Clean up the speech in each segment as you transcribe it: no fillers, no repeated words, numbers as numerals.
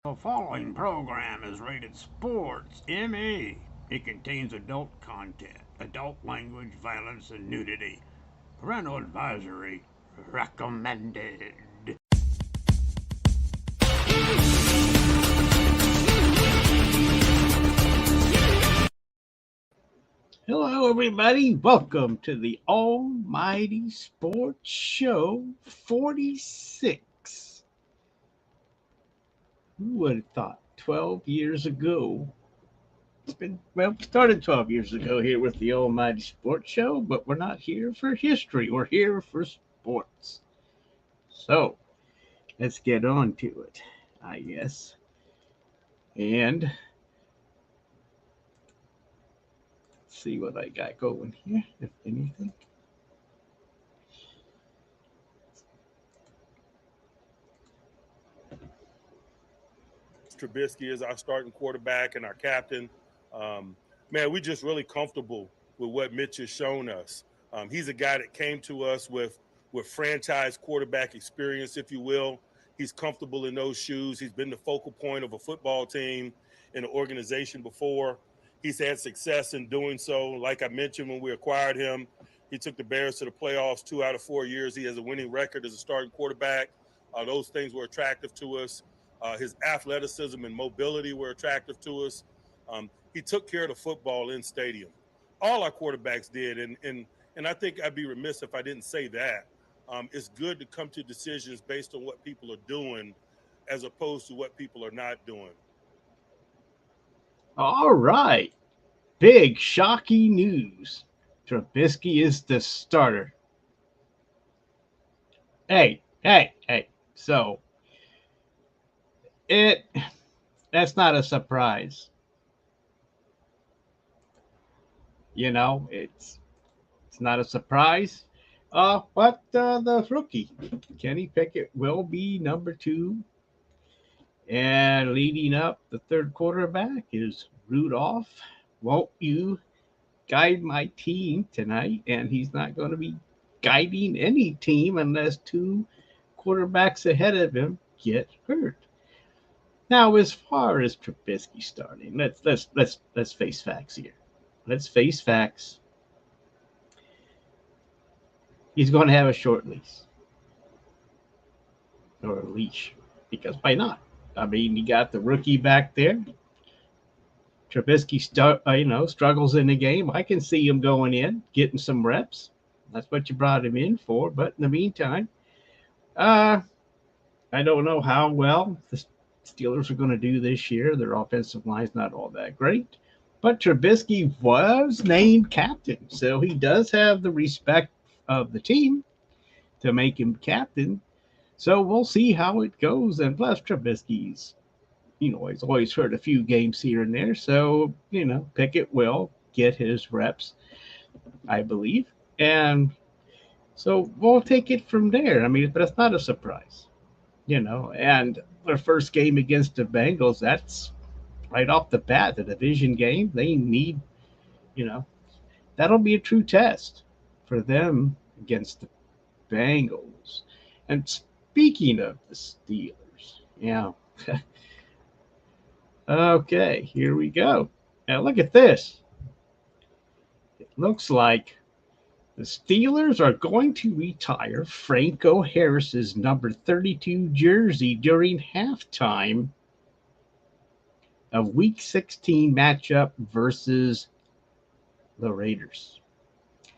The following program is rated Sports ME. It contains adult content, adult language, violence, and nudity. Parental advisory recommended. Hello, everybody. Welcome to the Almighty Sports Show 46. Who would have thought 12 years ago? Started 12 years ago here with the Almighty Sports Show, but we're not here for history. We're here for sports. So, let's get on to it, I guess. And see what I got going here, if anything. Trubisky is our starting quarterback and our captain. Man, we're just really comfortable with what Mitch has shown us. He's a guy that came to us with franchise quarterback experience, if you will. He's comfortable in those shoes. He's been the focal point of a football team in an organization before. He's had success in doing so. Like I mentioned when we acquired him, he took the Bears to the playoffs 2 out of 4 years. He has a winning record as a starting quarterback. Those things were attractive to us. His athleticism and mobility were attractive to us. He took care of the football in stadium. All our quarterbacks did, and I think I'd be remiss if I didn't say that. It's good to come to decisions based on what people are doing as opposed to what people are not doing. All right. Big shocking news. Trubisky is the starter. Hey. So that's not a surprise. You know, it's not a surprise. But the rookie, Kenny Pickett, will be number 2. And leading up the third quarterback is Rudolph. Won't you guide my team tonight? And he's not going to be guiding any team unless 2 quarterbacks ahead of him get hurt. Now, as far as Trubisky starting, let's face facts here. Let's face facts. He's going to have a short leash or a leash, because why not? I mean, you got the rookie back there. Trubisky struggles in the game. I can see him going in, getting some reps. That's what you brought him in for. But in the meantime, I don't know how well the Steelers are going to do this year. Their offensive line's not all that great. But Trubisky was named captain, so he does have the respect of the team to make him captain. So we'll see how it goes. And plus, Trubisky's, he's always heard a few games here and there. So, Pickett will get his reps, I believe. And so we'll take it from there. I mean, but it's not a surprise, And their first game against the Bengals, that's right off the bat, the division game. They need, that'll be a true test for them against the Bengals. And speaking of the Steelers, yeah. Okay, here we go. Now look at this. It looks like the Steelers are going to retire Franco Harris's number 32 jersey during halftime of Week 16 matchup versus the Raiders. I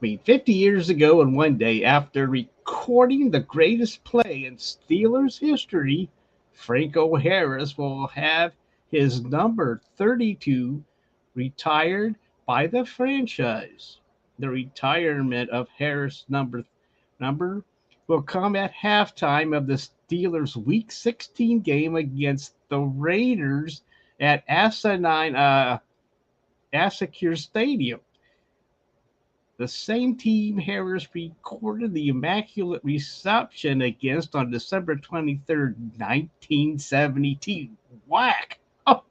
mean, 50 years ago and one day, after recording the greatest play in Steelers history, Franco Harris will have his number 32 retired by the franchise. The retirement of Harris' number will come at halftime of the Steelers' Week 16 game against the Raiders at Acecure Stadium. The same team Harris recorded the Immaculate Reception against on December 23rd, 1972. Whack! Oh,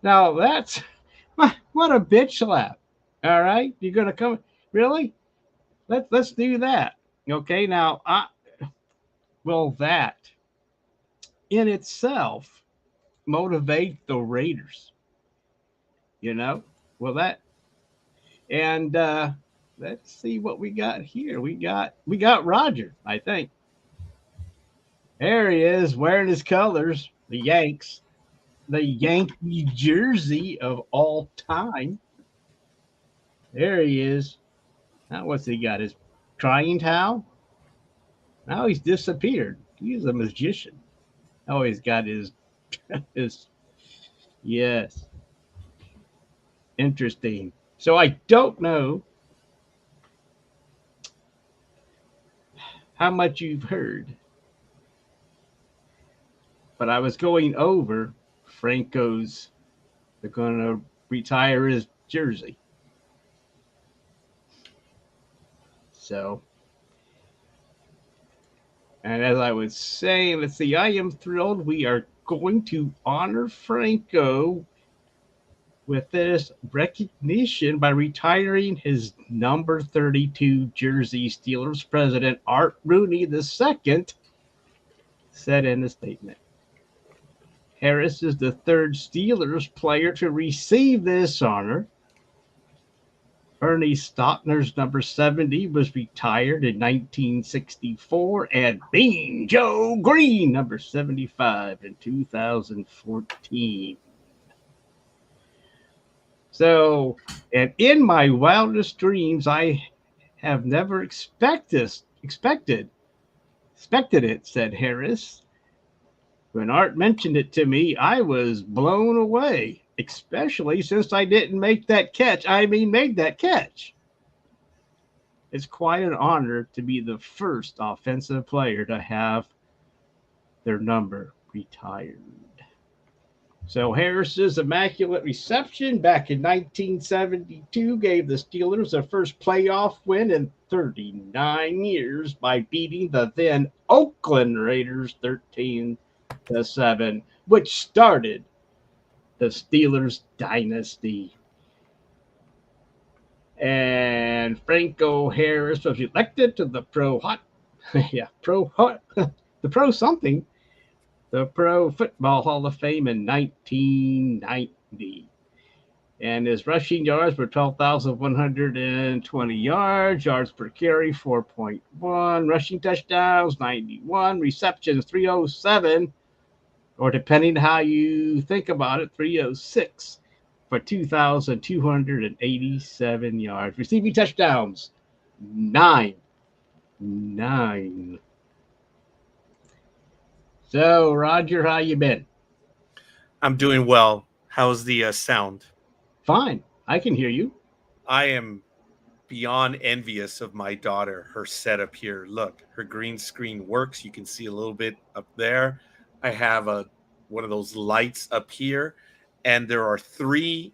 now that's what a bitch slap. All right, you're gonna come? Really? Let's do that. Okay, now that in itself motivate the Raiders. You know, well that and let's see what we got here. We got Roger, I think. There he is wearing his colors, the Yanks, the Yankee jersey of all time. There he is. Now what's he got? His crying towel? Now he's disappeared. He's a magician. Oh, he's got his yes. Interesting. So I don't know how much you've heard, but I was going over Franco's. They're going to retire his jersey. So, and as I was saying, let's see, I am thrilled we are going to honor Franco with this recognition by retiring his number 32 jersey. Steelers president Art Rooney II said in a statement. Harris is the third Steelers player to receive this honor. Ernie Stottner's number 70 was retired in 1964, and Bean Joe Green, number 75, in 2014. So, and in my wildest dreams, I have never expected it, said Harris. When Art mentioned it to me, I was blown away, especially since I didn't make that catch. Made that catch. It's quite an honor to be the first offensive player to have their number retired. So Harris's immaculate reception back in 1972 gave the Steelers their first playoff win in 39 years by beating the then Oakland Raiders 13-7, which started the Steelers dynasty. And Franco Harris was elected to the Pro Football Hall of Fame in 1990. And his rushing yards were 12,120 yards per carry, 4.1, rushing touchdowns, 91, receptions, 307, or depending how you think about it, 306 for 2,287 yards. Receiving touchdowns, 9. So, Roger, how you been? I'm doing well. How's the sound? Fine. I can hear you. I am beyond envious of my daughter, her setup here. Look, her green screen works. You can see a little bit up there. I have one of those lights up here, and there are 3.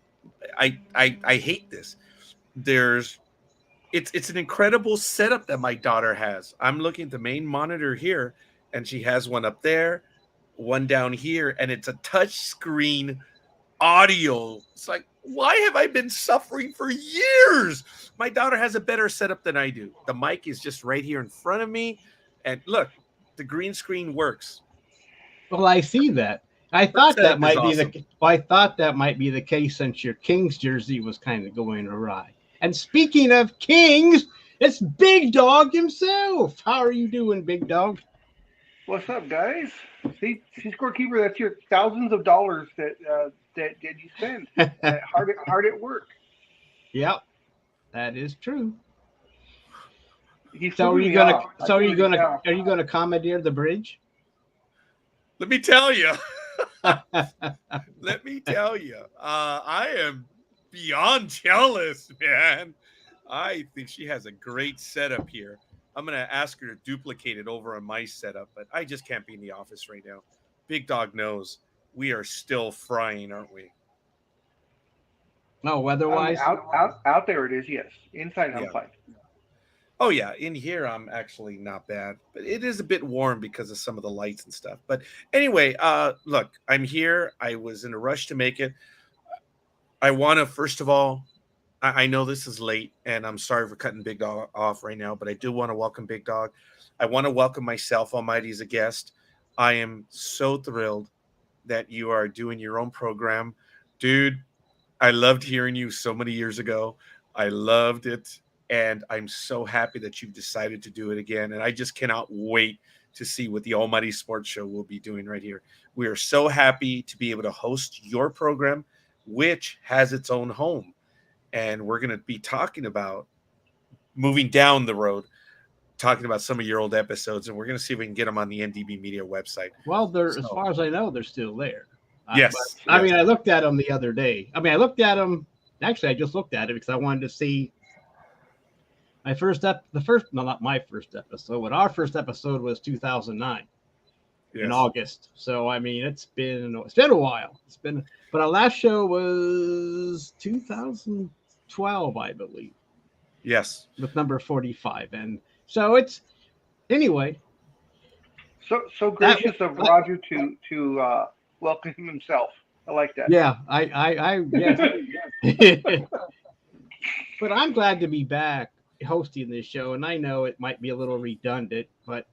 I hate this. It's an incredible setup that my daughter has. I'm looking at the main monitor here, and she has one up there, one down here, and it's a touch screen audio. It's like, why have I been suffering for years? My daughter has a better setup than I do. The mic is just right here in front of me, and look, the green screen works. Well, I see that. I thought that might be awesome. I thought that might be the case since your Kings jersey was kind of going awry. And speaking of Kings, it's Big Dog himself. How are you doing, Big Dog? What's up, guys? See, scorekeeper, that's your thousands of dollars that you spend hard at work. Yep, that is true. So are you gonna commandeer the bridge? Let me tell you. I am beyond jealous, man. I think she has a great setup here. I'm going to ask her to duplicate it over on my setup, but I just can't be in the office right now. Big Dog knows we are still frying, aren't we? No, weather-wise? Out there it is, yes. Inside, I'm fine. Oh, yeah. In here, I'm actually not bad. But it is a bit warm because of some of the lights and stuff. But anyway, look, I'm here. I was in a rush to make it. I want to, first of all, I know this is late, and I'm sorry for cutting Big Dog off right now, but I do want to welcome Big Dog. I want to welcome myself, Almighty, as a guest. I am so thrilled that you are doing your own program. Dude, I loved hearing you so many years ago. I loved it. And I'm so happy that you've decided to do it again. And I just cannot wait to see what the Almighty Sports Show will be doing right here. We are so happy to be able to host your program, which has its own home. And we're going to be talking about moving down the road, talking about some of your old episodes. And we're going to see if we can get them on the NDB Media website. Well, as far as I know, they're still there. Yes. I mean, I looked at them the other day. I just looked at it because I wanted to see not my first episode, but our first episode was 2009 in August. So, I mean, it's been a while. But our last show was 2012, I believe. Yes. With number 45. And so anyway. So gracious of Roger to welcome him himself. I like that. Yeah, yes. But I'm glad to be back hosting this show, and I know it might be a little redundant, but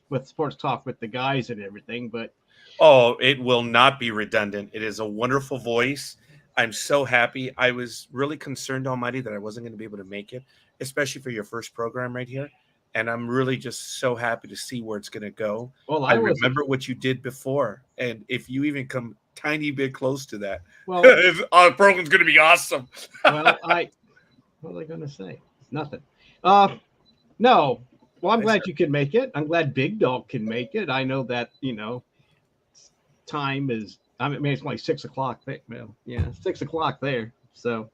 with sports talk with the guys and everything, but it will not be redundant. It is a wonderful voice. I'm so happy. I was really concerned, Almighty, that I wasn't going to be able to make it, especially for your first program right here. And I'm really just so happy to see where it's going to go. Well, I remember what you did before, and if you even come tiny bit close to that, well, our program's going to be awesome. Well, what are they going to say? Nothing. No. Well, I'm glad you can make it. I'm glad Big Dog can make it. I know that, time is, it's like 6 o'clock. Well, yeah, 6 o'clock there. So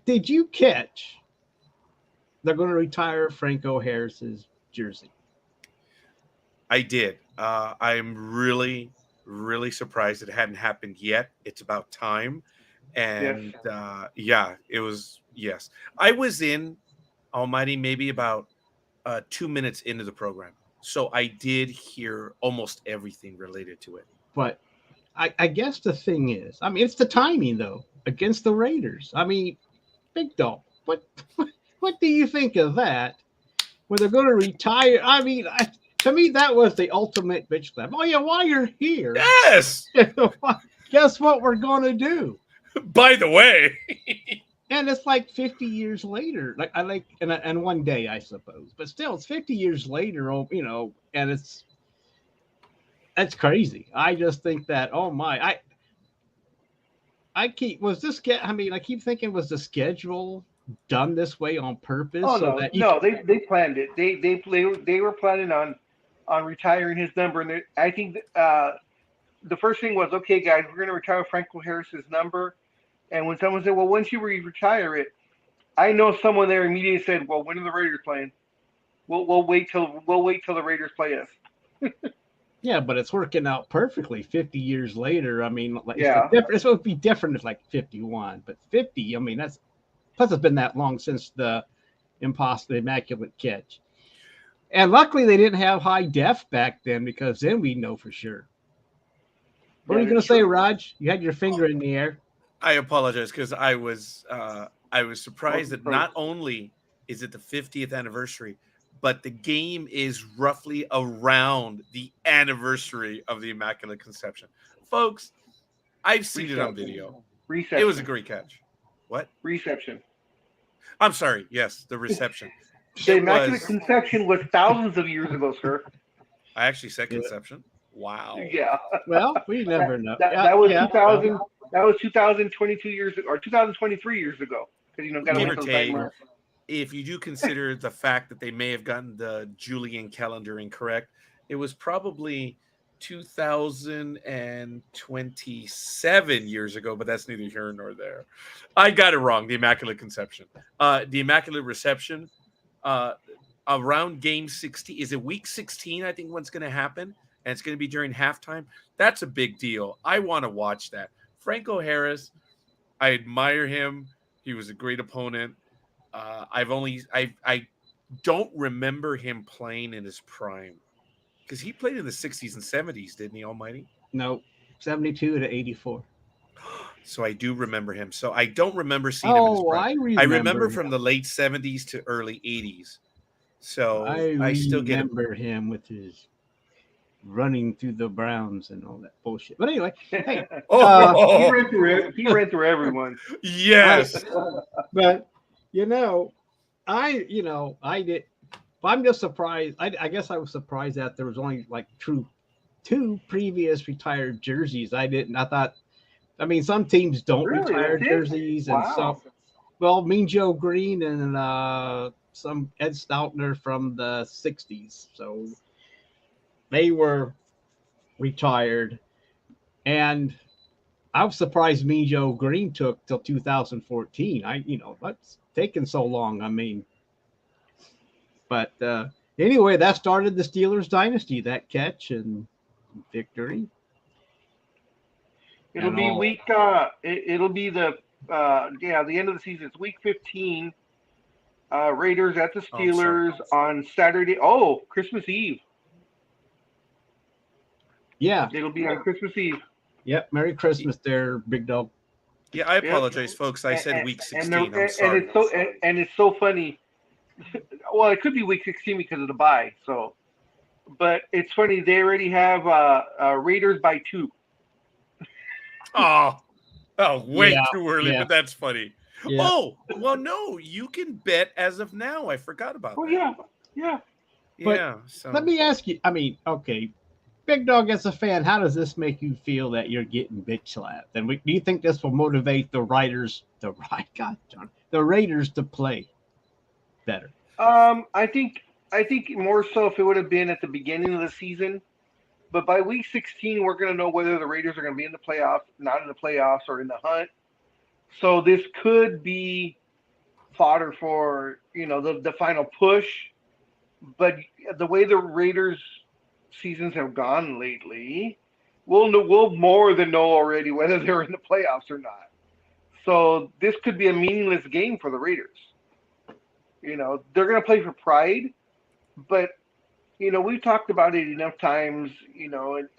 did you catch they're going to retire Franco Harris's jersey? I did. I'm really, really surprised it hadn't happened yet. It's about time. And it was, yes. I was in Almighty maybe about 2 minutes into the program. So I did hear almost everything related to it. But I guess the thing is, it's the timing, though, against the Raiders. Big Dog, what do you think of that? When they're going to retire? To me, that was the ultimate bitch slap. Oh, yeah, while you're here. Yes. Guess what we're going to do? By the way. And it's like 50 years later. And one day, I suppose. But still, it's 50 years later, and that's crazy. I just think that, oh, my. I keep thinking, was the schedule done this way on purpose? Oh, they planned it. They were planning on retiring his number, and I think the first thing was, okay, guys, we're going to retire Franco Harris's number. And when someone said, well, when should we retire it? I know someone there immediately said, well, when are the Raiders playing? We'll wait till the Raiders play us. Yeah, but it's working out perfectly 50 years later. It's supposed to be different if like 51, but 50, that's. Plus, it's been that long since the Immaculate Catch. And luckily, they didn't have high def back then, because then we know for sure. What are you going to say, Raj? You had your finger in the air. I apologize, because I was surprised that not only is it the 50th anniversary, but the game is roughly around the anniversary of the Immaculate Conception. Folks, I've seen it on video. It was a great catch. What? Reception. I'm sorry. Yes, the reception. The Immaculate Conception was thousands of years ago, sir. I actually said conception. Wow. Yeah. Well, we never know. That was 2000. That was 2022 years ago, or 2023 years ago. Because give or take, if you do consider the fact that they may have gotten the Julian calendar incorrect, it was probably 2027 years ago, but that's neither here nor there. I got it wrong. The Immaculate Conception, the Immaculate Reception, around game 60. Is it week 16? I think what's going to happen, and it's going to be during halftime. That's a big deal. I want to watch that. Franco Harris, I admire him. He was a great opponent. I don't remember him playing in his prime. Because he played in the 60s and 70s, didn't he, Almighty? No, 72 to 84. So I do remember him. So I don't remember seeing him in his prime. I remember from the late 70s to early 80s. So I still remember him with his running through the Browns and all that bullshit. But anyway, hey, He ran through he ran through everyone. yes. but I did. I'm just surprised. I guess I was surprised that there was only like two previous retired jerseys. I thought. I mean, some teams don't Really? retire That's it? jerseys, and Wow. some. Well, Mean Joe Green and some Ed Stoutner from the '60s. So they were retired, and I was surprised Mean Joe Green took till 2014. That's taken so long. I mean, but anyway, that started the Steelers dynasty. That catch and victory. It'll And be all. it'll be the the end of the season. It's week 15. Raiders at the Oh, I'm sorry. Steelers on Saturday. Oh, Christmas Eve. Yeah. It'll be on Christmas Eve. Yep. Merry Christmas, there, big dog. Yeah, I apologize, folks. I said week 16. I'm sorry. And it's so funny. Well, it could be week 16 because of the bye. So, but it's funny. They already have Raiders by 2. Oh, way Yeah, too early, yeah. but that's funny. Yeah. Oh, well, no, you can bet as of now. I forgot about Oh that. yeah. But Yeah. So Let me ask you. I mean, okay, big dog, as a fan, how does this make you feel that you're getting bitch slapped? And do you think this will motivate the Raiders to play better? I think more so if it would have been at the beginning of the season. But by week 16, we're going to know whether the Raiders are going to be in the playoffs, not in the playoffs, or in the hunt. So this could be fodder for the final push. But the way the Raiders' seasons have gone lately, we'll more than know already whether they're in the playoffs or not. So this could be a meaningless game for the Raiders. They're going to play for pride, but we've talked about it enough times,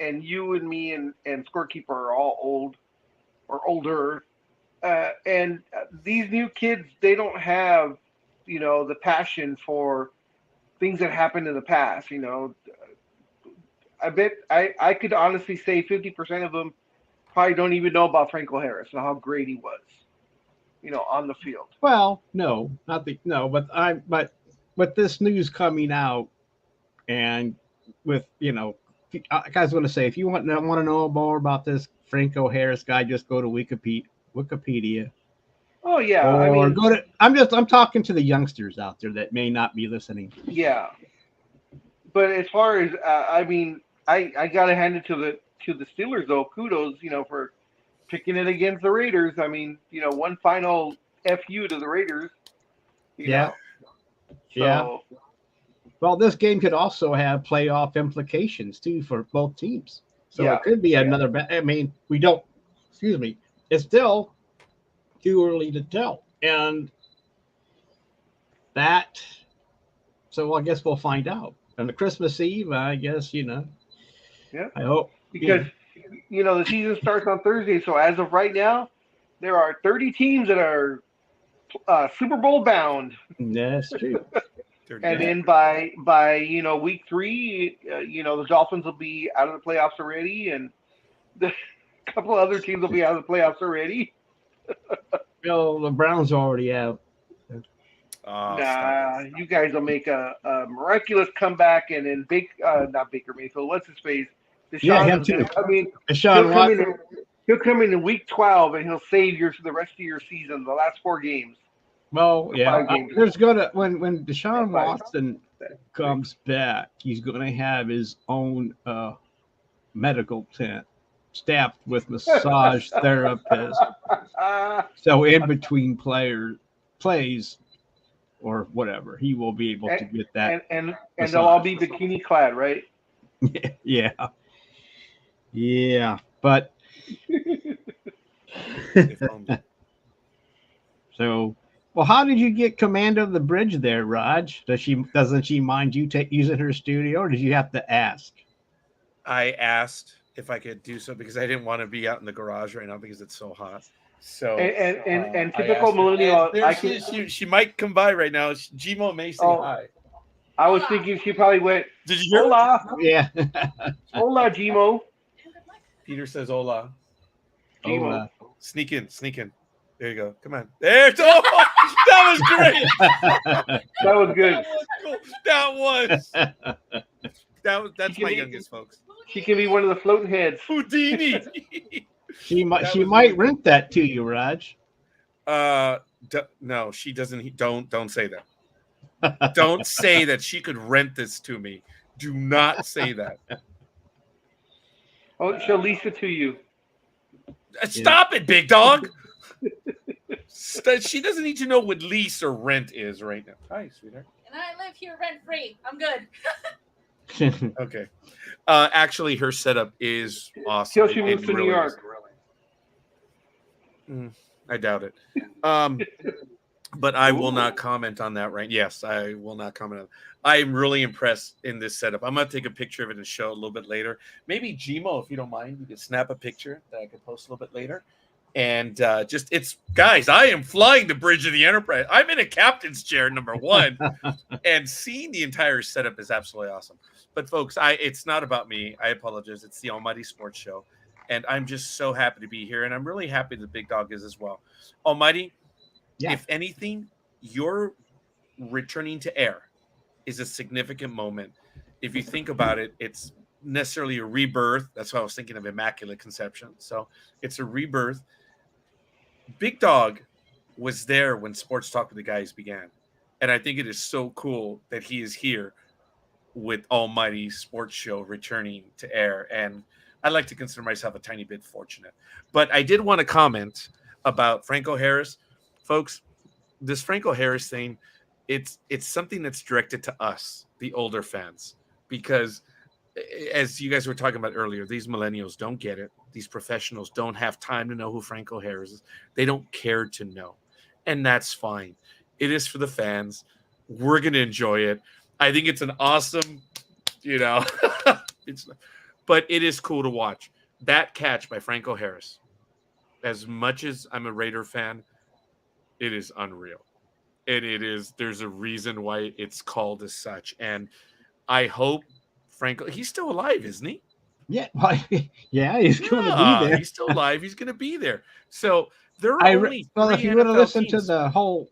and you and me and Scorekeeper are all old or older. And these new kids, they don't have, the passion for things that happened in the past. I bet I could honestly say 50% of them probably don't even know about Franco Harris and how great he was, on the field. Well, no, but with this news coming out, and with I was going to say, if you want to know more about this Franco Harris guy, just go to Wikipedia. Oh yeah, Or go to. I'm talking to the youngsters out there that may not be listening. Yeah, but as far as I gotta hand it to the Steelers though. Kudos, for picking it against the Raiders. I mean, one final FU to the Raiders. Yeah. So, Well, this game could also have playoff implications too for both teams. So Yeah, it could be another. I mean, we don't. Excuse me. It's still too early to tell, and that. So I guess we'll find out on the Christmas Eve. I guess Yeah. I hope because the season starts on Thursday. So as of right now, there are 30 teams that are Super Bowl bound. that's true. And then by week 3, the Dolphins will be out of the playoffs already, and a couple of other teams will be out of the playoffs already. Well, the Browns already out. Nah, you guys will make a miraculous comeback, and then not Baker Mayfield. What's his face? Yeah, him too. Deshaun he'll come in week 12, and he'll save the rest of your season, the last 4 games. Well, yeah, there's gonna when Deshaun 5. Watson comes back, he's gonna have his own medical tent staffed with massage therapists. So in between plays or whatever, he will be able to get that. And they'll all be bikini clad, right? Yeah. But so. Well, how did you get command of the bridge there, Raj? Doesn't she mind you using her studio, or did you have to ask? I asked if I could do so because I didn't want to be out in the garage right now because it's so hot. So and typical millennial, she might come by right now. Gmo may say hi. I was thinking she probably went, Did you hear? hola, Yeah. hola, Gmo. Peter says hola. Gmo. Sneak in. There you go. Come on. There's that was great. That was good. That's my youngest, folks. She can be one of the floating heads. Houdini. She might That she was might really rent that to you, Raj. No, she doesn't. Don't say that. Don't say that she could rent this to me. Do not say that. Oh, she'll lease it to you. Stop it, big dog. She doesn't need to know what lease or rent is right now. Hi, sweetheart. And I live here rent free. I'm good. Okay. Actually, her setup is awesome. Till she moves to New York. I doubt it. But I will not comment on that right. Yes, I will not comment on it. I'm really impressed in this setup. I'm going to take a picture of it and show it a little bit later. Maybe Gmo, if you don't mind, you could snap a picture that I could post a little bit later. And guys, I am flying the bridge of the Enterprise. I'm in a captain's chair, number one. And seeing the entire setup is absolutely awesome. But folks, it's not about me. I apologize. It's the Almighty Sports Show. And I'm just so happy to be here. And I'm really happy that Big Dog is as well. Almighty, if anything, your returning to air is a significant moment. If you think about it, it's necessarily a rebirth. That's why I was thinking of Immaculate Conception. So it's a rebirth. Big Dog was there when Sports Talk with the Guys began. And I think it is so cool that he is here with Almighty Sports Show returning to air. And I like to consider myself a tiny bit fortunate. But I did want to comment about Franco Harris. Folks, this Franco Harris thing, it's something that's directed to us, the older fans, because as you guys were talking about earlier, these millennials don't get it. These professionals don't have time to know who Franco Harris is. They don't care to know. And that's fine. It is for the fans. We're going to enjoy it. I think it's an awesome, but it is cool to watch. That catch by Franco Harris, as much as I'm a Raider fan, it is unreal. And there's a reason why it's called as such. And I hope Franco, he's still alive, isn't he? Yeah. Yeah, he's going to be there. He's still alive. He's going to be there. So there are only if you would have NFL listened teams. to the whole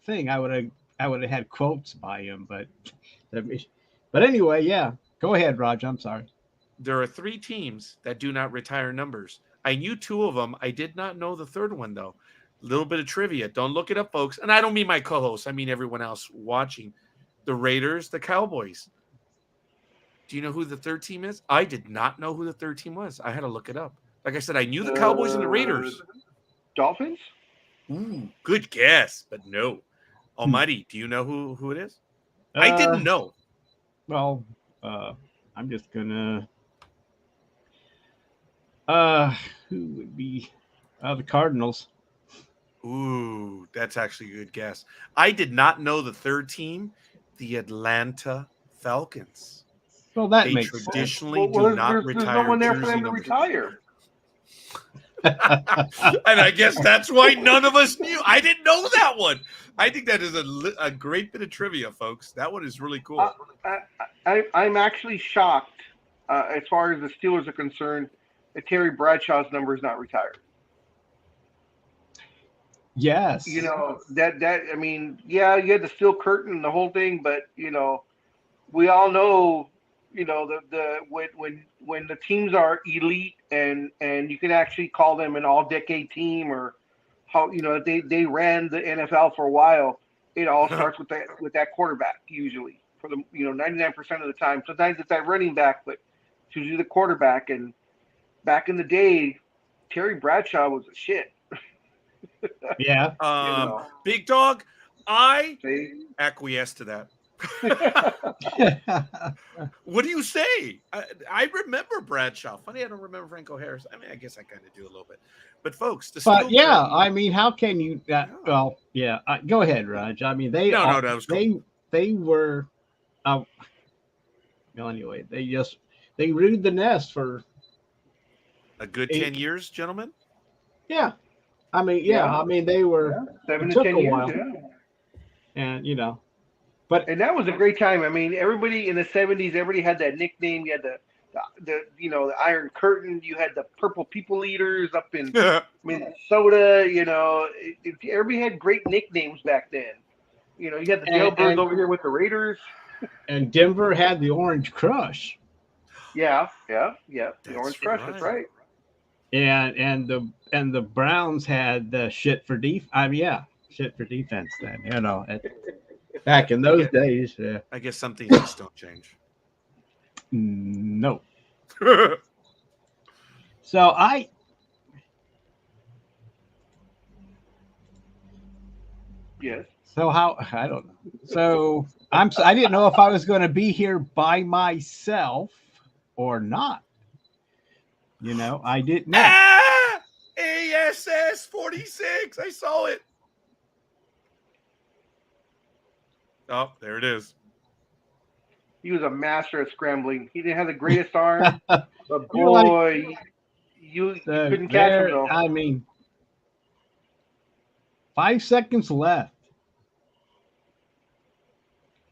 thing, I would have had quotes by him. But anyway, yeah. Go ahead, Raj. I'm sorry. There are 3 teams that do not retire numbers. I knew 2 of them. I did not know the third one, though. A little bit of trivia. Don't look it up, folks. And I don't mean my co-host. I mean everyone else watching. The Raiders, the Cowboys. Do you know who the third team is? I did not know who the third team was. I had to look it up. Like I said, I knew the Cowboys and the Raiders. Dolphins? Ooh, good guess, but no. Almighty, do you know who it is? I didn't know. Well, I'm just gonna. Who would be? The Cardinals. Ooh, that's actually a good guess. I did not know the third team, the Atlanta Falcons. Well, that They makes sense. traditionally do not There's retire no one there for jersey them to numbers. retire. And I guess that's why none of us knew. I didn't know that one. I think that is a great bit of trivia, folks. That one is really cool. I'm actually shocked, as far as the Steelers are concerned, that Terry Bradshaw's number is not retired. Yes. I mean, yeah, you had the steel curtain and the whole thing, but we all know, when the teams are elite and you can actually call them an all-decade team, or how they ran the NFL for a while. It all starts with that quarterback usually for the 99% of the time. Sometimes it's that running back, but it's usually the quarterback. And back in the day, Terry Bradshaw was a shit. Yeah. Big Dog, I See? acquiesce to that. What do you say? I remember Bradshaw. Funny, I don't remember Franco Harris. I mean, I guess I kind of do a little bit. But folks, I mean, how can you? Well, yeah. Go ahead, Raj. I mean, that was cool. They were. Well, anyway, they rooted the nest for a good 10 years, gentlemen. Yeah, I mean, I mean, they were 7 to took 10 a years. while. Yeah. And And that was a great time. I mean, everybody in the '70s, everybody had that nickname. You had the the Iron Curtain. You had the Purple People Eaters up in Minnesota. Everybody had great nicknames back then. You had the Jailbirds over here with the Raiders. And Denver had the Orange Crush. Yeah. The Orange Crush. That's right. And the Browns had the shit for shit for defense then. Back in those days. Yeah. I guess some things just don't change. No. So Yes. So I don't know. So I didn't know if I was going to be here by myself or not. I didn't know. ASS 46. I saw it. Oh, there it is. He was a master at scrambling. He didn't have the greatest arm, but You're like- boy, you couldn't catch him though. I mean, 5 seconds left.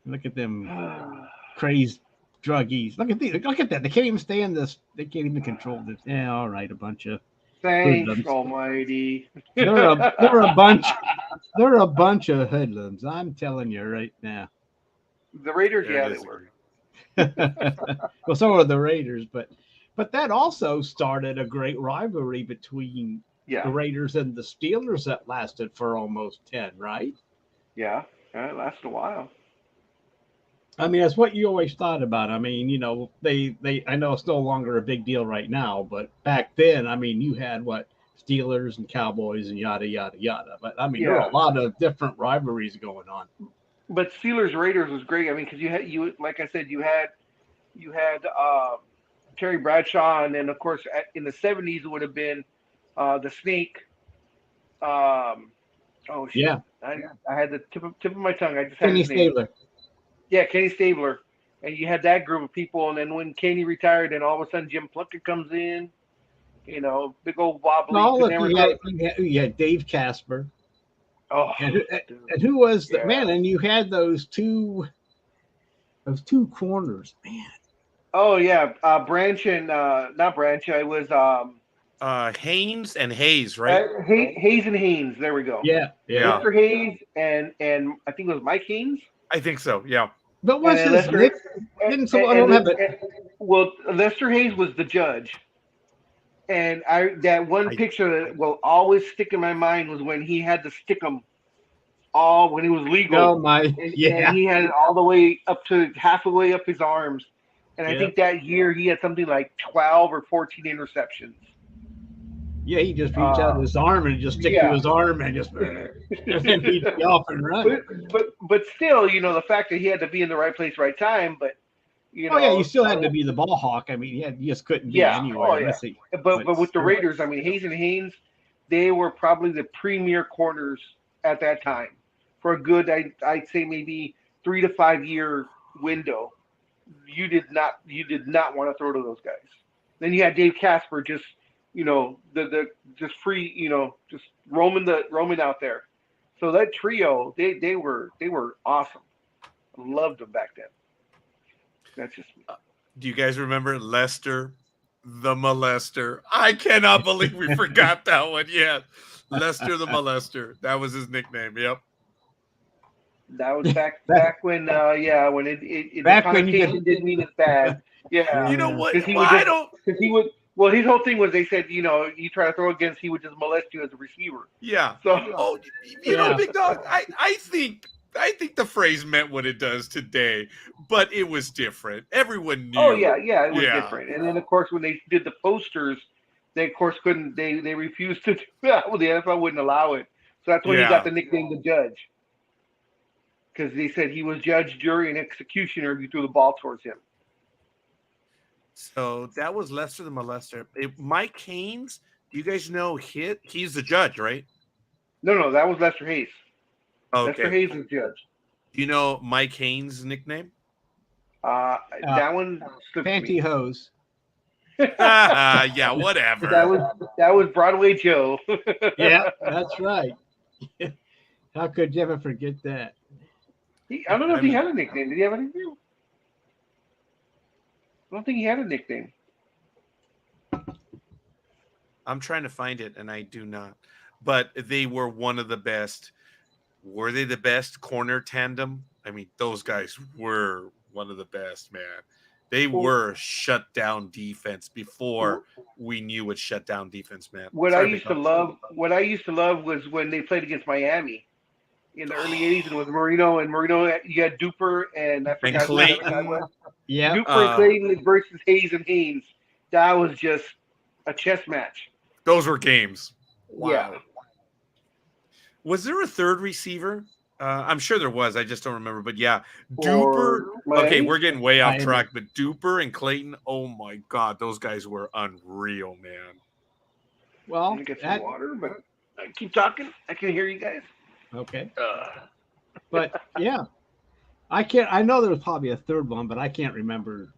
Look at them crazed druggies. Look at these. Look at that. They can't even stay in this. They can't even control this. Yeah, all right, a bunch of. Thanks, hoodlums. Almighty. They're a bunch. They're a bunch of hoodlums. I'm telling you right now. The Raiders, There yeah, it they is. were. Well, so are the Raiders, but that also started a great rivalry between Yeah, the Raiders and the Steelers that lasted for almost 10, right? yeah. It lasted a while. I mean, that's what you always thought about. I mean, they I know it's no longer a big deal right now, but back then, I mean, you had Steelers and Cowboys and yada yada yada. But I mean, there were a lot of different rivalries going on. But Steelers Raiders was great. I mean, because you like I said, you had Terry Bradshaw, and then of course in the '70s it would have been the Snake. Oh shit! Yeah, I had the tip of my tongue. I just had Kenny his name. Stabler. Yeah, Kenny Stabler. And you had that group of people, and then when Kenny retired, and all of a sudden Jim Plunkett comes in, big old wobbly. No, look, you had Dave Casper. Oh, And who was the Yeah. man? And you had those two corners, man. oh yeah, Branch and not Branch. It was Haynes and Hayes, right? Hayes and Haynes. There we go. Yeah. Mr. Hayes and I think it was Mike Haynes. I think so. Yeah. But what's And his Lester- nick? Didn't someone and- have it? Well, Lester Hayes was the judge, and that one picture that will always stick in my mind was when he had to stick them all when he was legal. Oh my! And Yeah. he had it all the way up to half the way up his arms. And I Yeah. think that year he had something like 12 or 14 interceptions. Yeah, he just reached out his arm and just stick to yeah. his arm and just and then he'd be off and run. But still, the fact that he had to be in the right place, right time. But Oh yeah, you still had to be the ball hawk. I mean, you just couldn't be Yeah. anywhere. Oh, yeah. Let's see. But with the Raiders, I mean, Hayes and Haynes, they were probably the premier corners at that time for a good, I'd say maybe 3 to 5 year window. You did not want to throw to those guys. Then you had Dave Casper just, the just free, just roaming out there. So that trio, they were awesome. Loved them back then. That's just me. Do you guys remember Lester the Molester? I cannot believe we forgot that one. Yeah. Lester the Molester. That was his nickname. Yep. That was back when when it Back the when you connotation didn't mean it's bad. Yeah. You know what? 'Cause he Well, would I don't. Because he would. Well, his whole thing was they said, you try to throw against, he would just molest you as a receiver. Yeah. So Oh, you know, Yeah. Big Dog. I think the phrase meant what it does today, but it was different. Everyone knew. oh yeah, it was Yeah. different. And then of course when they did the posters, they of course couldn't. They refused to do that. Well, the NFL wouldn't allow it. So that's when he Yeah. got the nickname the Judge. Because they said he was judge, jury, and executioner if you threw the ball towards him. So that was Lester the Molester. Mike Haynes, do you guys know he's the judge, right? No, that was Lester Hayes. Okay. Lester Hayes is judge. Do you know Mike Haynes' nickname? That one slipped me. Pantyhose. Yeah, whatever. That was Broadway Joe. Yeah, that's right. How could you ever forget that? I don't know if he had a nickname. Did he have a nickname? I don't think he had a nickname. I'm trying to find it, and I do not. But they were one of the best. Were they the best corner tandem? I mean, those guys were one of the best, man. They were shut down defense before we knew what shut down defense meant. What I used to love was when they played against Miami in the early '80s, and it was Marino. You had Duper and I forgot who the other guy was. Yeah. Duper and Clayton versus Hayes and Haynes. That was just a chess match. Those were games. Wow. Yeah. Was there a third receiver? I'm sure there was. I just don't remember. But yeah, Duper. Okay, we're getting way off track. But Duper and Clayton, oh my God, those guys were unreal, man. Well, I get some water, but I keep talking. I can hear you guys. Okay. But yeah, I know there was probably a third one, but I can't remember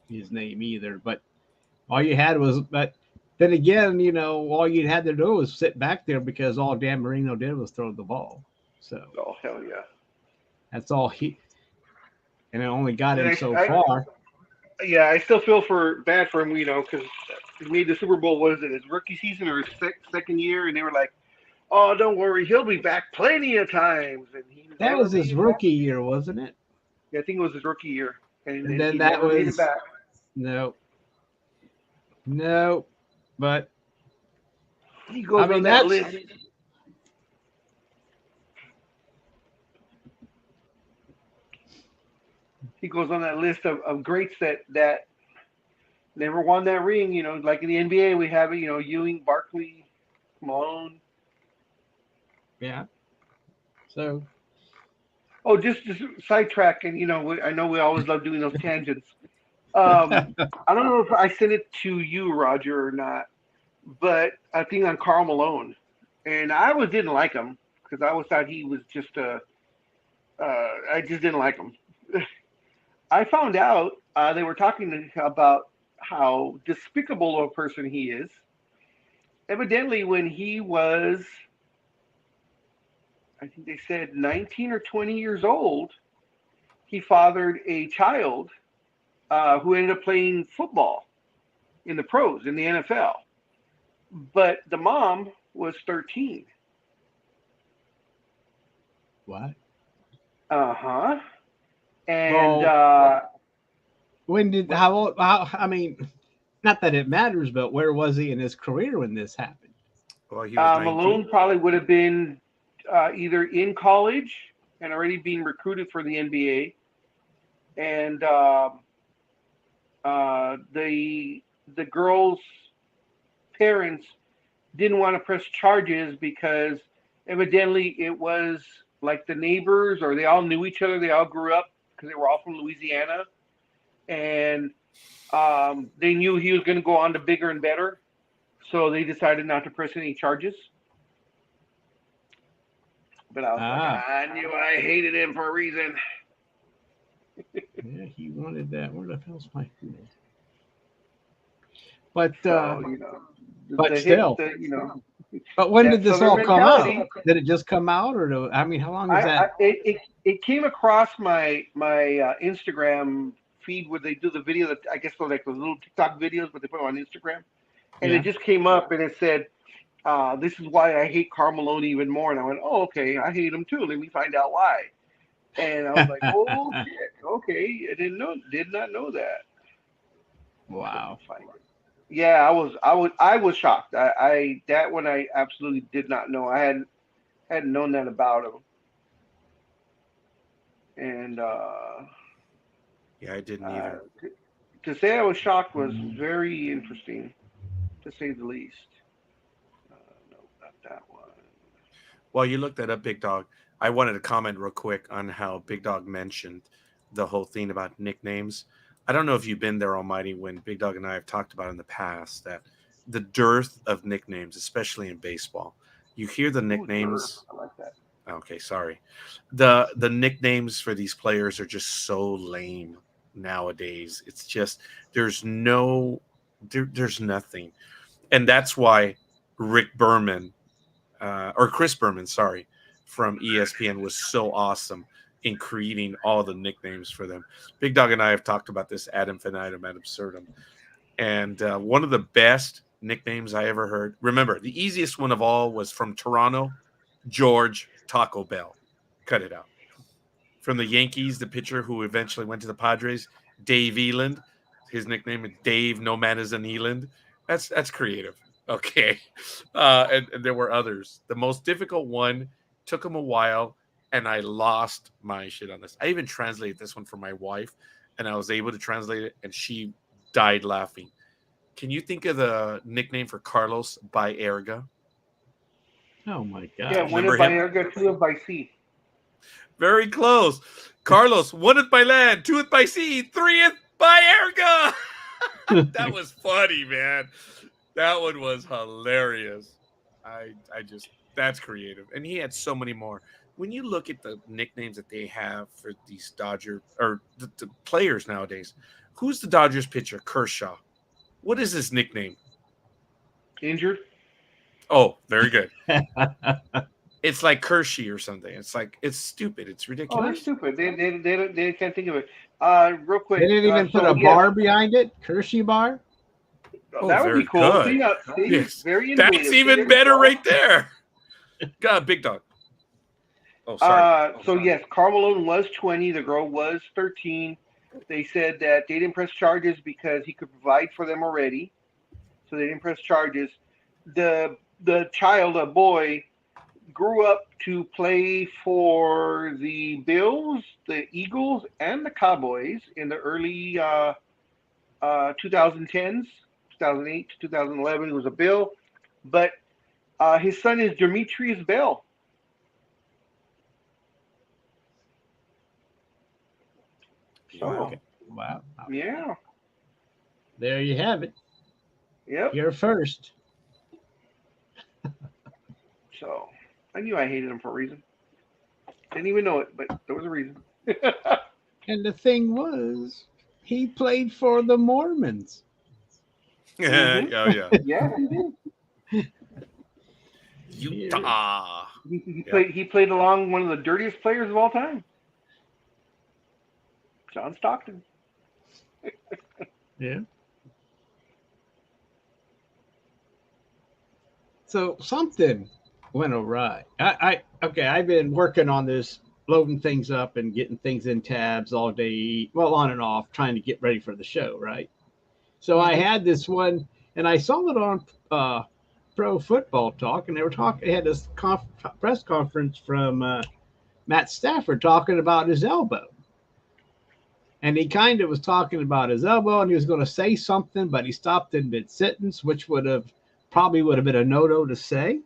his name either. But all you had was, but then again, all you had to do was sit back there because all Dan Marino did was throw the ball. So. Oh hell yeah. That's all and it only got him so far. Yeah, I still feel bad for him, because he made the Super Bowl. Was it his rookie season or his second year? And they were like, "Oh, don't worry, he'll be back plenty of times." And that was his rookie year, wasn't it? Yeah, I think it was his rookie year. And then that was no, but he goes on that list. He goes on that list of greats that never won that ring. Like in the NBA, we have Ewing, Barkley, Malone. Yeah. So. Oh, just sidetrack, and I know we always love doing those tangents. I don't know if I sent it to you, Roger, or not, but I think on Karl Malone, and I didn't like him because I always thought he was just I just didn't like him. I found out they were talking about how despicable of a person he is. Evidently, when he was, I think they said 19 or 20 years old, he fathered a child who ended up playing football in the pros, in the NFL. But the mom was 13. What? Uh-huh. And when did how I mean, not that it matters, but where was he in his career when this happened? Well, he was Malone probably would have been either in college and already being recruited for the NBA, and the girl's parents didn't want to press charges because evidently it was like the neighbors, or they all knew each other. They all grew up because they were all from Louisiana, and they knew he was going to go on to bigger and better, so they decided not to press any charges. But I was like, I knew I hated him for a reason. Yeah, he wanted that. Where the hell's my food? But but still, But when did this all come out? Did it just come out, or how long is that? It came across my Instagram feed where they do the video that I guess they're like those little TikTok videos, but they put them on Instagram, and it just came up and it said, "This is why I hate Karl Malone even more." And I went, "Oh, okay, I hate him too. Let me find out why." And I was like, "Oh shit, okay, did not know that." Wow. Yeah, I was shocked. That one I absolutely did not know. I hadn't known that about him. And yeah, I didn't either. To say I was shocked was very interesting, to say the least. No, not that one. Well, you looked that up, Big Dog. I wanted to comment real quick on how Big Dog mentioned the whole thing about nicknames. I don't know if you've been there, Almighty, when Big Dog and I have talked about in the past that the dearth of nicknames, especially in baseball, you hear the nicknames. I like that. Okay, sorry. The nicknames for these players are just so lame nowadays. It's just there's nothing, and that's why Chris Berman, sorry, from ESPN was so awesome in creating all the nicknames for them. Big Dog and I have talked about this ad infinitum, ad absurdum. And one of the best nicknames I ever heard. Remember, the easiest one of all was from Toronto, George Taco Bell. Cut it out. From the Yankees, the pitcher who eventually went to the Padres, Dave Eland. His nickname is Dave No Man is an Eland. That's creative. Okay. And there were others. The most difficult one took him a while, and I lost my shit on this. I even translated this one for my wife, and I was able to translate it, and she died laughing. Can you think of the nickname for Carlos Baerga? Oh my God. Yeah, one Remember by him? air, two by sea. Very close. Carlos, oneeth by land, twoeth by sea, threeth by Erga. That was funny, man. That one was hilarious. I just, that's creative. And he had so many more. When you look at the nicknames that they have for these Dodger or the players nowadays, who's the Dodgers pitcher? Kershaw. What is his nickname? Injured. Oh, very good. It's like Kershey or something. It's like, it's stupid. It's Oh, they're ridiculous. stupid. They can't think of it. Real quick. They didn't even put so, a bar behind it. Kershey bar. Oh, that would very be cool. good. See, Yes. very innovative. That's See, even there you better go. right there. God, Big Dog. Oh, sorry. Yes, Karl Malone was 20. The girl was 13. They said that they didn't press charges because he could provide for them already. So they didn't press charges. The child, a boy, grew up to play for the Bills, the Eagles, and the Cowboys in the early 2010s, 2008 to 2011. He was a Bill. But his son is Demetrius Bell. So, Okay. Wow. yeah. There you have it. Yep. You're first. So I knew I hated him for a reason. Didn't even know it, but there was a reason. And the thing was, he played for the Mormons. Mhm. Oh, yeah. Yeah, he did. Utah. He played along one of the dirtiest players of all time, John Stockton. Yeah. So something went awry. Okay, I've been working on this, loading things up and getting things in tabs all day, well, on and off, trying to get ready for the show, right? So I had this one, and I saw it on Pro Football Talk, and they were talking. They had this press conference from Matt Stafford talking about his elbow. And he kind of was talking about his elbow, and he was going to say something, but he stopped in mid-sentence, which probably would have been a no-no to say.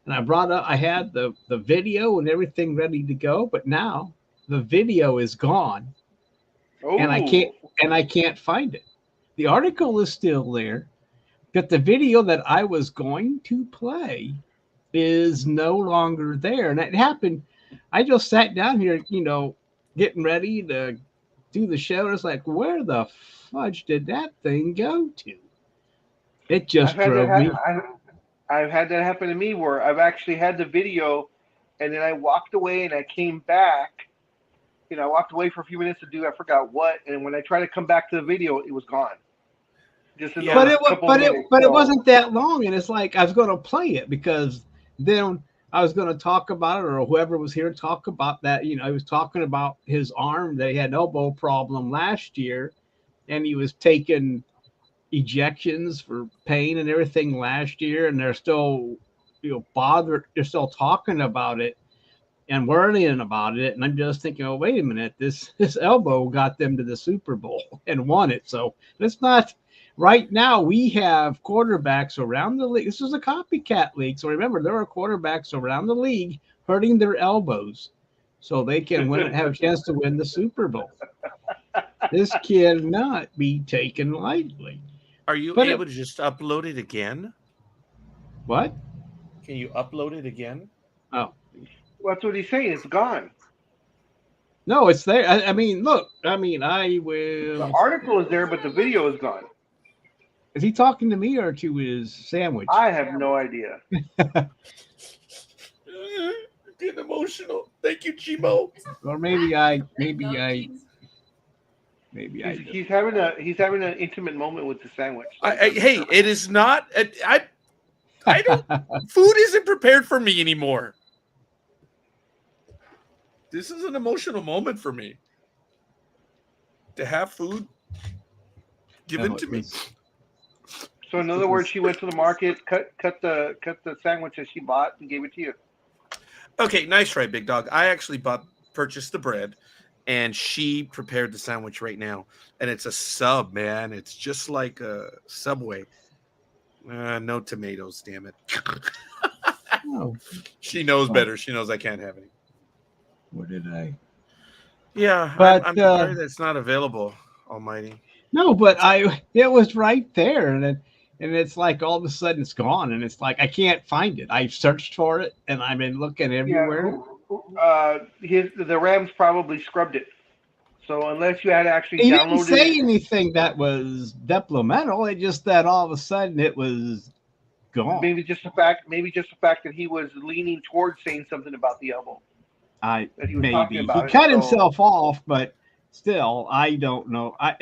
And I had the video and everything ready to go, but now the video is gone, Oh, and I can't find it. The article is still there, but the video that I was going to play is no longer there. And it happened. I just sat down here, getting ready to do the show. And it's like, where the fudge did that thing go to? It just drove me. I've had that happen to me where I've actually had the video, and then I walked away and I came back. I walked away for a few minutes to do I forgot what, and when I tried to come back to the video, it was gone. Just in But those couple minutes, it so- wasn't that long, and it's like I was going to play it because then I was going to talk about it, or whoever was here talk about that. I was talking about his arm that he had an elbow problem last year, and he was taking ejections for pain and everything last year, and they're still bothered. They're still talking about it and worrying about it. And I'm just thinking, oh, wait a minute, this elbow got them to the Super Bowl and won it. So let's not. Right now, we have quarterbacks around the league. This is a copycat league. So remember, there are quarterbacks around the league hurting their elbows so they can have a chance to win the Super Bowl. This cannot be taken lightly. Are you But able to just upload it again? What? Can you upload it again? Oh, That's what he's saying. It's gone. no, it's there. I mean, look. I The will. article is there, but the video is gone. Is he talking to me or to his sandwich? I have no idea. getting emotional. Thank you, Chimo. Or maybe I He's having an intimate moment with the sandwich. Hey, it is not. I don't. Food isn't prepared for me anymore. This is an emotional moment for me. To have food given to me. So in other words, she went to the market, cut the sandwich that she bought, and gave it to you. Okay, nice try, big dog. I actually purchased the bread, and she prepared the sandwich right now, and it's a sub, man. It's just like a Subway. No tomatoes, damn it. Oh, She knows better. She knows I can't have any. what did I? Yeah, But, I'm sorry that's not available, Almighty. No, but it was right there, and it's like all of a sudden it's gone, and it's like I can't find it. I've searched for it, and I've been looking everywhere. The Rams probably scrubbed it. So unless you had actually He downloaded didn't say it, anything that was detrimental. It just that all of a sudden it was gone. maybe just the fact that he was leaning towards saying something about the elbow. That he was talking Maybe about he it, cut so- himself off, but still, I don't know. I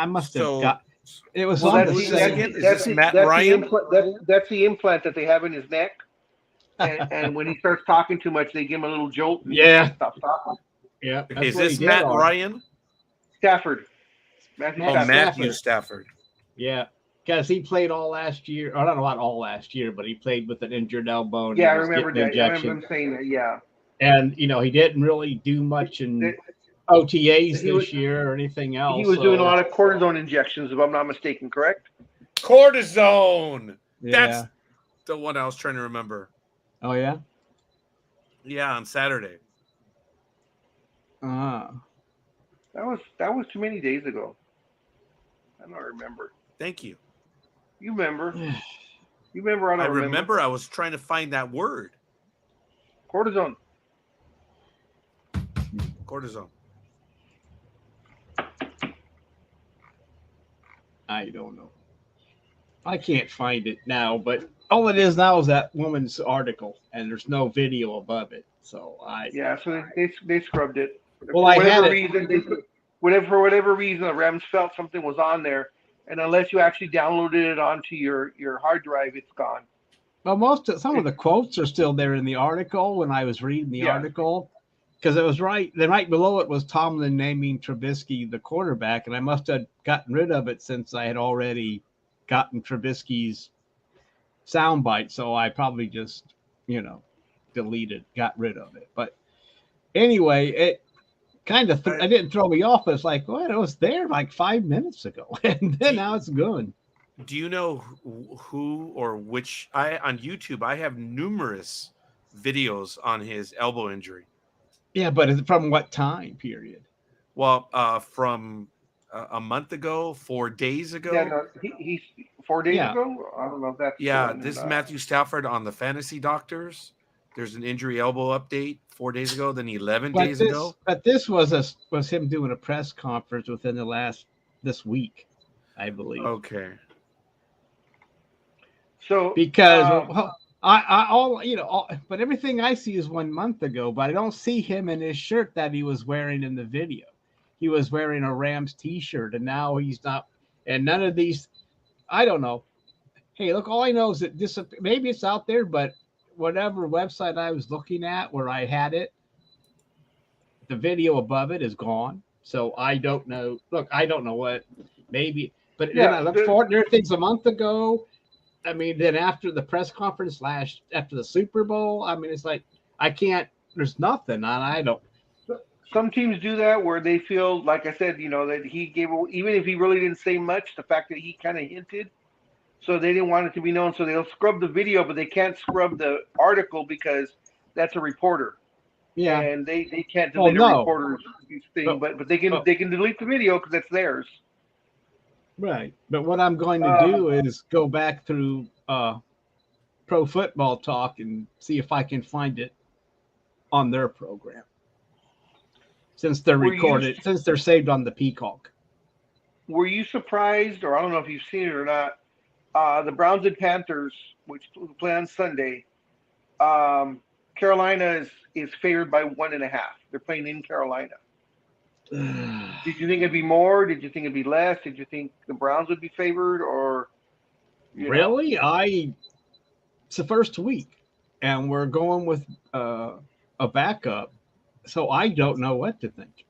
must have So- got. It was Well, on that's the who's the, this same. again? Is that's this the- Matt that's Ryan? The implant, that's the implant that they have in his neck. And when he starts talking too much, they give him a little jolt. And Yeah. he stops talking. Yeah, that's Is what he this did Matt on. Ryan? Stafford. Matthew Matt Oh, Stafford. Matthew Stafford. Yeah, because he played all last year. Or not all last year, but he played with an injured elbow. And Yeah, I he was remember getting that. I remember injections. him saying that. Yeah. And he didn't really do much in That- OTAs He this was- year or anything else. He was doing a so- lot of cortisone injections, if I'm not mistaken. Correct? Cortisone. Yeah. That's the one I was trying to remember. Oh yeah. Yeah, on Saturday. Ah. That was too many days ago. I don't remember. Thank you. You remember? You remember? I don't I remember I was trying to find that word. Cortisone. Cortisone. I don't know. I can't find it now, but all it is now is that woman's article, and there's no video above it. So Yeah. So they scrubbed it. Well, I had it. For whatever reason, the Rams felt something was on there, and unless you actually downloaded it onto your hard drive, it's gone. Well, some of the quotes are still there in the article when I was reading the Yeah. article, because it was right. Then right below it was Tomlin naming Trubisky the quarterback, and I must have gotten rid of it since I had already gotten Trubisky's soundbite. So I probably just, got rid of it. But anyway, it kind of I didn't throw me off. It's like, well, it was there like 5 minutes ago, and then now it's gone. Do you know who or which? On YouTube, I have numerous videos on his elbow injury. Yeah, but is it from what time period? Well, from a month ago, 4 days ago. Yeah, no, he's 4 days Yeah. ago. I don't know if that's the Yeah, one, this is Matthew Stafford on the Fantasy Doctors. There's an injury elbow update 4 days ago, then 11 days ago. But this was him doing a press conference within this week, I believe. Okay. So Because but everything I see is 1 month ago, but I don't see him in his shirt that he was wearing in the video. He was wearing a Rams t-shirt, and now he's not. And none of these, I don't know. Hey, look, all I know is that this maybe it's out there, but whatever website I was looking at where I had it, the video above it is gone. So I don't know. Look, I don't know what. Maybe, but then I looked for it. There are things a month ago. I mean, then after the press conference after the Super Bowl, I mean, it's like I can't. There's nothing, and I don't. some teams do that where they feel, like I said, that he gave, even if he really didn't say much, the fact that he kind of hinted, so they didn't want it to be known. So they'll scrub the video, but they can't scrub the article because that's a reporter. Yeah, And they can't delete a reporter's thing, but they can delete the video because it's theirs. right. But what I'm going to do is go back through Pro Football Talk and see if I can find it on their program. Since they're recorded, since they're saved on the Peacock. Were you surprised, or I don't know if you've seen it or not, the Browns and Panthers, which play on Sunday, Carolina is favored by 1.5. They're playing in Carolina. Did you think it'd be more? Did you think it'd be less? Did you think the Browns would be favored, or Really? It's the first week, and we're going with a backup, so I don't know what to think.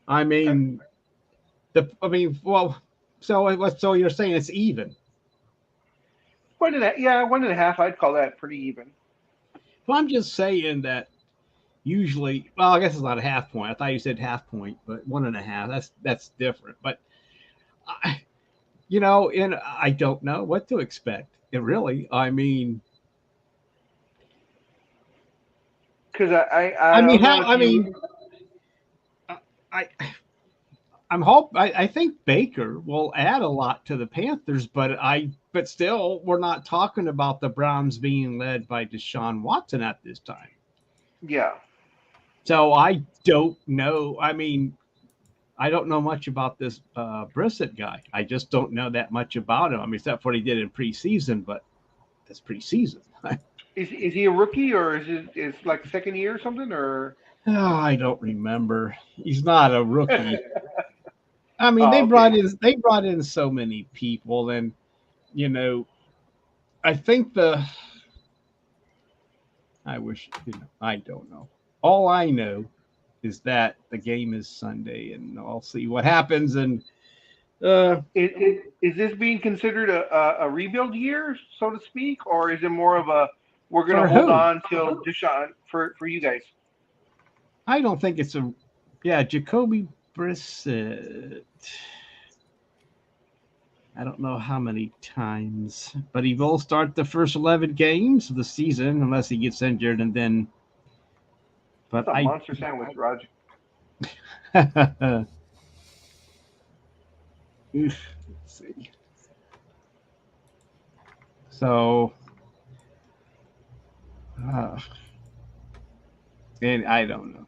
I mean, well, so you're saying it's even? 1.5? Yeah, 1.5. I'd call that pretty even. Well, I'm just saying that usually, well, I guess it's not a half point. I thought you said half point, but 1.5. That's different. But and I don't know what to expect. It really, I mean, Because I I mean, don't know how? if I you. mean, I I think Baker will add a lot to the Panthers, but still, we're not talking about the Browns being led by Deshaun Watson at this time. Yeah. So I don't know. I mean, I don't know much about this Brissett guy. I just don't know that much about him. I mean, except for what he did in preseason, but that's preseason. Is he a rookie, or is like second year or something, or? I don't remember. He's not a rookie. I mean, Oh, okay. they brought in so many people, and I think I wish I don't know. All I know is that the game is Sunday, and I'll see what happens. And Is this being considered a rebuild year, so to speak, or is it more of a we're going to for hold who? on till Deshaun for you guys? I don't think it's a. Yeah, Jacoby Brissett. I don't know how many times, but he will start the first 11 games of the season unless he gets injured, and then. But That's a monster sandwich, Raj. Let's see. So, and I don't know.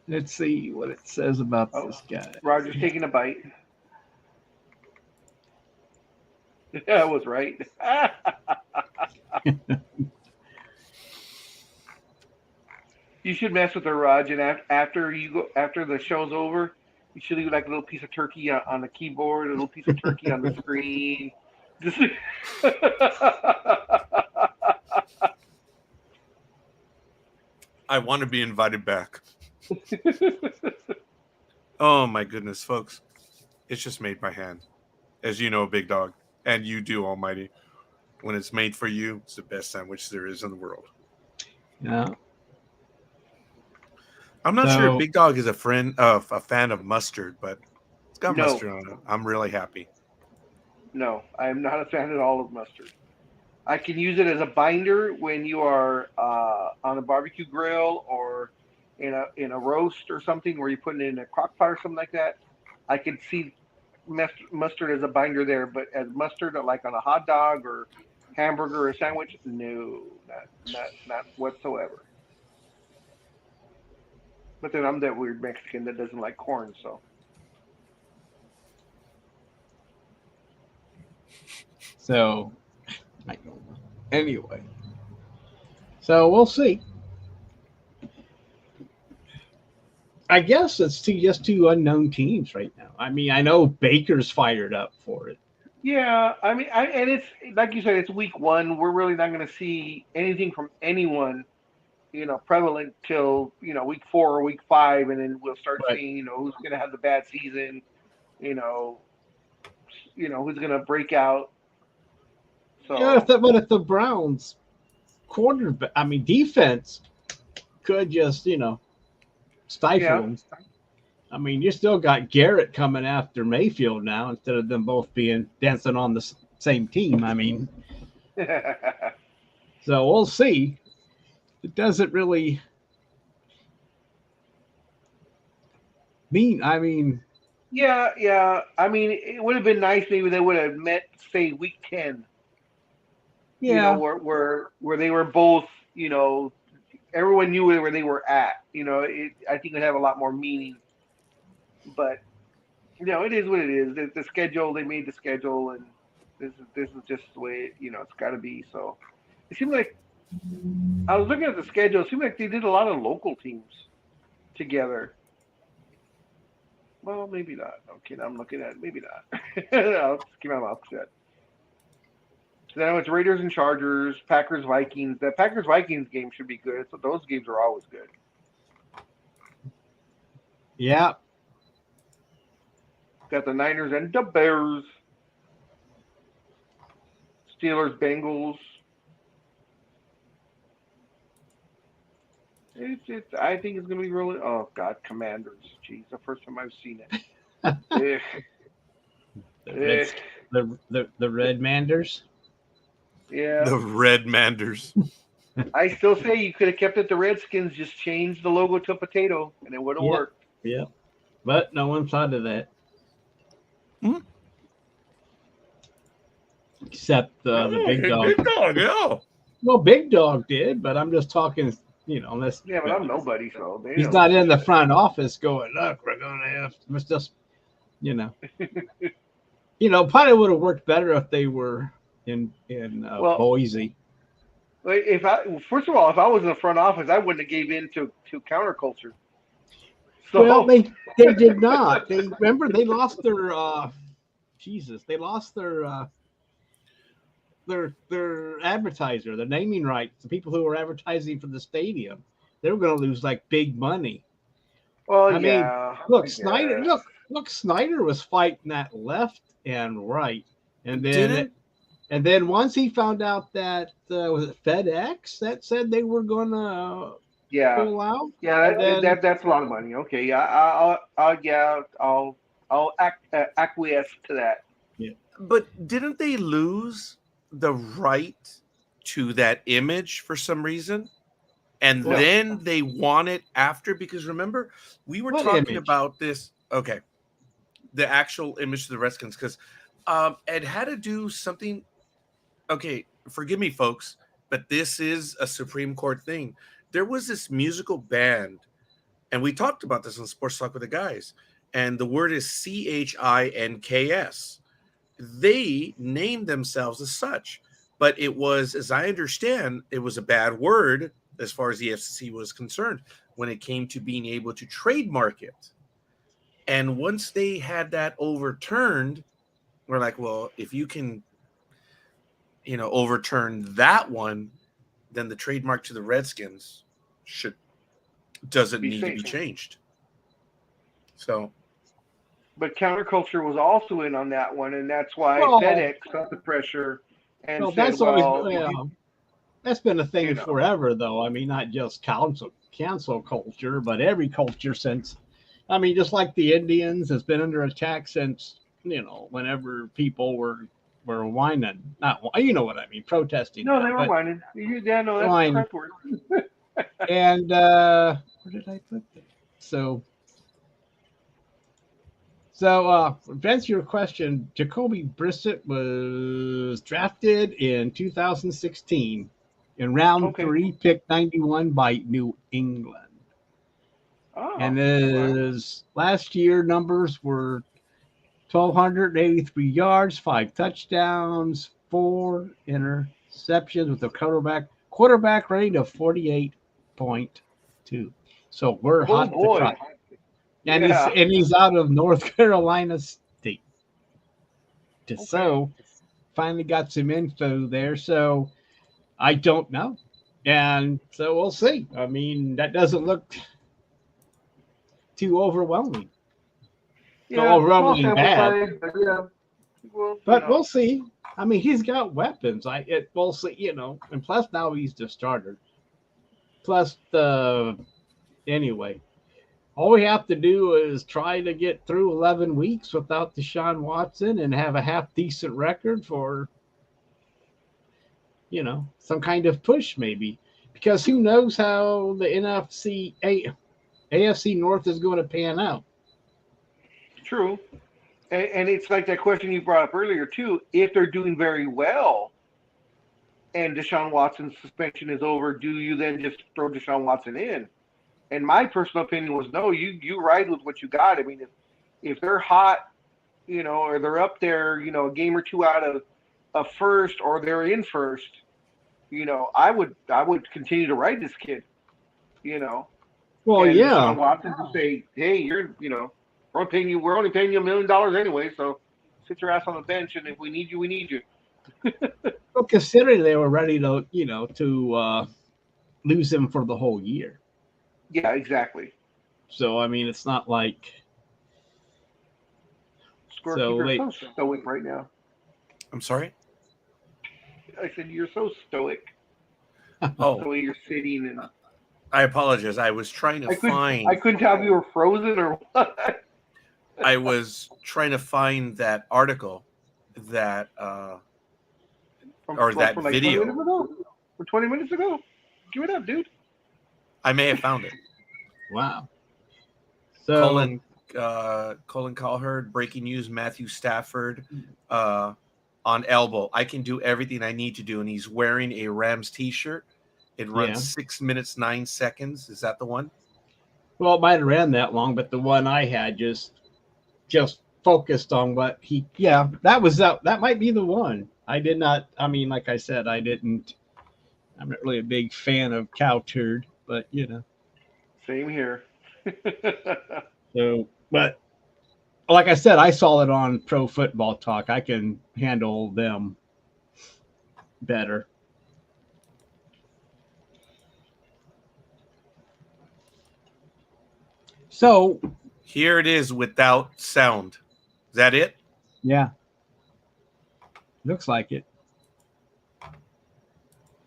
Let's see what it says about this guy. Roger's taking a bite. Yeah, I was right. You should mess with her, Raj, and after the show's over, you should leave like a little piece of turkey on the keyboard, a little piece of turkey on the screen. Just I want to be invited back. Oh my goodness, folks. It's just made by hand. As you know, Big Dog, and you do, Almighty. When it's made for you, it's the best sandwich there is in the world. Yeah. I'm not sure Big Dog is a fan of mustard, but it's got mustard on it. I'm really happy. No, I'm not a fan at all of mustard. I can use it as a binder when you are on a barbecue grill or in a roast or something where you put it in a crock pot or something like that. I can see mustard as a binder there, but as mustard like on a hot dog or hamburger or sandwich, no, not whatsoever. But then I'm that weird Mexican that doesn't like corn, so. So, I don't know. Anyway, so we'll see. I guess it's just two unknown teams right now. I mean, I know Baker's fired up for it. Yeah, I mean, and it's like you said, it's week one. We're really not going to see anything from anyone, prevalent till week 4 or week 5, and then we'll start seeing who's going to have the bad season, who's going to break out. So yeah, but if the Browns quarterback, I mean, defense could just stifle them. I mean, you still got Garrett coming after Mayfield now instead of them both being dancing on the same team. I mean, so we'll see. It doesn't really mean. I mean, yeah. I mean, it would have been nice maybe they would have met, say, week 10. Yeah. Where they were both, everyone knew where they were at. I think it would have a lot more meaning. But it is what it is. The schedule, they made the schedule, and this is just the way it's got to be. So it seems like I was looking at the schedule. It seemed like they did a lot of local teams together. Well, maybe not. Okay, now I'm looking at it. Maybe not. I'll just keep my mouth shut. So now it's Raiders and Chargers, Packers Vikings. The Packers Vikings game should be good. So those games are always good. Yeah. Got the Niners and the Bears. Steelers, Bengals. I think it's gonna be really. Oh God, Commanders. Jeez, the first time I've seen it. Ugh. The Red Manders. Yeah. The Red Manders. I still say you could have kept it the Redskins, just changed the logo to a potato, and it would have worked. Yeah. But no one thought of that. Hmm? Except the big dog. Big dog, yeah. Well, Big Dog did, but I'm just talking, unless Yeah, but I'm nobody, so they he's don't. not in the front office going, look, we're going to have, it's just, probably would have worked better if they were in Well, Boise. First of all, if I was in the front office, I wouldn't have gave in to counterculture. So Well, they did not. Remember they lost their they lost their advertiser, the naming rights, the people who were advertising for the stadium. They were going to lose like big money. well, I yeah. mean, look, I Snyder. guess. Look, Snyder was fighting that left and right, and Didn't- then once he found out that was it FedEx that said they were going to Yeah, pull out. yeah. And then- That's a lot of money. Okay, yeah. I'll acquiesce to that. But didn't they lose the right to that image for some reason? And Well- then they won it after, because remember, we were What talking image? about this. Okay. The actual image of the Redskins, because it had to do something. Okay, forgive me, folks, but this is a Supreme Court thing. There was this musical band, and we talked about this on Sports Talk with the guys, and the word is CHINKS. They named themselves as such, but it was, as I understand, it was a bad word as far as the FCC was concerned when it came to being able to trademark it. And once they had that overturned, we're like, well, if you can, overturn that one, then the trademark to the Redskins doesn't Be need to be safe. changed. So But counterculture was also in on that one, and that's why Well- FedEx felt the pressure and Well, said, that's always that's been a thing you know. forever, though. I mean, not just cancel culture, but every culture since. I mean, just like the Indians has been under attack since whenever people were whining, not you know what I mean, protesting. No, they were but- whining. Yeah, no, that's Whining. the correct word. And where did I put that? So to answer your question, Jacoby Brissett was drafted in 2016 in round Okay. 3, pick 91 by New England. Oh, And his last year numbers were 1,283 yards, 5 touchdowns, 4 interceptions with a quarterback rating of 48.2. So we're oh hot boy. to trot. And Yeah. he's out of North Carolina State. So finally got some info there. So I don't know. And so we'll see. I mean, that doesn't look too overwhelming. Yeah, overwhelmingly small sample bad. size, but yeah. Well, But we'll see. I mean, he's got weapons. We'll see, and plus now he's the starter. Plus anyway, all we have to do is try to get through 11 weeks without Deshaun Watson and have a half decent record for, some kind of push maybe. Because who knows how the AFC North is going to pan out. True. And it's like that question you brought up earlier, too. If they're doing very well and Deshaun Watson's suspension is over, do you then just throw Deshaun Watson in? And my personal opinion was no, you ride with what you got. I mean, if they're hot, or they're up there, a game or two out of first, or they're in first, I would continue to ride this kid. You know, Well, and yeah. Deshaun Watson to say, hey, we're only paying you $1 million anyway, so sit your ass on the bench, and if we need you, we need you. Well, considering they were ready to, to lose him for the whole year. Yeah, exactly. So, I mean, it's not like. Scorekeeper so stoic right now. I'm sorry? I said, you're so stoic. Oh. The way you're sitting. And I apologize. I was trying to find. I couldn't tell if you were frozen or what. I was trying to find that article that that from like video 20 minutes ago. From 20 minutes ago. Give it up, dude. I may have found it. Wow. So Colin Cowherd, breaking news: Matthew Stafford on elbow. I can do everything I need to do, and he's wearing a Rams t-shirt. It runs 6 minutes 9 seconds. Is that the one? Well, it might have ran that long, but the one I had just focused on what he. Yeah, that might be the one. I did not. I mean, like I said, I didn't. I'm not really a big fan of cow turd, but Same here. So, but like I said, I saw it on Pro Football Talk. I can handle them better. So here it is without sound. Is that it? Yeah. Looks like it.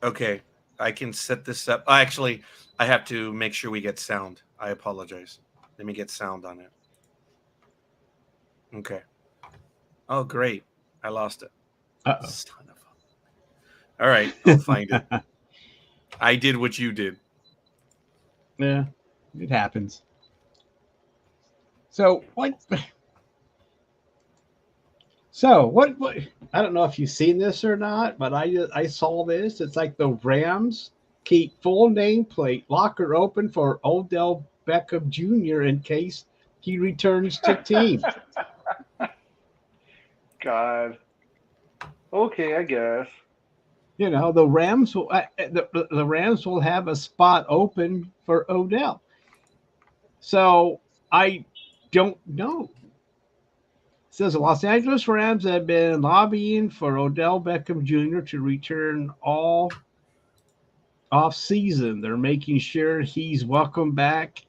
Okay. I can set this up. Actually, I have to make sure we get sound. I apologize. Let me get sound on it. Okay. Oh, great. I lost it. Uh-oh. Son of a... All right. I'll find it. I did what you did. Yeah, it happens. So what? I don't know if you've seen this or not, but I saw this. It's like the Rams keep full nameplate locker open for Odell Beckham Jr. in case he returns to team. God. Okay, I guess. The Rams will the Rams will have a spot open for Odell. So I don't know. It says the Los Angeles Rams have been lobbying for Odell Beckham Jr. to return all off season. They're making sure he's welcome back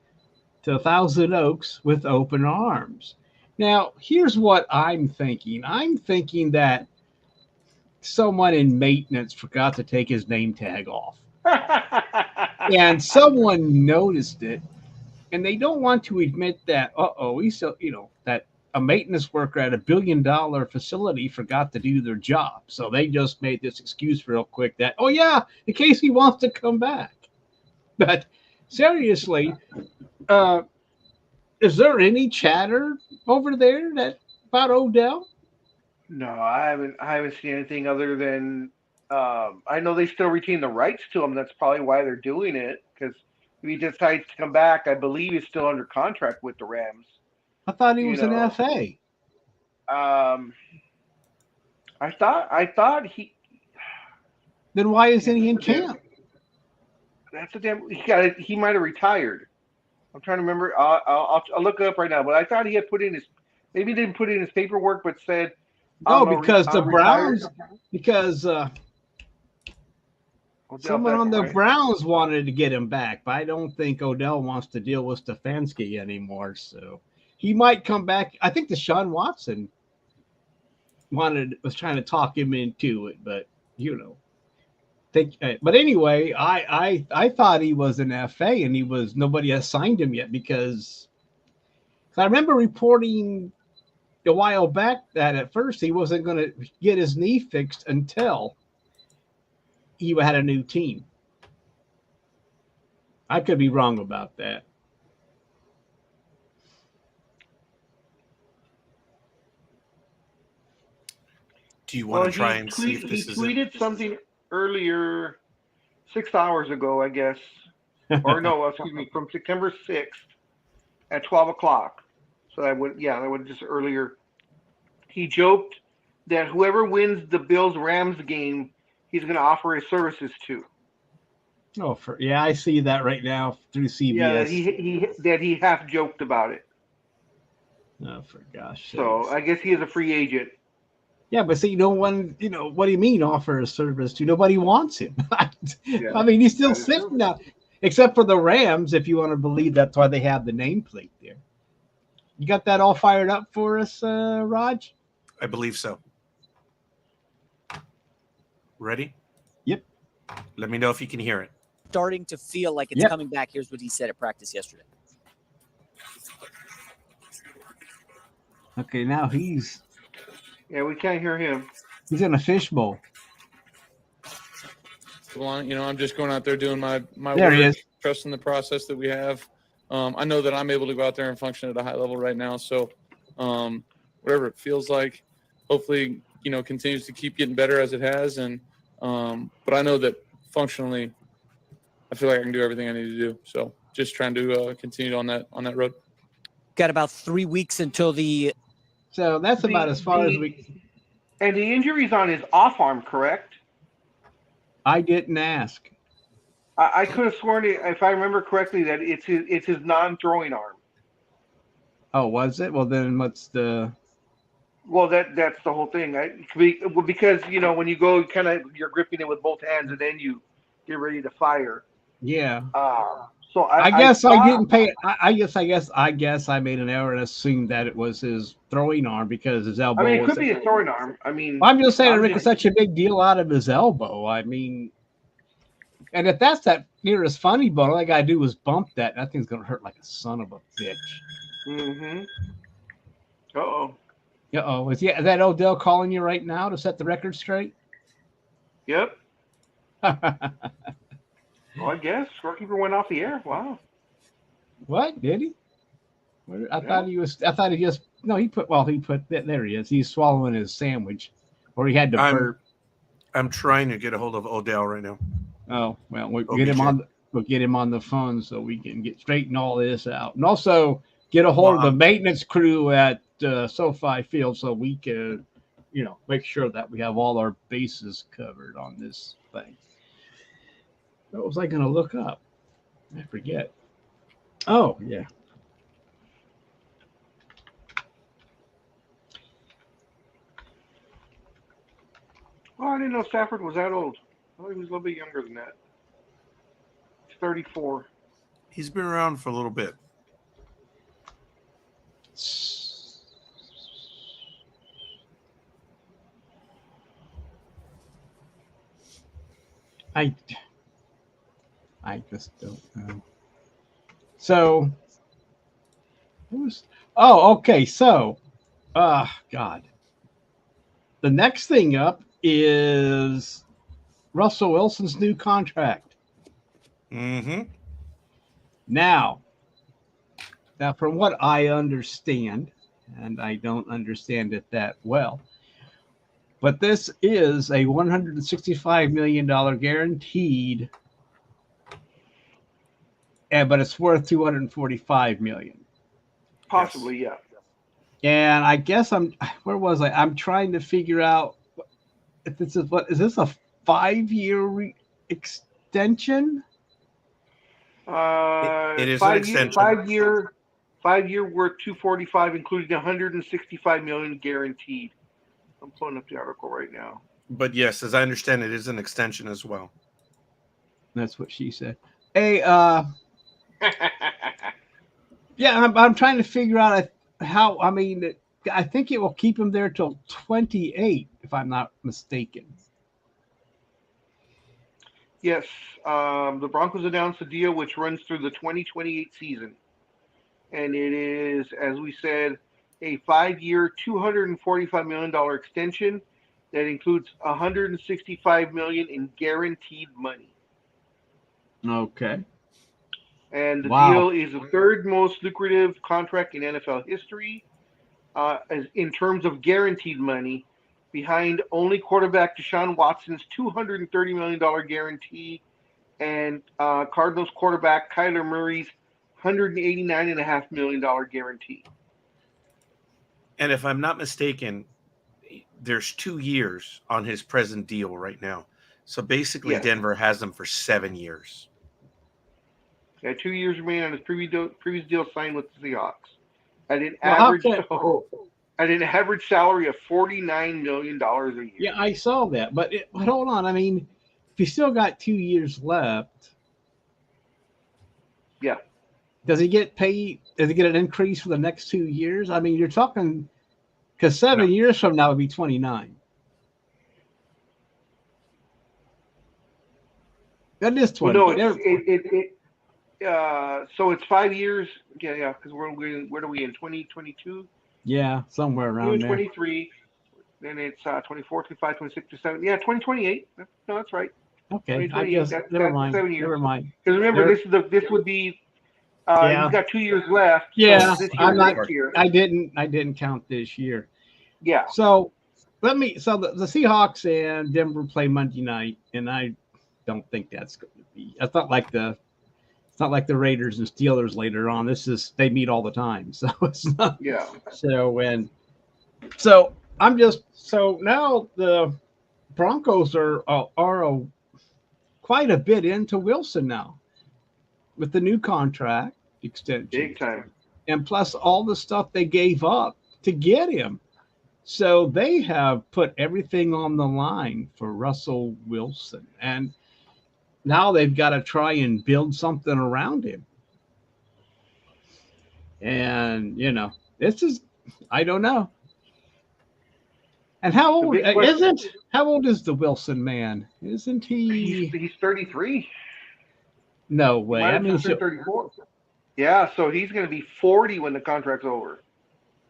to Thousand Oaks with open arms. Now, here's what I'm thinking. I'm thinking that someone in maintenance forgot to take his name tag off. And someone noticed it. And they don't want to admit that, that a maintenance worker at $1 billion facility forgot to do their job. So they just made this excuse real quick that, in case he wants to come back. But seriously, is there any chatter over there about Odell? No, I haven't seen anything other than I know they still retain the rights to him. That's probably why they're doing it, because if he decides to come back, I believe he's still under contract with the Rams. I thought he was an FA. I thought he. Then why isn't he in camp? That's a damn. He might have retired. I'm trying to remember. I'll look it up right now. But I thought he had put in his. Maybe he didn't put in his paperwork, but said. No, because the Browns. Because someone on the Browns wanted to get him back, but I don't think Odell wants to deal with Stefanski anymore. So he might come back. I think Deshaun Watson was trying to talk him into it, but but anyway, I thought he was an FA and nobody has signed him yet because I remember reporting a while back that at first he wasn't going to get his knee fixed until he had a new team. I could be wrong about that. Do you want to try and see if this is He tweeted something earlier, 6 hours ago, I guess. Or no, excuse me, from September 6th at 12 o'clock. So that would just earlier. He joked that whoever wins the Bills-Rams game, he's going to offer his services to. Oh, yeah, I see that right now through CBS. Yeah, that he half joked about it. Oh, for gosh So sakes. I guess he is a free agent. Yeah, but see, no one, what do you mean offer a service to? Nobody wants him. Yeah, I mean, he's still that is sitting true. now, except for the Rams, if you want to believe that's why they have the nameplate there. You got that all fired up for us, Raj? I believe so. Ready? Yep. Let me know if you can hear it. Starting to feel like it's Yep. coming back. Here's what he said at practice yesterday. Okay, now he's Yeah, we can't hear him. in a fishbowl. I'm just going out there doing my There work, he is. trusting the process that we have. I know that I'm able to go out there and function at a high level right now. So whatever it feels like, hopefully, continues to keep getting better as it has. And but I know that functionally, I feel like I can do everything I need to do. So just trying to continue on that road. Got about 3 weeks until the So that's about as far as we. And the injury's on his off arm, correct? I didn't ask. I could have sworn, if I remember correctly, that it's his non-throwing arm. Oh, was it? Well, then what's the? Well, that's the whole thing. Because when you go, you're gripping it with both hands, and then you get ready to fire. Yeah. So I guess I thought- didn't pay. I guess I made an error and assumed that it was his throwing arm because his elbow. I mean, it was could be his throwing arm. I mean, I'm just saying, I'm Rick, just- such a big deal out of his elbow. I mean, and if that's that nearest funny bone, all I gotta do is bump that. That thing's gonna hurt like a son of a bitch. Mm-hmm. Uh-oh. Uh-oh. Is that Odell calling you right now to set the record straight? Yep. Well, I guess scorekeeper went off the air. Wow. What did he? Thought he was. I thought he just. No, he put. There he is. He's swallowing his sandwich, or he had to burp. I'm trying to get a hold of Odell right now. Oh well, we'll OBJ. get him on. We'll get him on the phone so we can straighten all this out, and also get a hold of the maintenance crew at SoFi Field so we can, make sure that we have all our bases covered on this thing. What was I going to look up? I forget. Oh yeah. Oh, I didn't know Stafford was that old. I thought he was a little bit younger than that. He's 34. He's been around for a little bit. I just don't know. So, okay. So, God. The next thing up is Russell Wilson's new contract. Mm-hmm. Now, from what I understand, and I don't understand it that well, but this is a $165 million guaranteed, but it's worth $245 million. Possibly, yeah. And I guess where was I? I'm trying to figure out if this is this a 5-year extension? It is an 5 extension. 5-year worth 245, including 165 million guaranteed. I'm pulling up the article right now. But yes, as I understand, it is an extension as well. That's what she said. Hey, yeah, I'm trying to figure out how. I mean, I think it will keep him there till 28, if I'm not mistaken. Yes, the Broncos announced a deal which runs through the 2028 season. And it is, as we said, a 5-year, $245 million extension that includes $165 million in guaranteed money. Okay. And the Wow. deal is the third most lucrative contract in NFL history as in terms of guaranteed money, behind only quarterback Deshaun Watson's $230 million guarantee and Cardinals quarterback Kyler Murray's $189.5 million guarantee. And if I'm not mistaken, there's 2 years on his present deal right now. So basically, Yes. Denver has them for 7 years. Yeah, 2 years remaining on his previous deal signed with the Seahawks. At an Well, how average, can- at an average salary of $49 million a year. Yeah, I saw that, but hold on. I mean, if you still got 2 years left, Yeah. does he get paid? Does he get an increase for the next 2 years? I mean, you're talking because 7 No. years from now would be 29. That is Well, 20. no, so it's 5 years. Yeah, because where are we in 2022? Yeah, somewhere around there. 2023. Then it's 24, 25, 26, 27. Yeah, 2028. No, that's right. Okay, I 2028. guess That's mind. 7 years. Never mind. Because remember, There- this would be. Yeah. He's got 2 years left. Yeah, so this year, I'm not- next year. I didn't count this year. Yeah. So the Seahawks and Denver play Monday night, and I don't think that's going to be. It's not like the Raiders and Steelers later on. They meet all the time, so it's not. Yeah. So now the Broncos are quite a bit into Wilson now with the new contract extension. Big time. And plus all the stuff they gave up to get him. So they have put everything on the line for Russell Wilson. And now they've got to try and build something around him. And, I don't know. And how old is the Wilson man? Isn't he? He's 33. No way. Might I have mean, just turned 34. Yeah, so he's going to be 40 when the contract's over.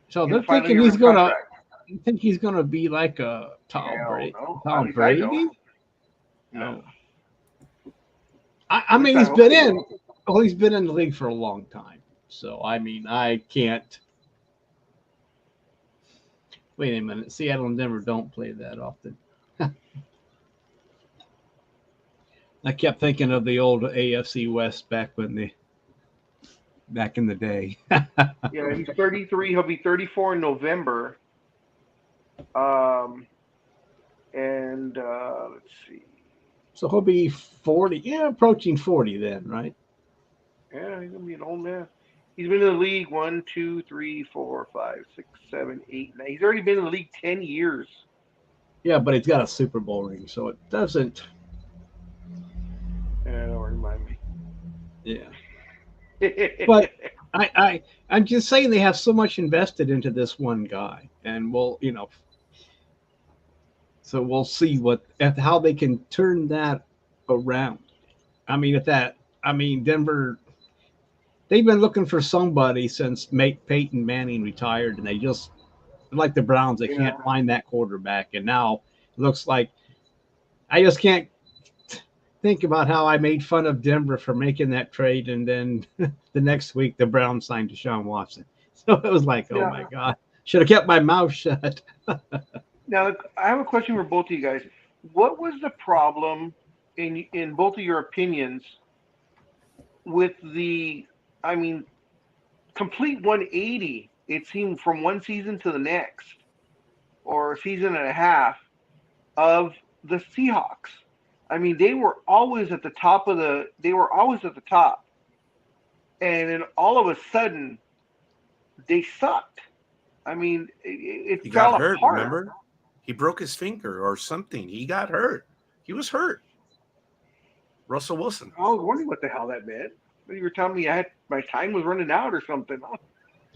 so In they're the final thinking year he's of going to. contract. You think he's going to be like a Tom Hell Brady? no. At Tom least I Brady? don't. No. I mean, I he's hope been he in. will. Well, he's been in the league for a long time. So I mean, I can't. Wait a minute. Seattle and Denver don't play that often. I kept thinking of the old AFC West back in the day. Yeah, he's 33. He'll be 34 in November. And let's see. So he'll be 40. Yeah, approaching 40 then, right? Yeah, he's gonna be an old man. He's been in the league 1, 2, 3, 4, 5, 6, 7, 8, 9. He's already been in the league 10 years. Yeah, but he's got a Super Bowl ring, so it doesn't. Yeah, don't remind me. Yeah. But I'm just saying they have so much invested into this one guy, and so we'll see how they can turn that around. I mean, Denver, they've been looking for somebody since Peyton Manning retired, and they just, like the Browns, they can't find that quarterback, and now it looks like I just can't think about how I made fun of Denver for making that trade, and then the next week the Browns signed Deshaun Watson. So it was like, oh my God, should have kept my mouth shut. Now, I have a question for both of you guys. What was the problem in both of your opinions with complete 180, it seemed, from one season to the next, or a season and a half, of the Seahawks? I mean, they were always at the top. And then all of a sudden, they sucked. I mean, it He fell got hurt, apart. remember? He broke his finger or something. He got hurt. He was hurt. Russell Wilson. I was wondering what the hell that meant. You were telling me my time was running out or something.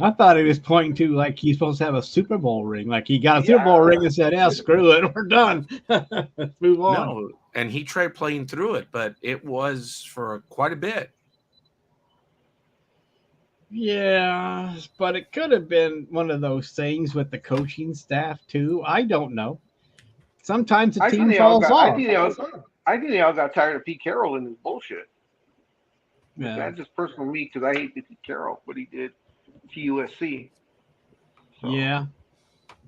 I thought he was pointing to like he's supposed to have a Super Bowl ring. Like he got a Super Bowl ring and said, yeah, screw it. We're done. Let's move on. No, and he tried playing through it, but it was for quite a bit. Yeah, but it could have been one of those things with the coaching staff too. I don't know. Sometimes the team falls off. I think they all got tired of Pete Carroll and his bullshit. Yeah. That's just personal me because I hate Pete Carroll, what he did to USC. So. Yeah,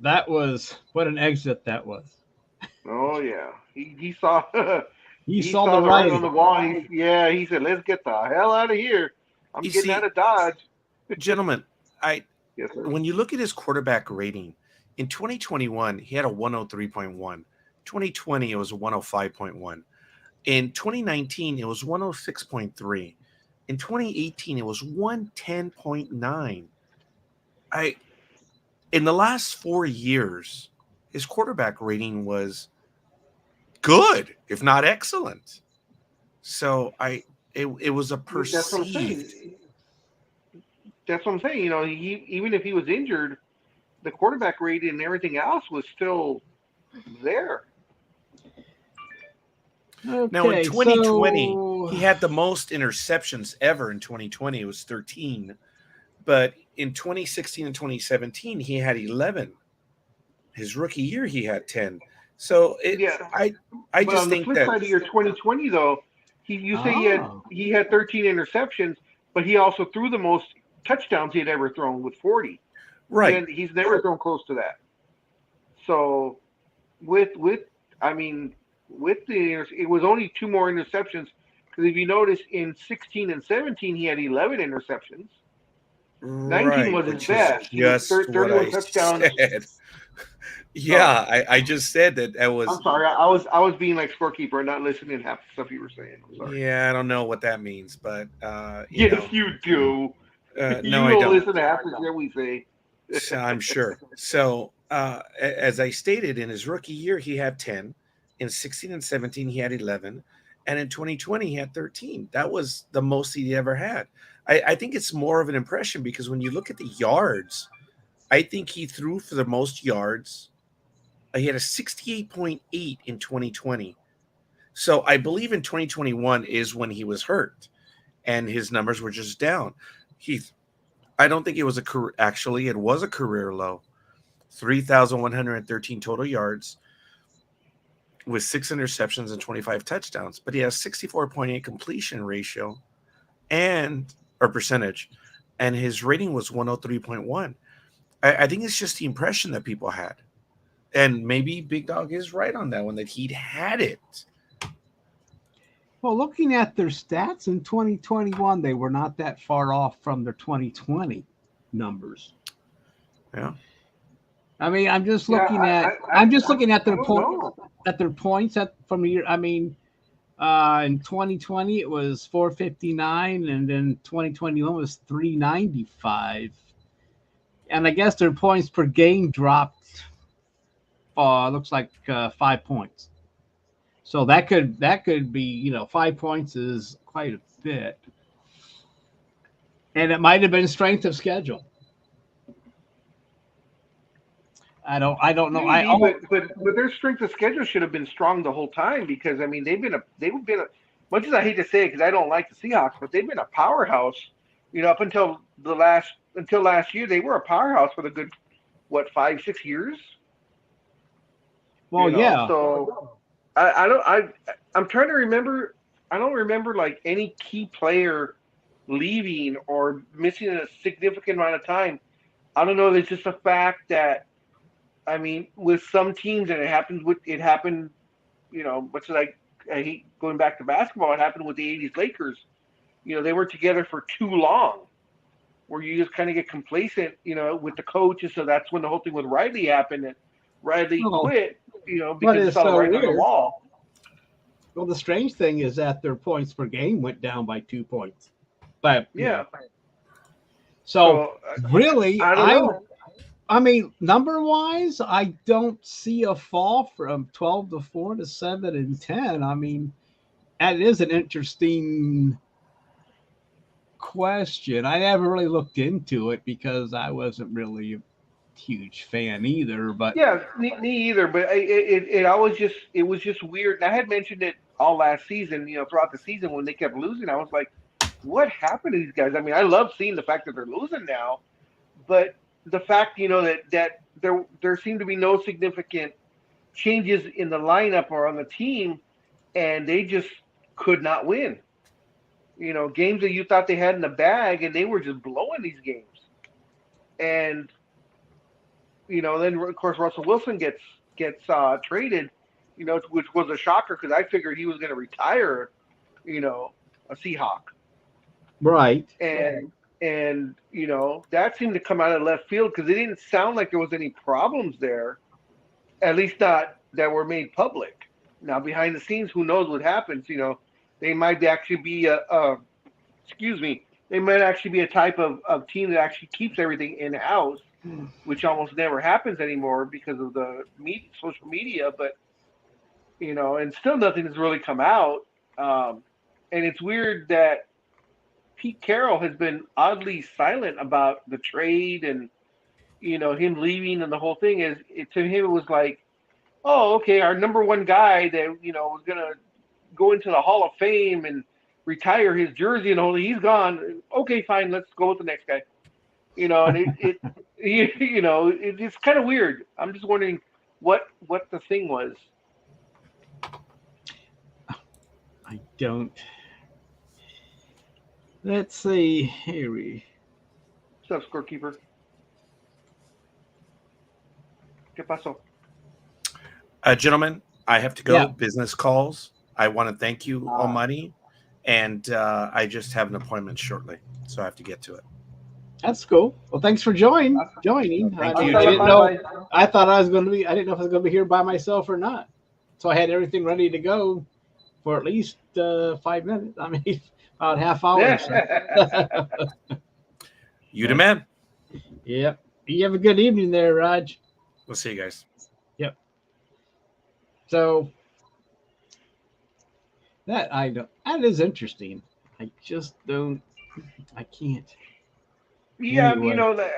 that was what an exit that was. Oh yeah, he saw he saw the writing writing on the wall. He said, "Let's get the hell out of here. I'm getting out of Dodge." Gentlemen, Yes, sir. when you look at his quarterback rating in 2021, he had a 103.1. 2020, it was 105.1. In 2019, it was 106.3. In 2018, it was 110.9. In the last 4 years, his quarterback rating was good, if not excellent. So it was a That's what I'm saying. perceived. That's what I'm saying. You know, he even if he was injured, the quarterback rating and everything else was still there. Now in Okay, 2020, so he had the most interceptions ever. In 2020, it was 13. But in 2016 and 2017, he had 11. His rookie year, he had 10. So Yeah. I But just on the think flip that side of your 2020, though, you say Oh. he had 13 interceptions, but he also threw the most touchdowns he had ever thrown with 40. right. And he's never thrown close to that. So with I mean with it was only 2 more interceptions, because if you notice in 16 and 17 he had 11 interceptions. 19 was his which best. is He was just what 31 I touchdowns. said. Yeah, I just said that was. I'm sorry, I was being like scorekeeper and not listening to half the stuff you were saying. I'm sorry. Yeah, I don't know what that means, but you Yes, know, you do. no, You I don't don't. listen to half the shit we say. So I'm sure. So as I stated, in his rookie year, he had 10. In 16 and 17, he had 11. And in 2020, he had 13. That was the most he ever had. I think it's more of an impression because when you look at the yards, I think he threw for the most yards. He had a 68.8 in 2020. So I believe in 2021 is when he was hurt and his numbers were just down. I don't think it was a career. Actually, it was a career low. 3,113 total yards with 6 interceptions and 25 touchdowns. But he has 64.8 completion ratio or percentage, and his rating was 103.1. I think it's just the impression that people had. And maybe Big Dog is right on that one, that he'd had it. well, looking at their stats in 2021, they were not that far off from their 2020 numbers. Yeah. I mean, I'm just Yeah, looking at their points from the year. I mean, in 2020 it was 459, and then 2021 was 395. And I guess their points per game dropped. Looks like 5 points. So that could be 5 points is quite a bit, and it might have been strength of schedule. I don't know. Maybe, but their strength of schedule should have been strong the whole time, because I mean they've been much as I hate to say it because I don't like the Seahawks, but they've been a powerhouse. Up until last year, they were a powerhouse for the good 5-6 years. Well, yeah. So I'm trying to remember. I don't remember like any key player leaving or missing a significant amount of time. I don't know. It's just a fact that, I mean, with some teams, and it happened. Much as I hate going back to basketball, it happened with the '80s Lakers. They were together for too long, where you just kind of get complacent, with the coaches. So that's when the whole thing with Riley happened, and Riley quit, because it's all right on the wall. Well, the strange thing is that their points per game went down by 2 points. But yeah. So really, I don't know. I mean, number-wise, I don't see a fall from 12 to 4 to 7 and 10. I mean, that is an interesting question. I never really looked into it because I wasn't really a huge fan either. But yeah, me either. But it was just weird. And I had mentioned it all last season. Throughout the season when they kept losing, I was like, "What happened to these guys?" I mean, I love seeing the fact that they're losing now, but the fact, that there seemed to be no significant changes in the lineup or on the team, and they just could not win. Games that you thought they had in the bag, and they were just blowing these games. And then of course Russell Wilson gets traded, which was a shocker because I figured he was going to retire, a Seahawk. right. And that seemed to come out of left field because it didn't sound like there was any problems there, at least not that were made public. Now, behind the scenes, who knows what happens? They might actually be excuse me, they might actually be a type of team that actually keeps everything in house, which almost never happens anymore because of the social media. But and still nothing has really come out. And it's weird that Pete Carroll has been oddly silent about the trade and him leaving, and the whole thing to him it was like, oh, okay, our number one guy that was gonna go into the Hall of Fame and retire his jersey and only he's gone. Okay, fine, let's go with the next guy. And it's kind of weird. I'm just wondering what the thing was. I don't. Let's see. Here we. What's up, scorekeeper? ¿Qué pasó? Gentlemen, I have to go. Yeah. Business calls. I want to thank you, Almighty, and I just have an appointment shortly, so I have to get to it. That's cool. Well, thanks for joining. Thank I you. didn't know. I thought I was going to be. I didn't know if I was going to be here by myself or not. So I had everything ready to go for at least 5 minutes. I mean, about half hour. You the man. Yep. You have a good evening there, Raj. We'll see you guys. Yep. So that is interesting. I just don't. I can't. Yeah, Anyway.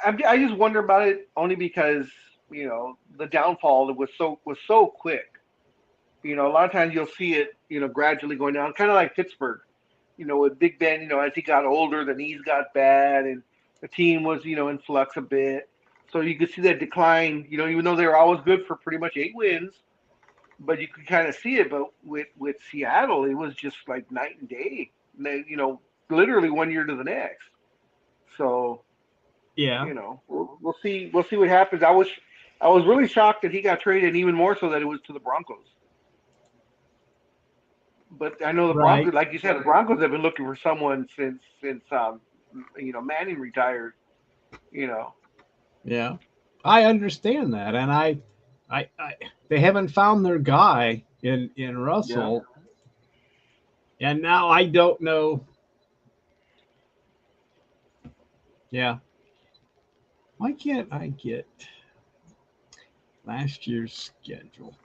I just wonder about it only because the downfall was so quick. A lot of times you'll see it gradually going down, kind of like Pittsburgh. With Big Ben, as he got older, the knees got bad, and the team was in flux a bit. So you could see that decline. Even though they were always good for pretty much 8 wins, but you could kind of see it. But with Seattle, it was just like night and day. Literally 1 year to the next. So, Yeah. we'll see what happens. I was really shocked that he got traded, and even more so that it was to the Broncos. But I know the Right. Broncos, like you said, the Broncos have been looking for someone since Manning retired. Yeah. I understand that, and I they haven't found their guy in Russell, and now I don't know. Yeah. Why can't I get last year's schedule?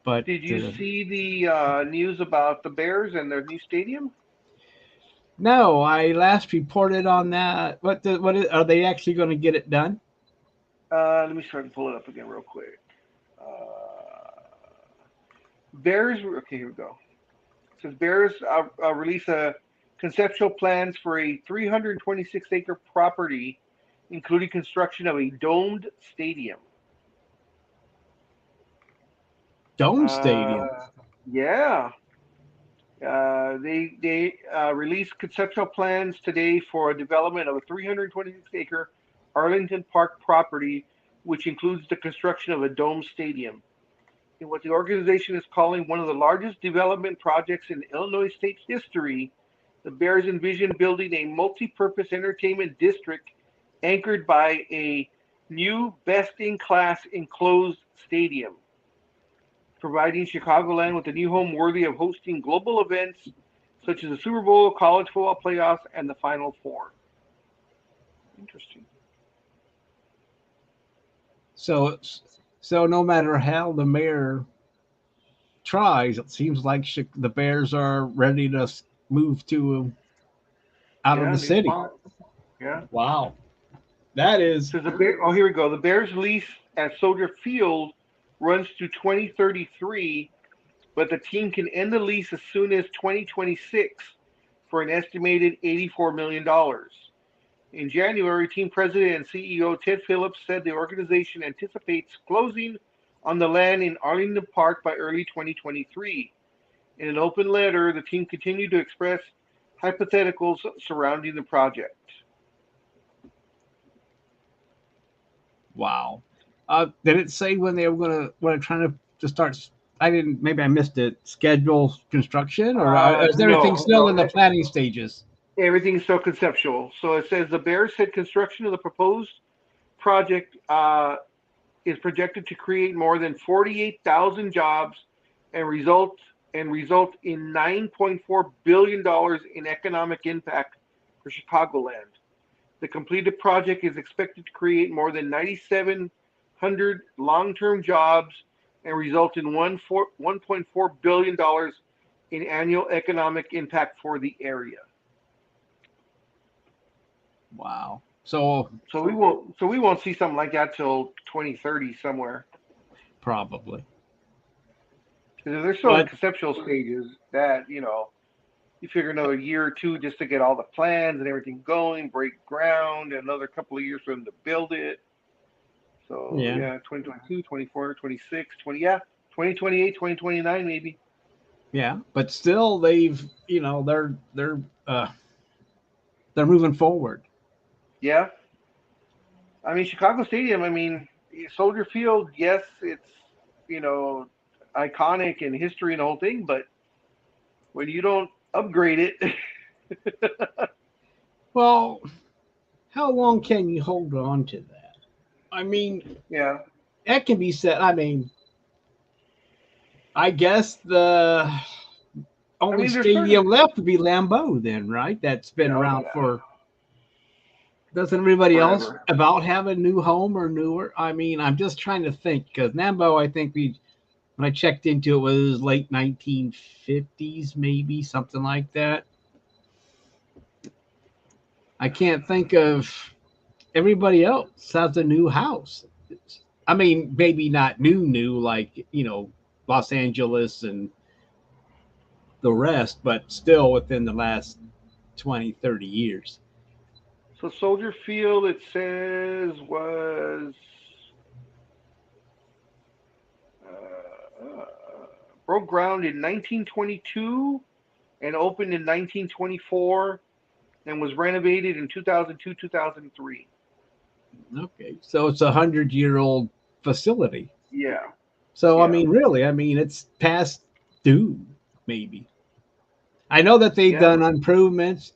But Did you see the news about the Bears and their new stadium? No, I last reported on that. Are they actually going to get it done? Let me start and pull it up again real quick. Bears. Okay, here we go. It says Bears release a conceptual plans for a 326-acre property, including construction of a domed stadium. Dome stadium. Yeah. They released conceptual plans today for a development of a 326-acre Arlington Park property, which includes the construction of a dome stadium. In what the organization is calling one of the largest development projects in Illinois state history, the Bears envision building a multi-purpose entertainment district anchored by a new best-in-class enclosed stadium, providing Chicagoland with a new home worthy of hosting global events such as the Super Bowl, college football playoffs, and the Final Four. Interesting. So no matter how the mayor tries, it seems like the Bears are ready to move out of the city. Yeah. Wow. That is. So here we go. The Bears lease at Soldier Field runs to 2033, but the team can end the lease as soon as 2026 for an estimated $84 million. In January, team president and CEO Ted Phillips said the organization anticipates closing on the land in Arlington Park by early 2023. In an open letter, the team continued to express hypotheticals surrounding the project. Wow. Did it say when they were trying to start? Maybe I missed it. Schedule construction, or is everything still in the planning stages? Everything's still conceptual. So it says the Bears said construction of the proposed project is projected to create more than 48,000 jobs and result in $9.4 billion in economic impact for Chicagoland. The completed project is expected to create more than 9,700 long-term jobs and result in $1.4 billion in annual economic impact for the area. Wow. So So we won't see something like that till 2030 somewhere. probably. Because they're still in But conceptual stages. That you figure another year or two just to get all the plans and everything going, break ground, another couple of years for them to build it. So Yeah. 2022, 24, 26, 2028, 2029 maybe. yeah, but still they've they're moving forward. Yeah. I mean, Chicago Stadium, I mean, Soldier Field, yes, it's, iconic in history and the whole thing, but when you don't upgrade it, Well, how long can you hold on to that? I mean, yeah. that can be said. I mean, I guess the I only mean, there's stadium certain, left would be Lambeau, then, right? That's been oh around yeah, for. Doesn't everybody else forever. about have a new home or newer? I mean, I'm just trying to think because Lambeau, I think when I checked into it was late 1950s, maybe something like that. I can't think of everybody else has a new house. I mean, maybe not new like Los Angeles and the rest, but still within the last 20, 30 years. So Soldier Field, it says was uh, broke ground in 1922 and opened in 1924 and was renovated in 2002, 2003. Okay, so it's 100-year-old facility. Yeah, So I yeah, mean, really, I mean, it's past due. Maybe I know that they've yeah. done improvements,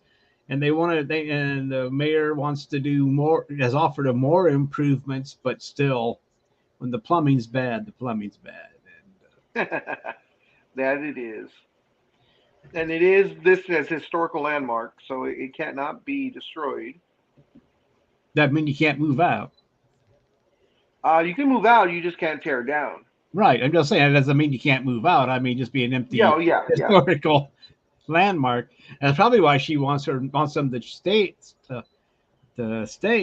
and and the mayor wants to do more. Has offered a more improvements, but still, when the plumbing's bad, the plumbing's bad. That it is. And it is listed as historical landmark, so it cannot be destroyed. That means you can't move out. You can move out, you just can't tear it down. Right. I'm just saying that doesn't mean you can't move out. I mean just be an Yeah, empty oh, yeah, yeah. historical landmark. And that's probably why she wants them to stay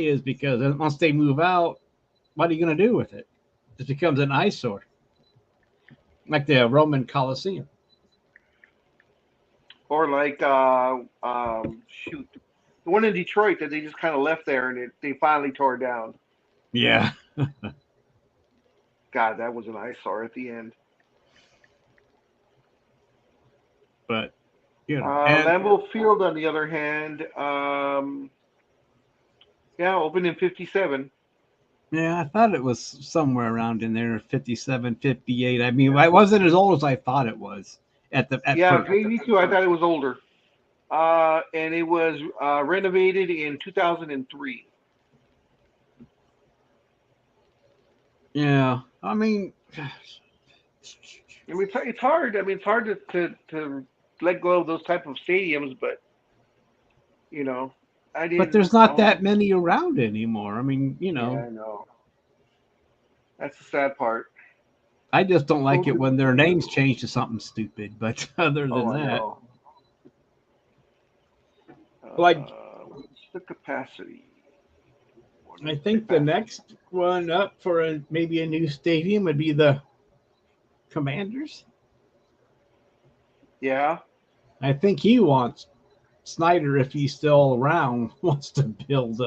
is because once they move out, what are you gonna do with it? It becomes an eyesore. Like the Roman Colosseum. Or like, shoot, the one in Detroit that they just kind of left there and they finally tore it down. Yeah. God, that was an eyesore at the end. But and Lambeau Field, on the other hand, opened in 57. yeah, I thought it was somewhere around in there, 57, 58. I mean, Yeah, it wasn't as old as I thought it was at yeah, first. me too. I thought it was older. And it was renovated in 2003. Yeah. I mean, I mean, it's hard. I mean, it's hard to let go of those type of stadiums, but you know, I but didn't. there's not that many around anymore. I mean, Yeah, I know. That's the sad part. I just don't like it Soldier when their names Field. change to something stupid. But other Oh, than I that, know. like What's the capacity? What I is think the capacity? next one up for maybe a new stadium would be the Commanders. Yeah. I think he wants Snyder, if he's still around, wants to build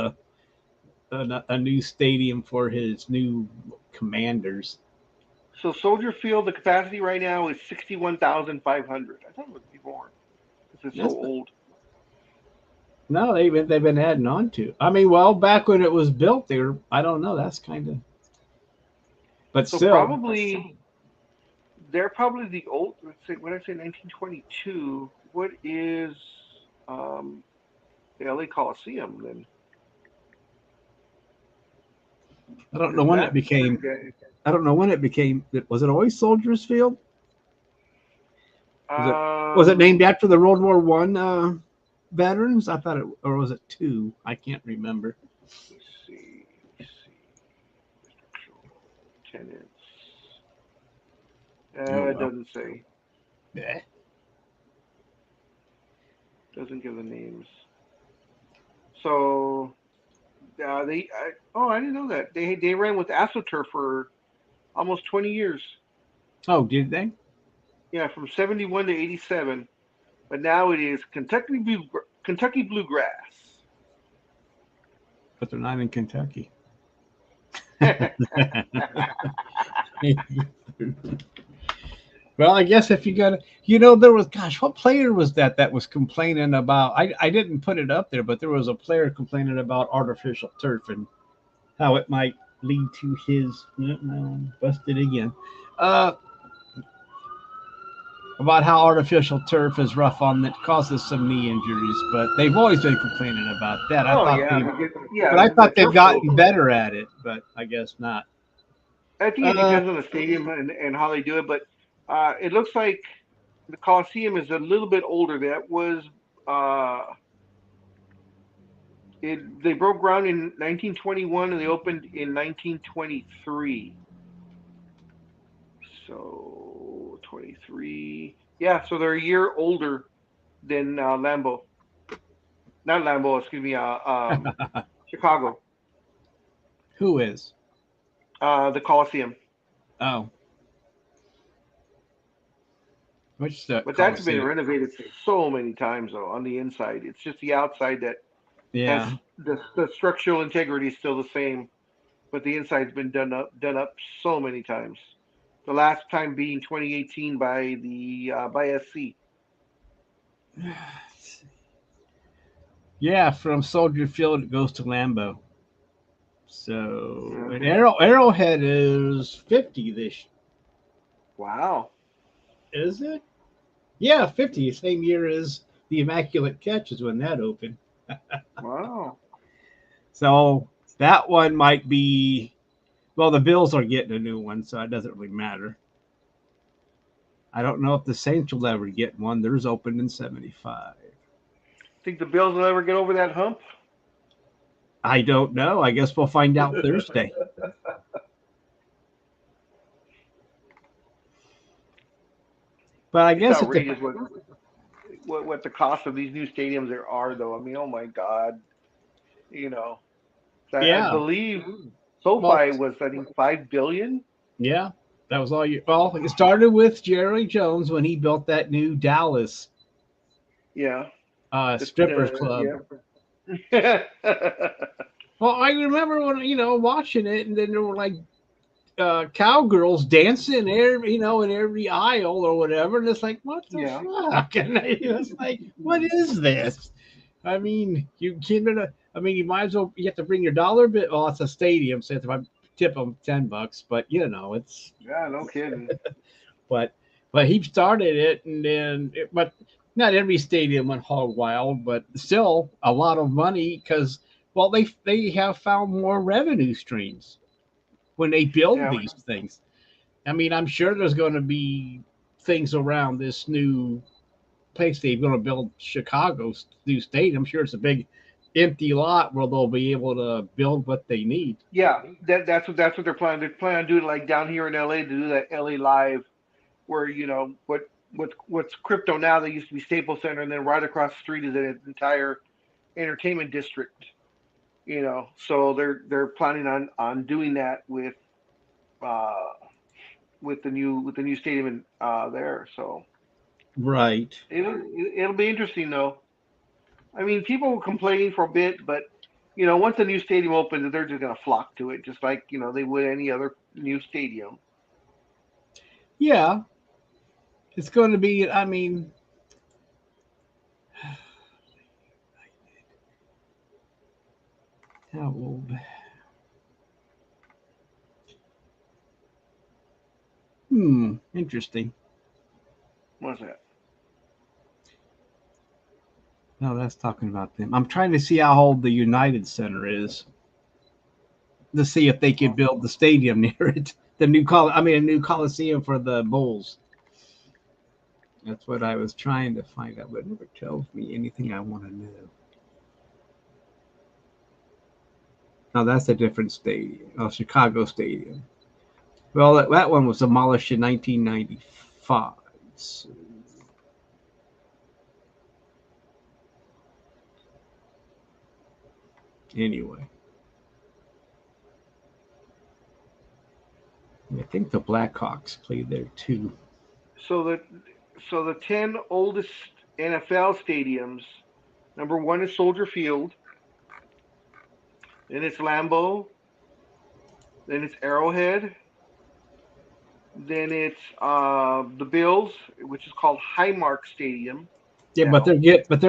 a new stadium for his new Commanders. So Soldier Field, the capacity right now is 61,500. I thought it would be more because it's so That's old. no, they've been adding on to. I mean, well, back when it was built, they were. I don't know. That's kind of, but So still, probably they're probably the old. Let's say when I say 1922, what is um, the LA Coliseum then? I don't know when it became. I don't know when it became. Was it always Soldiers Field? Was it named after the World War One veterans? I thought it, or was it two? I can't remember. Let's see. Tenants. It doesn't say. Yeah. Doesn't give the names. So I didn't know that they ran with AstroTurf for almost 20 years. Oh, did they? Yeah, from 71 to 87. But now it is Kentucky Bluegrass. But they're not in Kentucky. Well, I guess if you got to, there was, gosh, what player was that was complaining about? I didn't put it up there, but there was a player complaining about artificial turf and how it might lead to his, busted again. About how artificial turf is rough on that, causes some knee injuries, but they've always been complaining about that. I thought they've gotten better at it, but I guess not. I think it depends on the stadium and how they do it, but it looks like the Coliseum is a little bit older. That was they broke ground in 1921 and they opened in 1923. So 23, yeah. So they're a year older than Lambeau. Not Lambeau, excuse me. Chicago. Who is? The Coliseum. Oh. But that's been renovated so many times, though, on the inside. It's just the outside that has the structural integrity is still the same, but the inside's been done up so many times. The last time being 2018 by SC. Yeah, from Soldier Field it goes to Lambeau. So and Arrowhead is 50 this year. Wow. Is it? Yeah, 50. Same year as the Immaculate Catch is when that opened. Wow. So that one might be, well, the Bills are getting a new one, so it doesn't really matter. I don't know if the Saints will ever get one. Theirs opened in 75. Think the Bills will ever get over that hump? I don't know. I guess we'll find out Thursday. But I guess it's outrageous what the cost of these new stadiums there are, though. I mean, oh my God, I believe SoFi was, I think, $5 billion. Yeah, that was all you. Well, it started with Jerry Jones when he built that new Dallas. Yeah. Strippers club. Yeah. Well, I remember when watching it, and then there were like cowgirls dancing there, in every aisle or whatever, and it's like, what the fuck? And it's like, what is this? I mean, you might as well. You have to bring your dollar bit. Well, it's a stadium, so if I tip them $10, but it's no kidding. but he started it, and then but not every stadium went hog wild, but still a lot of money because they have found more revenue streams when they build these things. I mean, I'm sure there's going to be things around this new place they're going to build, Chicago's new stadium. I'm sure it's a big empty lot where they'll be able to build what they need. Yeah, that's what they're planning. They're planning on doing like down here in LA to do that LA Live, where what's crypto now. They used to be Staples Center, and then right across the street is an entire entertainment district. So they're planning on doing that with the new stadium there. So right, it'll be interesting though. I mean, people were complaining for a bit, but once a new stadium opens, they're just gonna flock to it, just like they would any other new stadium. Yeah, it's going to be. I mean. How old? Interesting. What's that? No, that's talking about them. I'm trying to see how old the United Center is. to see if they could build the stadium near it. A new coliseum for the Bulls. That's what I was trying to find out, but it never tells me anything I want to know. Oh, that's a different stadium. Oh, Chicago Stadium. Well, that one was demolished in 1995. So. Anyway. I think the Blackhawks play there too. So the 10 oldest NFL stadiums, number 1 is Soldier Field, then it's Lambeau, then it's Arrowhead, then it's the Bills, which is called Highmark Stadium. Yeah, now. but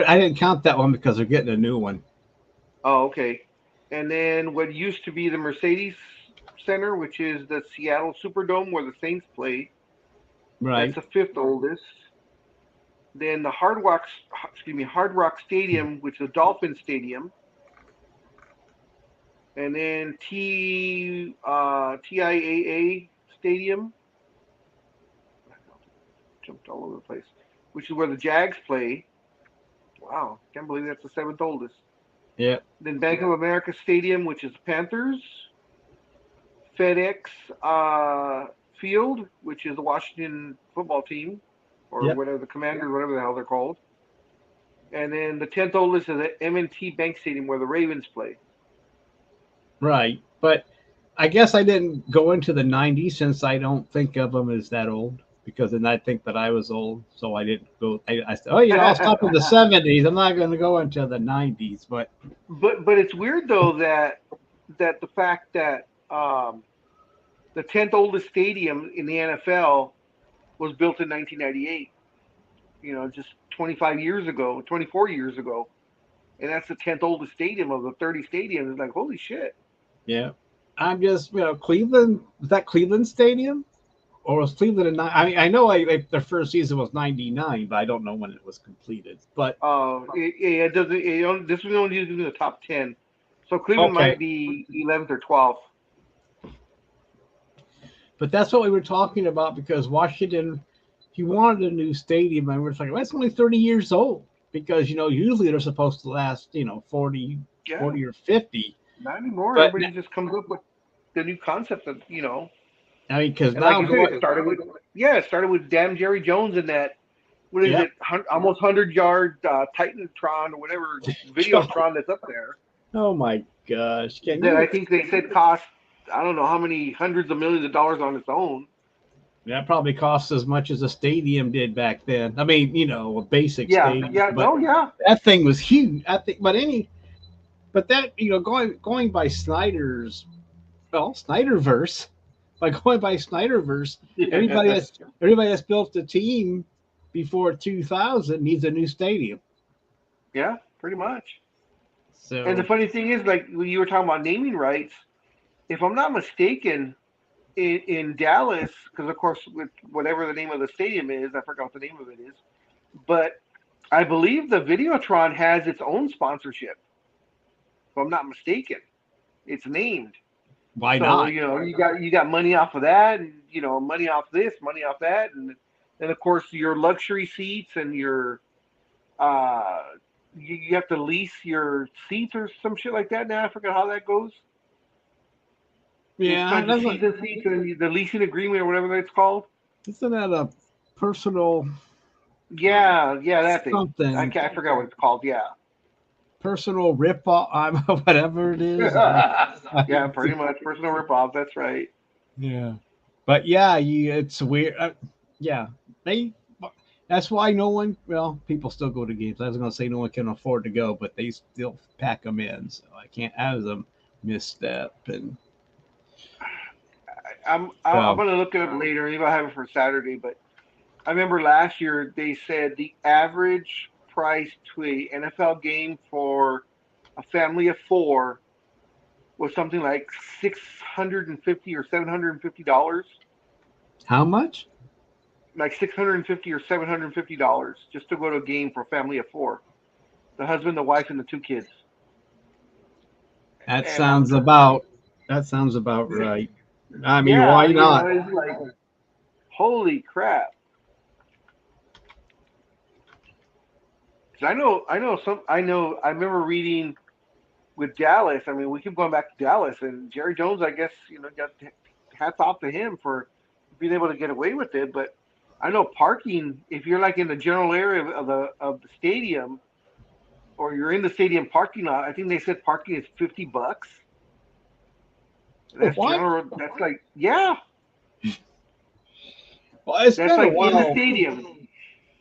I didn't count that one because they're getting a new one. Oh, okay. And then what used to be the Mercedes Center, which is the Seattle Superdome where the Saints play. Right. That's the 5th oldest. Then the Hard Rock Stadium, which is a Dolphin Stadium. And then TIAA Stadium. Jumped all over the place. Which is where the Jags play. Wow, can't believe that's the 7th oldest. Yeah. Then Bank of America Stadium, which is Panthers. FedEx Field, which is the Washington football team, or Yep. whatever, the Commanders, whatever the hell they're called. And then the 10th oldest is the M&T Bank Stadium, where the Ravens play. Right. But I guess I didn't go into the 90s since I don't think of them as that old, because then I think that I was old, so I didn't go. I said, I'll stop in the 70s. I'm not going to go into the 90s. But it's weird though that the fact that the 10th oldest stadium in the NFL was built in 1998. Just 24 years ago, and that's the 10th oldest stadium of the 30 stadiums. It's like, holy shit. yeah, I'm just Cleveland. Was that Cleveland Stadium? Or was Cleveland I know their first season was 99, but I don't know when it was completed. But it doesn't. This was only in the top 10, so Cleveland might be 11th or 12th. But that's what we were talking about, because Washington, he wanted a new stadium, and we're like, well, it's only 30 years old, because usually they're supposed to last 40 or 50. Not anymore. But everybody just comes up with the new concept of I mean, because now like you said, it started with damn Jerry Jones in that. What is it? Almost 100-yard Titantron or whatever Videotron that's up there. Oh my gosh! I think they said cost, I don't know how many hundreds of millions of dollars on its own. That probably costs as much as a stadium did back then. I mean, a basic stadium. That thing was huge. I think, but that going by Snyderverse. By going by Snyderverse, everybody that's built a team before 2000 needs a new stadium. Yeah, pretty much. So, and the funny thing is, like when you were talking about naming rights, if I'm not mistaken, in Dallas, because of course, with whatever the name of the stadium is, I forgot what the name of it is, but I believe the Videotron has its own sponsorship. If I'm not mistaken, it's named. Why not? You got money off of that, and money off this, money off that, and of course your luxury seats and your you have to lease your seats or some shit like that. Now I forget how that goes. Yeah, the season seats and the leasing agreement or whatever that's called. Isn't that a personal? Yeah, that thing. Something. I forgot what it's called. Yeah. Personal rip-off, whatever it is. Yeah, pretty much personal rip-off. That's right. Yeah, but yeah, it's weird. That's why no one. Well, people still go to games. I was going to say no one can afford to go, but they still pack them in. So I can't have them misstep. And I'm going to look it up later. Maybe I'll have it for Saturday. But I remember last year they said the average price to a NFL game for a family of 4 was something like $650 or $750. How much? Like $650 or $750 just to go to a game for a family of 4. The husband, the wife, and the 2 kids. That sounds about That sounds about right. I mean, Yeah, why not? it's like, holy crap. 'Cause I remember reading with Dallas. I mean, we keep going back to Dallas, and Jerry Jones, I guess, got hats off to him for being able to get away with it. But I know parking, if you're like in the general area of the stadium, or you're in the stadium parking lot, I think they said parking is $50. That's What? general. That's like, yeah, Well, it's that's been a like in the while. stadium.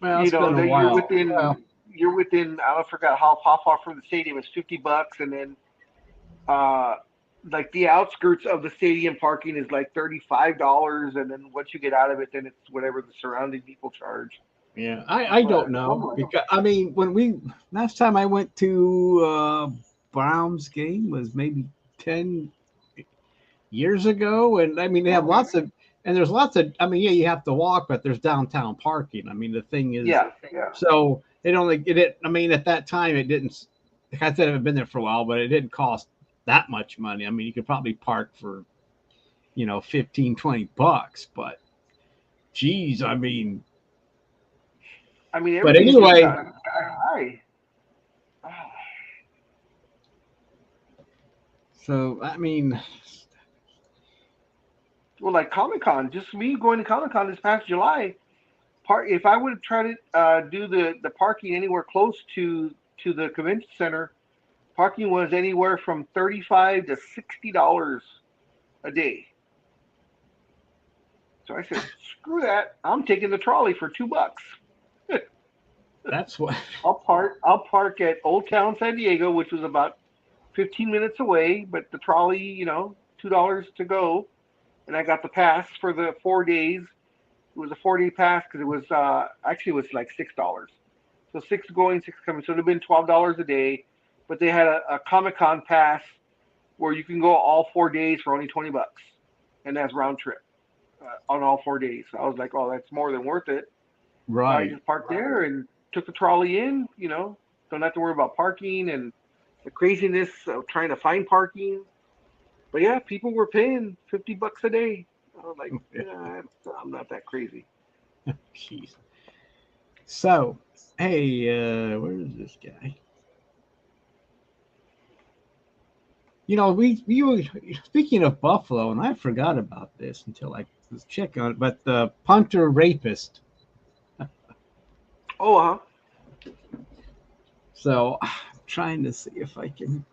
Well, it's been a That you're while. within. Well, You're within. I forgot how far from the stadium. It's $50, and then uh, like the outskirts of the stadium parking is like $35, and then once you get out of it, then it's whatever the surrounding people charge. yeah, I don't But oh know my, because I mean, when we last time I went to Browns game was maybe 10 years ago, and I mean they have okay, lots of and there's lots of. I mean, yeah, you have to walk, but there's downtown parking. I mean, the thing is, yeah, yeah. so it only it. I mean, at that time, it didn't. Like I said, I've been there for a while, but it didn't cost that much money. I mean, you could probably park for 15-20 bucks, but geez, I mean, I mean, but everything's just anyway, got high. Ah. so I mean, Well, like Comic Con, just me going to Comic Con this past July. If I would try to do the parking anywhere close to the convention center, parking was anywhere from $35 to $60 a day. So I said, screw that. I'm taking the trolley for $2. that's what. I'll park at Old Town San Diego, which was about 15 minutes away, but the trolley, $2 to go, and I got the pass for the 4 days. It was a 4-day pass because it was actually it was like $6. So six going, six coming. So it'd have been $12 a day, but they had a Comic Con pass where you can go all 4 days for only $20, and that's round trip on all 4 days. So I was like, oh, that's more than worth it. So I Right. just parked there and took the trolley in. Don't have to worry about parking and the craziness of trying to find parking. But yeah, people were paying $50 a day. I was like, I'm not that crazy. Jeez. So, hey, where is this guy? We were speaking of Buffalo, and I forgot about this until I was checking on it. But the punter rapist. Oh, huh. So, I'm trying to see if I can.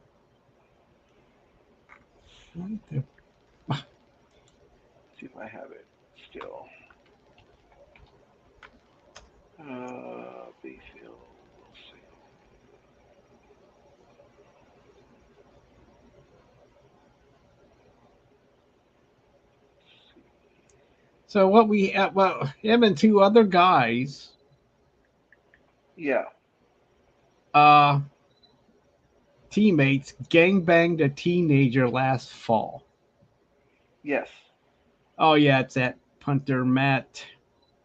See if I have it still. Bayfield. We'll see. So what we well, him and two other guys, Yeah. uh, teammates, gangbanged a teenager last fall. Yes. Oh yeah, it's that punter Matt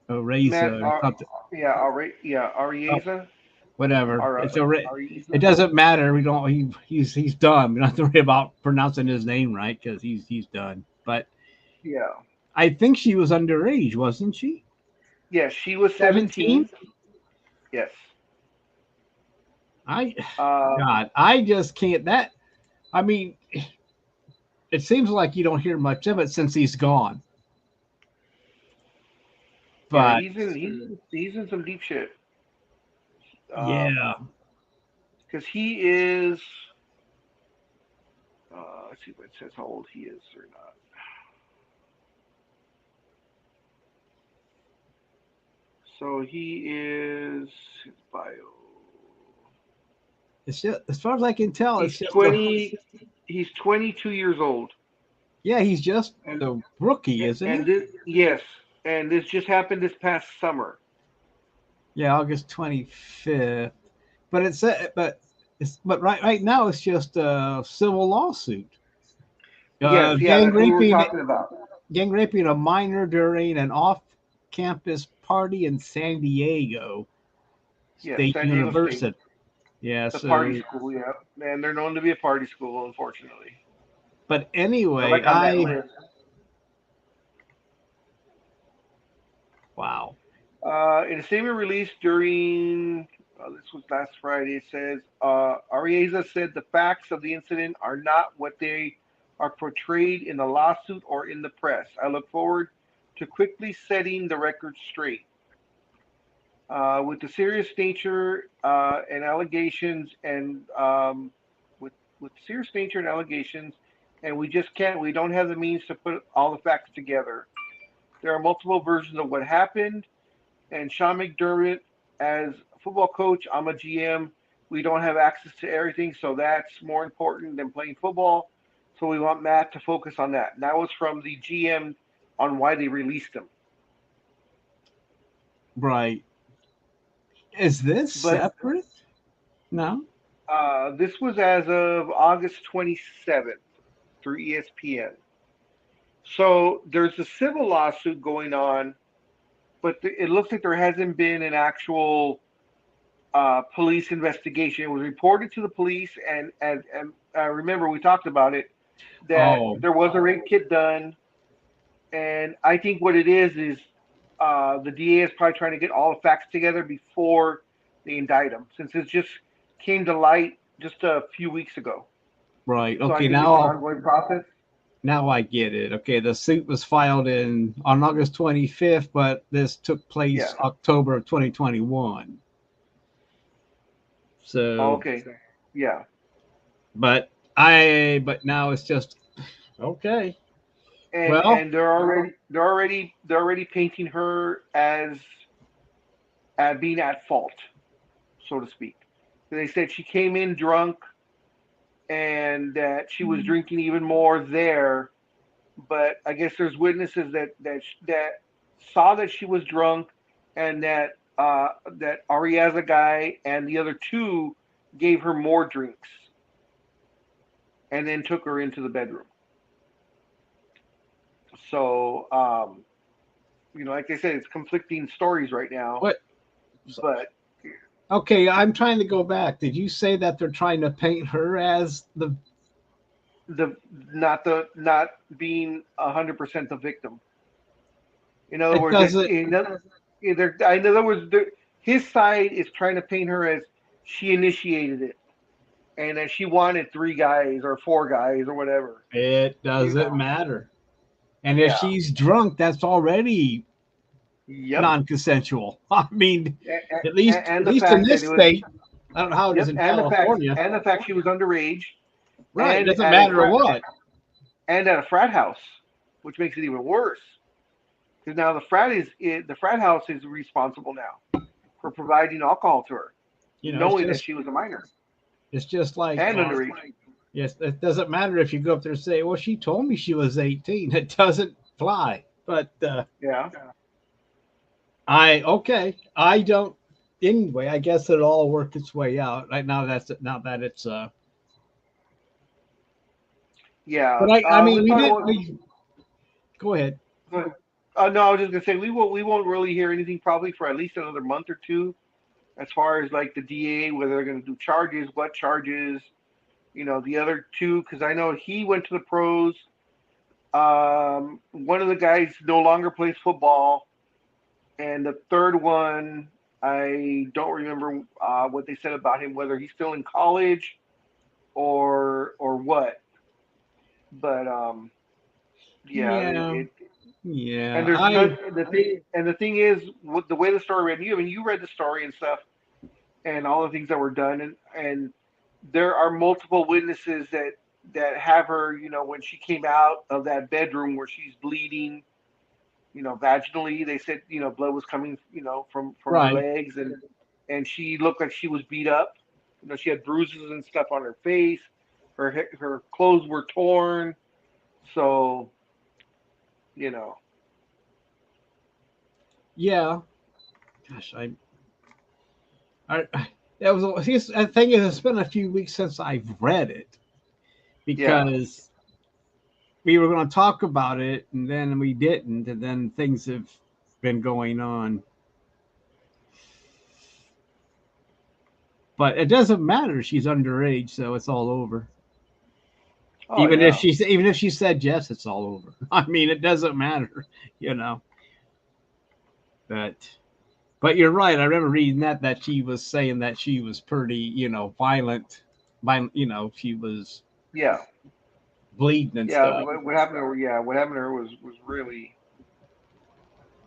Matt. Oreza or something. Arieza. Whatever. It Arieza. doesn't matter. We don't. He's done. We don't have to worry about pronouncing his name right because he's done. But Yeah. I think she was underage, wasn't she? Yes, she was 17? 17. Yes. Um, God, I just can't. I mean, it seems like you don't hear much of it since he's gone. yeah, But he's in some deep shit. yeah, Because he is. Let's see if it says how old he is or not. So he is his bio. it's just as far as I can tell, it's He's just 20. He's 22 years old, yeah, he's just and a rookie, isn't and he? yes, and this just happened this past summer. Yeah, August 25th. But but right now it's just a civil lawsuit. Yes, yeah, Gang that's what we were raping talking about. a minor during an off-campus party in San Diego Yes, State San Diego State, University. Yeah, the so party school. Yeah, and they're known to be a party school, unfortunately. But So anyway, like on that list. wow. In a statement released during, this was last Friday, it says, Arieza said the facts of the incident are not what they are portrayed in the lawsuit or in the press. I look forward to quickly setting the record straight. With the serious nature and allegations, and with serious nature and allegations, and we don't have the means to put all the facts together. There are multiple versions of what happened, and Sean McDermott, as a football coach, I'm a GM. We don't have access to everything, so that's more important than playing football. So we want Matt to focus on that. And that was from the GM on why they released him. Right. Is this But separate? No. this was as of August 27th through ESPN. So there's a civil lawsuit going on, but it looks like there hasn't been an actual police investigation. It was reported to the police, and remember we talked about it, that there was a rape kit done, and I think what it is the DA is probably trying to get all the facts together before they indict him, since it just came to light just a few weeks ago. Right. So I Okay. think it's an ongoing process. Now I get it. Okay, the suit was filed on August 25th, but this took place October of 2021. So okay, yeah. But now it's just okay. And they're already painting her as being at fault, so to speak. They said she came in drunk, and that she was drinking even more there. But I guess there's witnesses that saw that she was drunk, and that Ariaza guy and the other two gave her more drinks, and then took her into the bedroom. So, like I said, it's conflicting stories right now. What? But okay, I'm trying to go back. Did you say that they're trying to paint her as the not being 100% the victim? In other words, his side is trying to paint her as she initiated it, and that she wanted 3 guys or 4 guys or whatever. It doesn't matter. And if she's drunk, that's already non-consensual. I mean, at least in this state, I don't know how it is in California. And the fact she was underage. Right, it doesn't matter what. And at a frat house, which makes it even worse. Because now the frat house is responsible now for providing alcohol to her, knowing that she was a minor. It's just like and underage. Yes, it doesn't matter if you go up there and say, "Well, she told me she was 18." It doesn't fly. But I don't. Anyway, I guess it'll all work its way out. Right now, that it's Yeah. But I mean, go ahead. No, I was just gonna say we won't really hear anything probably for at least another month or two, as far as like the DA, whether they're gonna do charges, what charges. The other two, because I know he went to the pros. One of the guys no longer plays football, and the third one, I don't remember what they said about him, whether he's still in college or what. But yeah. And the thing is, with the way the story read, you read the story and stuff, and all the things that were done, and there are multiple witnesses that have her, when she came out of that bedroom where she's bleeding, vaginally. They said, blood was coming, from her legs, and she looked like she was beat up. She had bruises and stuff on her face. Her clothes were torn. So, Yeah. Gosh, the thing is, it's been a few weeks since I've read it, because we were going to talk about it and then we didn't, and then things have been going on. But it doesn't matter. She's underage, so it's all over. Oh, even yeah. if she said yes, it's all over. I mean, it doesn't matter, you know. But you're right. I remember reading that she was saying that she was pretty, violent. She was Yeah. bleeding and Yeah. stuff. What happened to her? Yeah. What happened to her was really.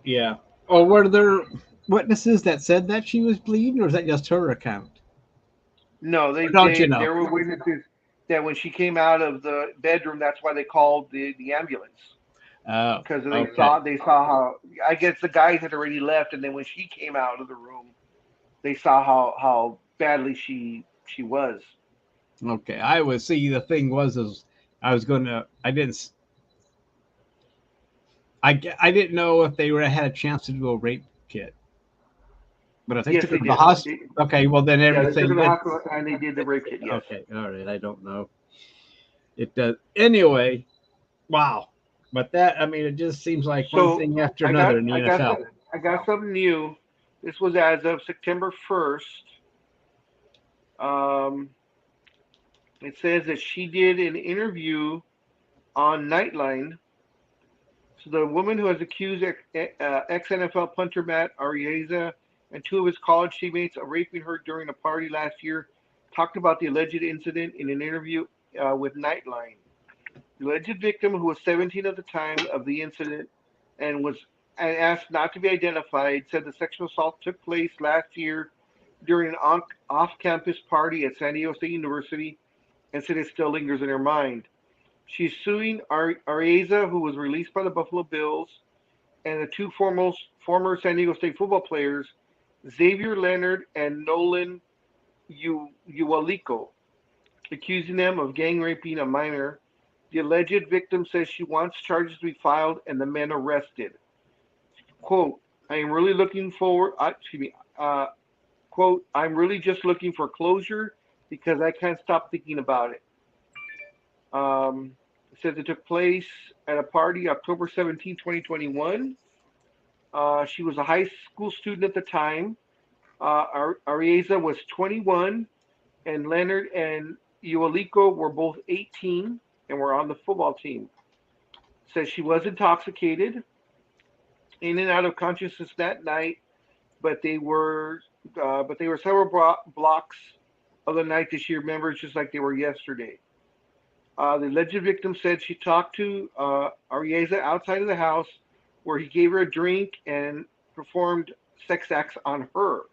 Yeah. Or were there witnesses that said that she was bleeding, or is that just her account? No, Or don't you there know? were witnesses that when she came out of the bedroom, that's why they called the ambulance. Oh, Because okay. they saw how, I guess the guys had already left, and then when she came out of the room, they saw how badly she was. Okay. I was see. The thing was, is I was gonna. I didn't know if they had a chance to do a rape kit, but if they Yes, took her they to the did. hospital, okay. Well, then Yeah, they took her to everything. the hospital and they did the rape kit. Yes. Okay. All right. I don't know. It does. Anyway. Wow. But that. I mean, it just seems like one So thing after I got another in the I got NFL. some, I got something new. This was as of September 1st. Um, it says that she did an interview on Nightline. So the woman who has accused ex-NFL punter Matt Araiza and two of his college teammates of raping her during a party last year talked about the alleged incident in an interview with Nightline. The alleged victim, who was 17 at the time of the incident and was asked not to be identified, said the sexual assault took place last year during an off-campus party at San Diego State University and said it still lingers in her mind. She's suing Araiza, who was released by the Buffalo Bills, and the two former San Diego State football players, Xavier Leonard and Nolan Uwaliko, accusing them of gang raping a minor. The alleged victim says she wants charges to be filed and the men arrested. Quote, I am really looking forward, excuse me, quote, I'm really just looking for closure because I can't stop thinking about it. It says it took place at a party October 17, 2021. She was a high school student at the time. Arieza was 21, and Leonard and Ualiko were both 18 and were on the football team. Says she was intoxicated, in and out of consciousness that night, but they were several blocks of the night that she remembers just like they were yesterday. The alleged victim said she talked to Arieza outside of the house, where he gave her a drink and performed sex acts on her.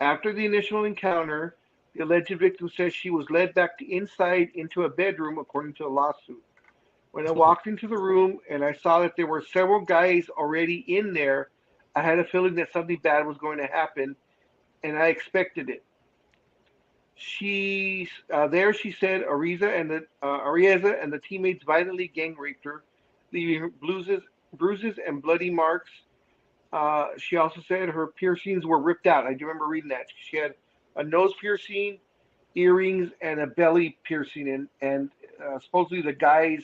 After the initial encounter, the alleged victim says she was led back to inside into a bedroom, according to the lawsuit. When I walked into the room and I saw that there were several guys already in there, I had a feeling that something bad was going to happen, and I expected it. She said Arieza and the teammates violently gang raped her, leaving bruises and bloody marks. She also said her piercings were ripped out. I do remember reading that. She had a nose piercing, earrings, and a belly piercing, and supposedly the guys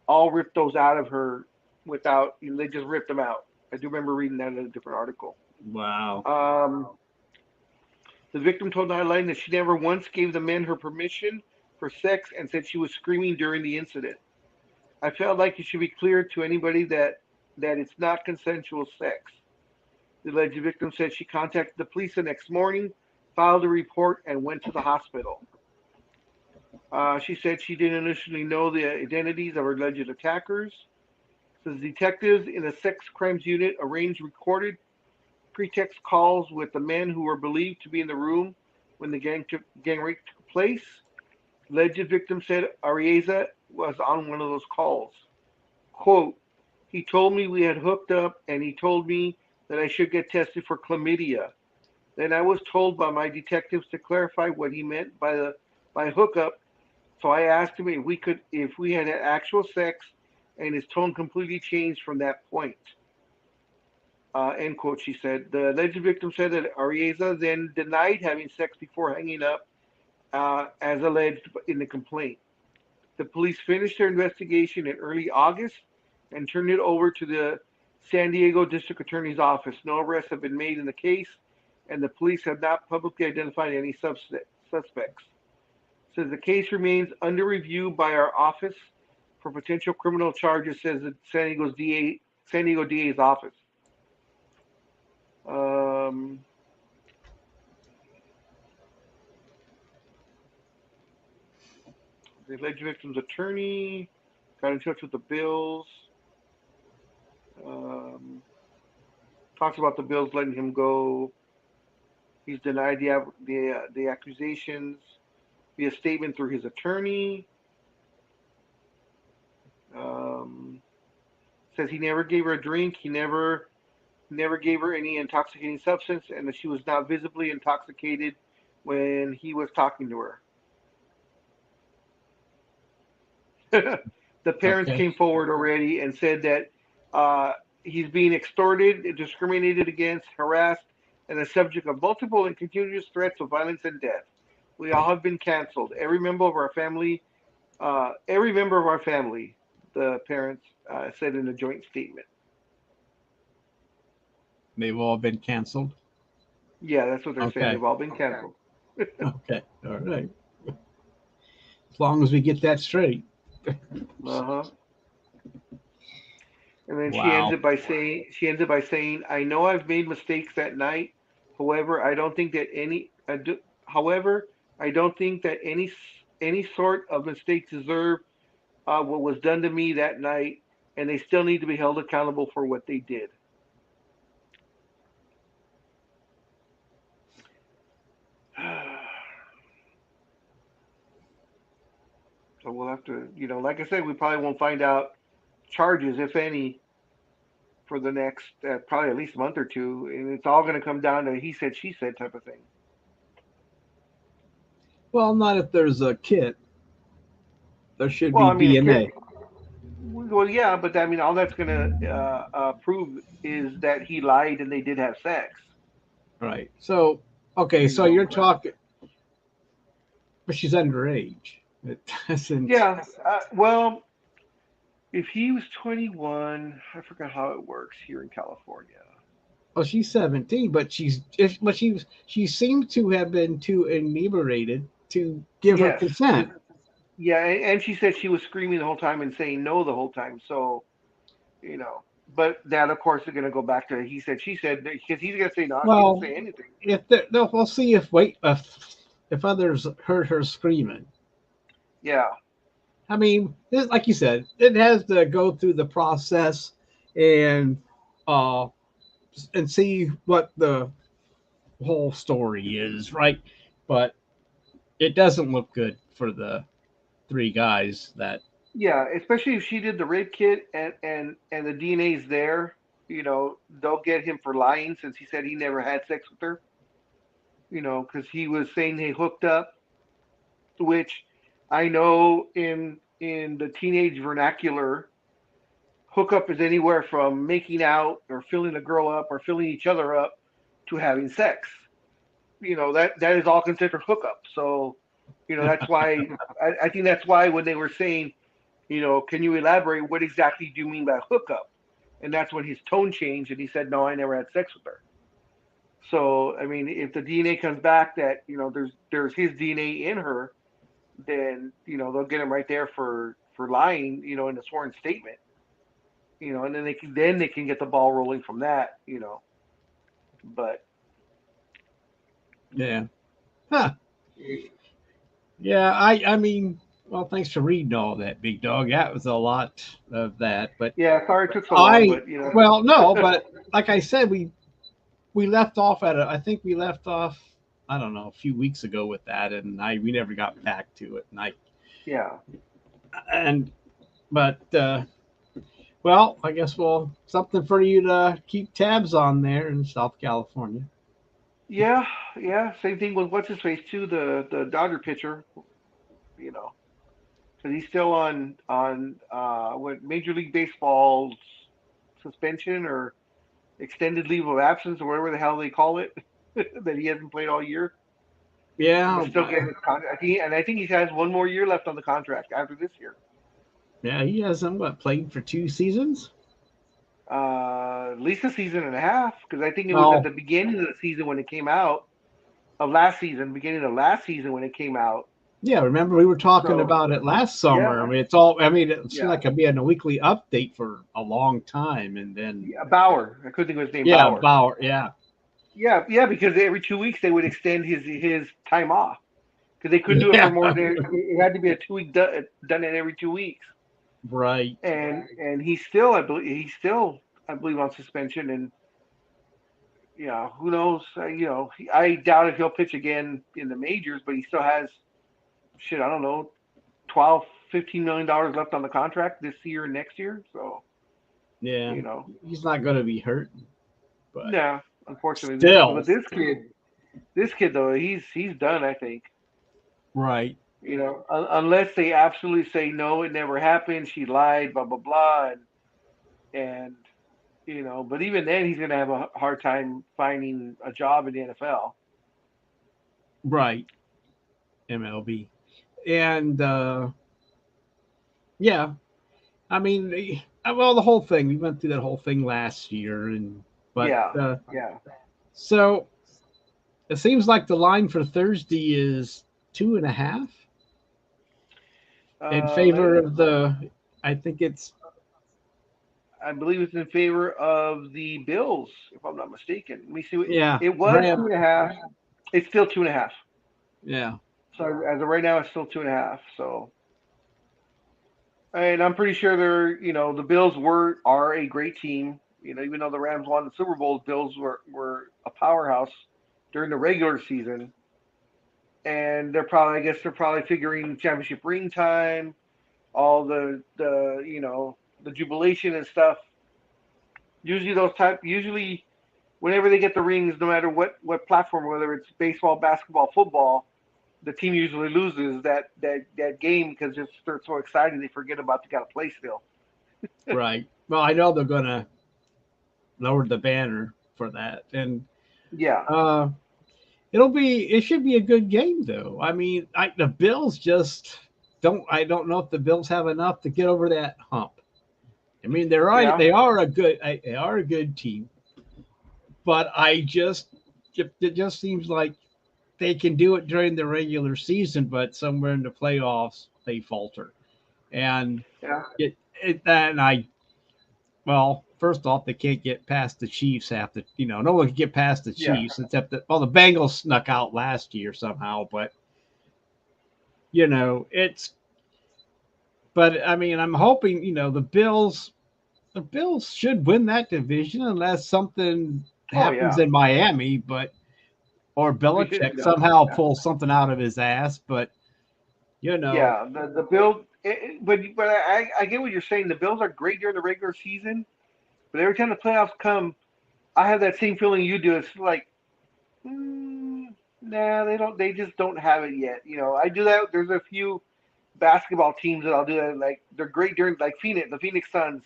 all ripped those out of her without. They just ripped them out. I do remember reading that in a different article. Wow. The victim told Nightline that she never once gave the men her permission for sex and said she was screaming during the incident. I felt like it should be clear to anybody that it's not consensual sex. The alleged victim said she contacted the police the next morning, filed a report, and went to the hospital. She said she didn't initially know the identities of her alleged attackers. The detectives in the sex crimes unit arranged recorded pretext calls with the men who were believed to be in the room when the gang rape took place. The alleged victim said Arieza was on one of those calls. Quote, he told me we had hooked up and he told me that I should get tested for chlamydia. Then I was told by my detectives to clarify what he meant by hookup. So I asked him if we had actual sex, and his tone completely changed from that point. End quote, she said. The alleged victim said that Arieza then denied having sex before hanging up, as alleged in the complaint. The police finished their investigation in early August and turned it over to the San Diego District Attorney's Office. No arrests have been made in the case, and the police have not publicly identified any suspects. Says the case remains under review by our office for potential criminal charges. Says the San Diego DA's office. The alleged victim's attorney got in touch with the Bills. Talks about the Bills letting him go. He's denied the accusations via statement through his attorney. Says he never gave her a drink. He never gave her any intoxicating substance, and that she was not visibly intoxicated when he was talking to her. The parents came forward already and said that he's being extorted, discriminated against, harassed, and the subject of multiple and continuous threats of violence and death. We all have been canceled. Every member of our family, the parents said in a joint statement. They've all been canceled. Yeah, that's what they're saying. Okay. They've all been canceled. Okay, all right. As long as we get that straight. Uh-huh. And then she Wow. ends it by saying, I know I've made mistakes that night. However, I don't think that any sort of mistakes deserve what was done to me that night, and they still need to be held accountable for what they did. So we'll have to, like I said, we probably won't find out charges, if any, for the next probably at least a month or two, and it's all going to come down to he said, she said type of thing. Well, not if there's a kit. There should Well, be DNA. Well, yeah, but I mean, all that's going to prove is that he lied and they did have sex. Right. So, okay, so you're talking, but she's underage. It doesn't. Yeah. Well, if he was 21, I forgot how it works here in California. Well, she's 17, but she seems to have been too inebriated to give her consent. Yeah, and she said she was screaming the whole time and saying no the whole time. So, but that, of course, is going to go back to he said, she said, because he's going to say no, Well, she didn't say anything. We'll see if others heard her screaming. Yeah. I mean, like you said, it has to go through the process and see what the whole story is, right? But it doesn't look good for the three guys that. Yeah, especially if she did the rape kit and the DNA's there, they'll get him for lying since he said he never had sex with her. Because he was saying they hooked up, which I know in the teenage vernacular, hookup is anywhere from making out or filling a girl up or filling each other up to having sex. That is all considered hookup. So, that's why I think that's why when they were saying, can you elaborate? What exactly do you mean by hookup? And that's when his tone changed and he said, no, I never had sex with her. So, I mean, if the DNA comes back that, there's his DNA in her, then, they'll get him right there for lying, in a sworn statement, and then they can get the ball rolling from that, but. Yeah. Huh. Yeah. I mean, well, thanks for reading all that, Big Dog. That was a lot of that, but yeah, sorry it took so long, but Well, no, but like I said, we left off I think we left off, I don't know, a few weeks ago with that, and we never got back to it. Well, I guess something for you to keep tabs on there in South California. Yeah. Same thing with what's his face too, the Dodger pitcher, because he's still on what Major League Baseball's suspension or extended leave of absence or whatever the hell they call it, that he hasn't played all year. Yeah. He's still getting his contract, and I think he has one more year left on the contract after this year. Yeah, he hasn't played for 2 seasons. At least a season and a half, because I think it was at the beginning of the season when it came out of last season, beginning of last season when it came out, Yeah, remember we were talking So, about it last summer. yeah. I mean, it's all. I mean, it seemed Yeah. like I'd be in a weekly update for a long time, and then Yeah, Bauer. I couldn't think of his name. yeah, Bauer. Bauer. Yeah, Yeah, because every 2 weeks they would extend his time off because they couldn't do it for yeah, more than it had to be a 2 week done in every 2 weeks. right. And I believe on suspension. And yeah, who knows? I doubt if he'll pitch again in the majors, but he still has shit. I don't know, 12, $15 million left on the contract this year and next year. So Yeah, you know, he's not going to be hurt, but yeah. Unfortunately, still, but this kid though, he's done. I think. right. Unless they absolutely say no, it never happened. She lied, blah blah blah, and But even then, he's going to have a hard time finding a job in the NFL. Right, MLB. And yeah, I mean, well, the whole thing. We went through that whole thing last year, and but Yeah, yeah. so it seems like the line for Thursday is 2.5 in Let favor me. of the. I think it's I believe it's in favor of the Bills, if I'm not mistaken. Let me see. yeah, It was Ram. 2.5. It's still 2.5. Yeah, So as of right now, it's still 2.5. So, and I'm pretty sure the Bills are a great team. Even though the Rams won the Super Bowl, Bills were a powerhouse during the regular season. And I guess they're probably figuring championship ring time, all the jubilation and stuff. Usually whenever they get the rings, no matter what platform, whether it's baseball, basketball, football, the team usually loses that game because they're so excited they forget about they got to play still. right. Well, I know they're gonna lower the banner for that, and Yeah, uh, it should be a good game though. I mean, the Bills just don't. I don't know if the Bills have enough to get over that hump. I mean, yeah, they are a good team, but it just seems like they can do it during the regular season, but somewhere in the playoffs they falter. And yeah, and I well, first off, they can't get past the Chiefs. No one can get past the yeah. Chiefs except that. Well, the Bengals snuck out last year somehow, but it's. But I mean, I'm hoping the Bills should win that division unless something Oh happens yeah. in Miami, or Belichick No, somehow yeah. pulls something out of his ass. But you know, Yeah, the Bills, but I get what you're saying. The Bills are great during the regular season, but every time the playoffs come, I have that same feeling you do. It's like, nah, they don't. They just don't have it yet. I do that. There's a few basketball teams that I'll do that. Like they're great during like the Phoenix Suns.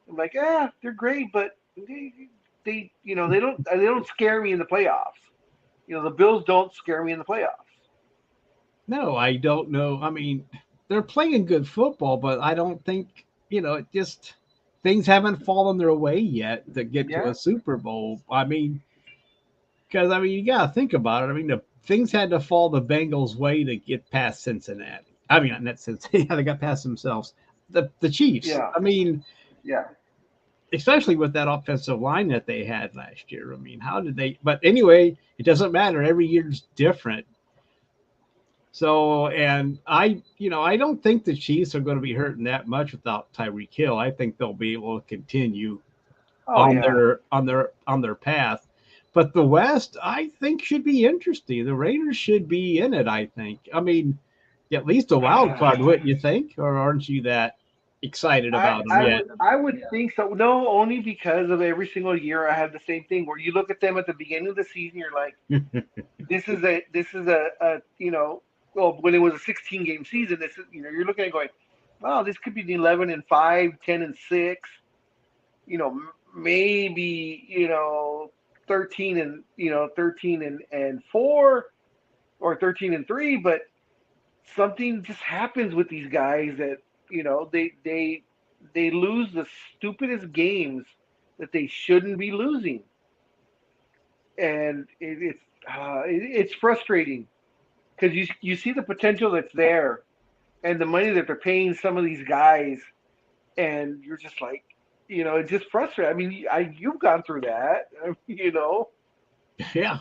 I'm like, they're great, but they don't scare me in the playoffs. The Bills don't scare me in the playoffs. no, I don't know. I mean, they're playing good football, but I don't think it just things haven't fallen their way yet to get to Yeah, a Super Bowl. I mean, because you got to think about it. I mean, the things had to fall the Bengals' way to get past Cincinnati. I mean, not Cincinnati. They got past themselves. The Chiefs. yeah, I mean, yeah. especially with that offensive line that they had last year. I mean, how did they? But anyway, it doesn't matter. Every year's different. So, and I don't think the Chiefs are going to be hurting that much without Tyreek Hill. I think they'll be able to continue Oh yeah. on their path. But the West, I think, should be interesting. The Raiders should be in it. I think. I mean, at least a wild card, wouldn't you think? Or aren't you that excited I, about them I yet? would I would think so. No, only because of every single year I have the same thing where you look at them at the beginning of the season, you're like, this is a well, when it was a 16 game season, this is you're looking at it going, wow, this could be the 11-5, 10-6, maybe 13-4 or 13-3, but something just happens with these guys that they lose the stupidest games that they shouldn't be losing, and it's frustrating because you see the potential that's there, and the money that they're paying some of these guys, and you're just like, it's just frustrating. I mean, you've gone through that, Yeah.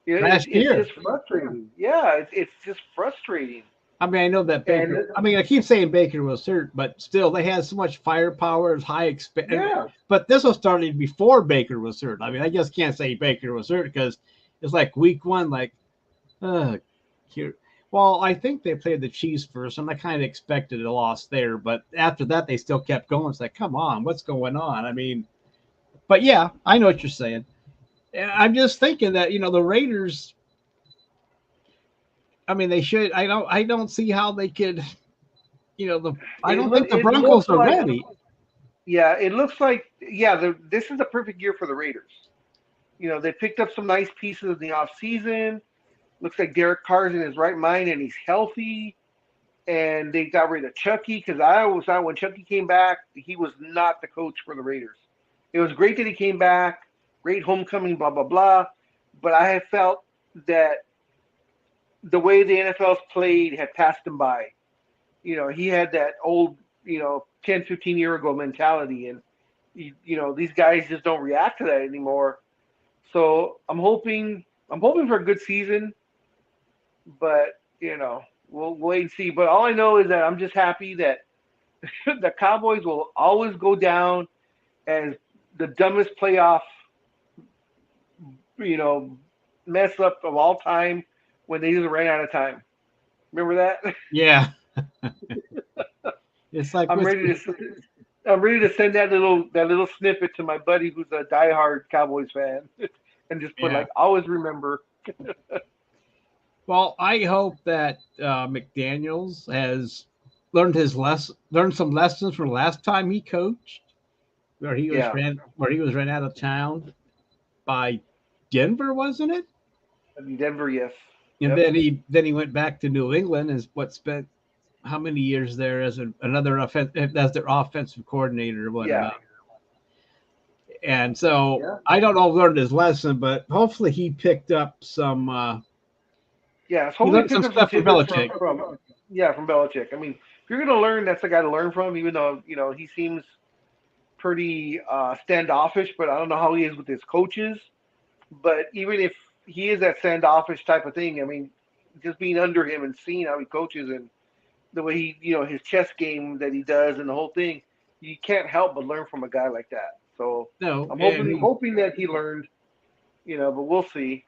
It's Last year. just frustrating. Yeah, it's just frustrating. I mean, I know that Baker. And- I mean, I keep saying Baker was hurt, but still, they had so much firepower, high expect. Yeah. But this was started before Baker was hurt. I mean, I just can't say Baker was hurt because it's like week one, like, here. Well, I think they played the Chiefs first, and I kind of expected a loss there. But after that, they still kept going. It's like, come on, what's going on? I mean, but yeah, I know what you're saying. And I'm just thinking that the Raiders. I mean, they should. I don't see how they could. I don't think the Broncos are ready. Yeah, it looks like this is a perfect year for the Raiders. They picked up some nice pieces in the offseason. Looks like Derek Carr's in his right mind and he's healthy. And they got rid of Chucky because I always thought when Chucky came back, he was not the coach for the Raiders. It was great that he came back, great homecoming, blah, blah, blah. But I have felt that the way the NFL's played had passed him by. He had that old, 10, 15 year ago mentality. And, these guys just don't react to that anymore. So I'm hoping for a good season. But, we'll wait and see. But all I know is that I'm just happy that the Cowboys will always go down as the dumbest playoff, mess up of all time when they just ran out of time. Remember that? Yeah. It's like I'm ready to send that little snippet to my buddy who's a diehard Cowboys fan and just put always remember. Well, I hope that McDaniels has learned some lessons from last time he coached, where he was ran out of town by Denver, wasn't it? Denver, yes. And then he went back to New England and spent how many years there as as their offensive coordinator or whatnot. Yeah. And so I don't know if he learned his lesson, but hopefully he picked up some. Hopefully some stuff from Belichick. From Belichick. I mean, if you're going to learn, that's the guy to learn from. Even though he seems pretty standoffish, but I don't know how he is with his coaches. But even if he is that standoffish type of thing, I mean, just being under him and seeing how he coaches and the way he, his chess game that he does and the whole thing, you can't help but learn from a guy like that. So I'm hoping that he learned, but we'll see.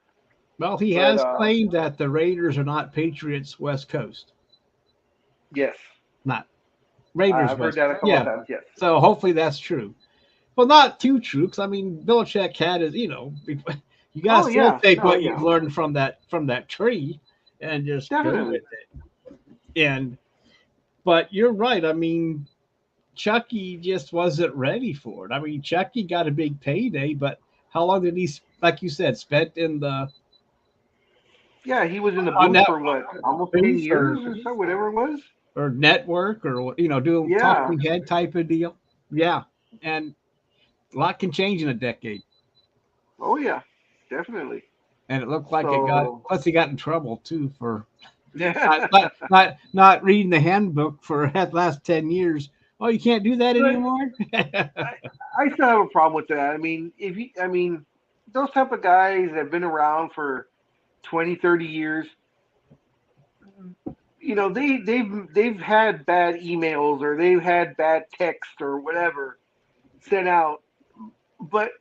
Well, he has claimed that the Raiders are not Patriots West Coast. Yes. Not Raiders I've West heard that a couple times, yes. So hopefully that's true. Well, not too true, because I mean, Belichick had his, you got to still take what you've learned from that tree and just go with it. But you're right. I mean, Chucky just wasn't ready for it. I mean, Chucky got a big payday, but how long did he, like you said, spent in the? Yeah, he was in the booth for what, almost 10 years or so, whatever it was. Or network, or doing talking head type of deal. Yeah, and a lot can change in a decade. Oh yeah, definitely. And it looked like plus he got in trouble too for not reading the handbook for the last 10 years. Oh, you can't do that anymore? I still have a problem with that. I mean, those type of guys that have been around for 20, 30 years, they've had bad emails or they've had bad text or whatever sent out. But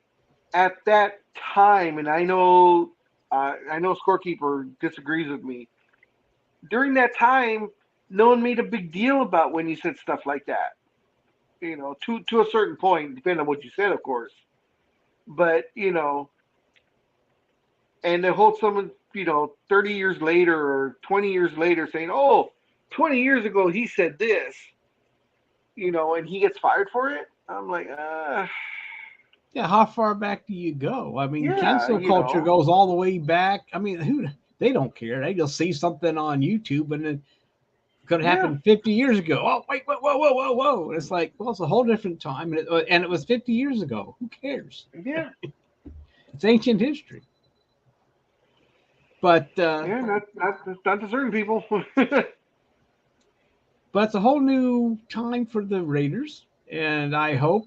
at that time, and I know Scorekeeper disagrees with me, during that time, no one made a big deal about when you said stuff like that. To a certain point, depending on what you said, of course. But, and to hold someone, 30 years later or 20 years later saying, 20 years ago he said this, and he gets fired for it. I'm like, Yeah, how far back do you go? I mean, cancel culture goes all the way back. I mean, they don't care. They just see something on YouTube and it could have happened 50 years ago. Oh, wait, whoa. It's like, well, it's a whole different time. And it was 50 years ago. Who cares? Yeah. It's ancient history. But Yeah, not to certain people. but it's a whole new time for the Raiders, and I hope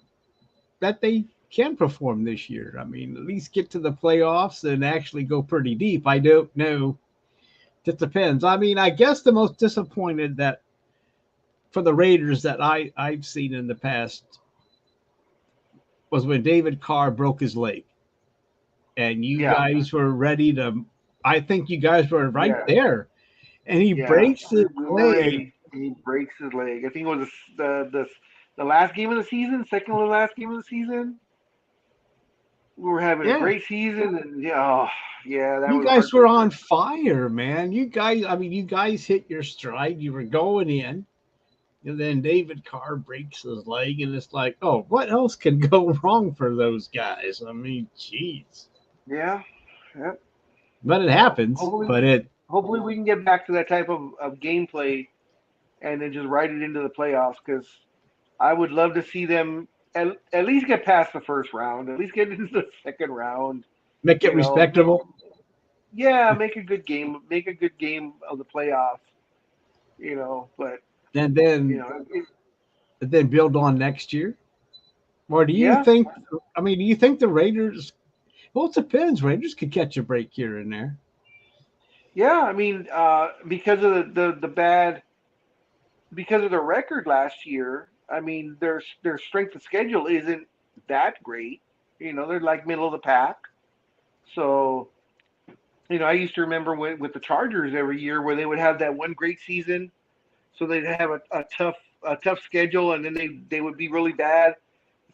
that they can perform this year. I mean, at least get to the playoffs and actually go pretty deep. I don't know. It depends. I mean, I guess the most disappointed that for the Raiders that I've seen in the past was when David Carr broke his leg, and you Yeah. guys were ready to. I think you guys were right Yeah. there, and he Yeah, breaks his we were leg. ready. He breaks his leg. I think it was the last game of the season, second to the last game of the season. We were having a Yeah. great season, and yeah, that You was guys were on heartbreaker. fire, man. You guys, I mean, you guys hit your stride. You were going in, and then David Carr breaks his leg, and it's like, oh, what else can go wrong for those guys? I mean, jeez. Yeah, yeah. But it Well, happens. But hopefully we can get back to that type of gameplay and then just ride it into the playoffs because I would love to see them at least get past the first round, at least get into the second round. make it You know, respectable. yeah, make a good game of the playoffs. But And you then know, build on next year. Or do you yeah, think? I mean, do you think the Raiders? Well, it depends. Raiders could catch a break here and there. yeah. I mean, because of the bad, because of the record last year. I mean, their strength of schedule isn't that great. They're like middle of the pack. So I used to remember with the Chargers every year where they would have that one great season, so they'd have a tough schedule, and then they would be really bad.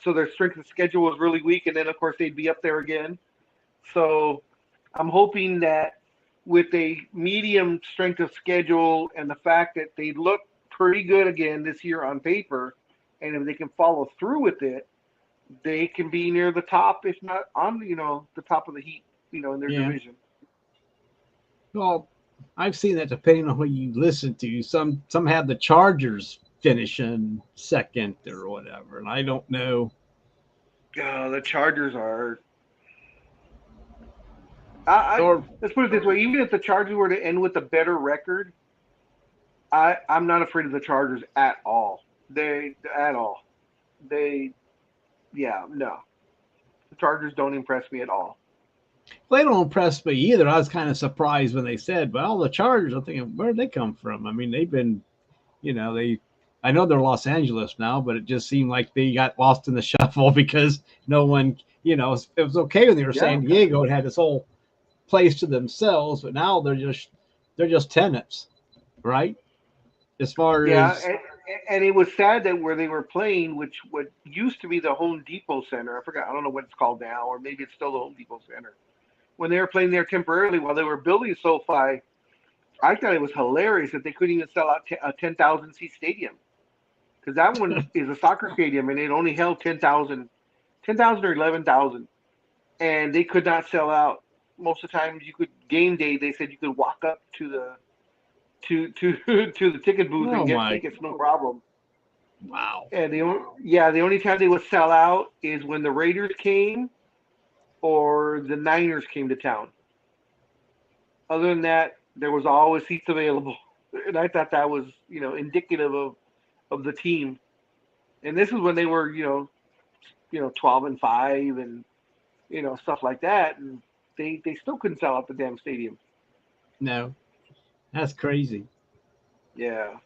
So their strength of schedule was really weak, and then of course they'd be up there again. So I'm hoping that with a medium strength of schedule and the fact that they look pretty good again this year on paper, and if they can follow through with it, they can be near the top, if not on the top of the heap, in their Yeah. division. Well, I've seen that depending on who you listen to. Some have the Chargers finishing second or whatever, and I don't know. The Chargers are. I Or let's put it this way: even if the Chargers were to end with a better record, I'm not afraid of the Chargers at all. At all. They Yeah, no. The Chargers don't impress me at all. they don't impress me either. I was kind of surprised when they said, "Well, the Chargers." I'm thinking, where'd they come from? I mean, they've been, they. I know they're Los Angeles now, but it just seemed like they got lost in the shuffle because no one, it was okay when they were Yeah. San Diego and had this whole place to themselves, but now they're just tenants, right? As far Yeah, as and it was sad that where they were playing, which what used to be the Home Depot Center, I forgot, I don't know what it's called now, or maybe it's still the Home Depot Center. When they were playing there temporarily while they were building SoFi, I thought it was hilarious that they couldn't even sell out a 10,000 seat stadium because that one is a soccer stadium and it only held 10,000 or 11,000, and they could not sell out. Most of the time, you could game day. They said you could walk up to the to the ticket booth Oh and get my. tickets, no problem. Wow. And the only time they would sell out is when the Raiders came or the Niners came to town. Other than that, there was always seats available, and I thought that was indicative of the team. And this is when they were 12-5 and stuff like that, and they still couldn't sell out the damn stadium. No, that's crazy. Yeah.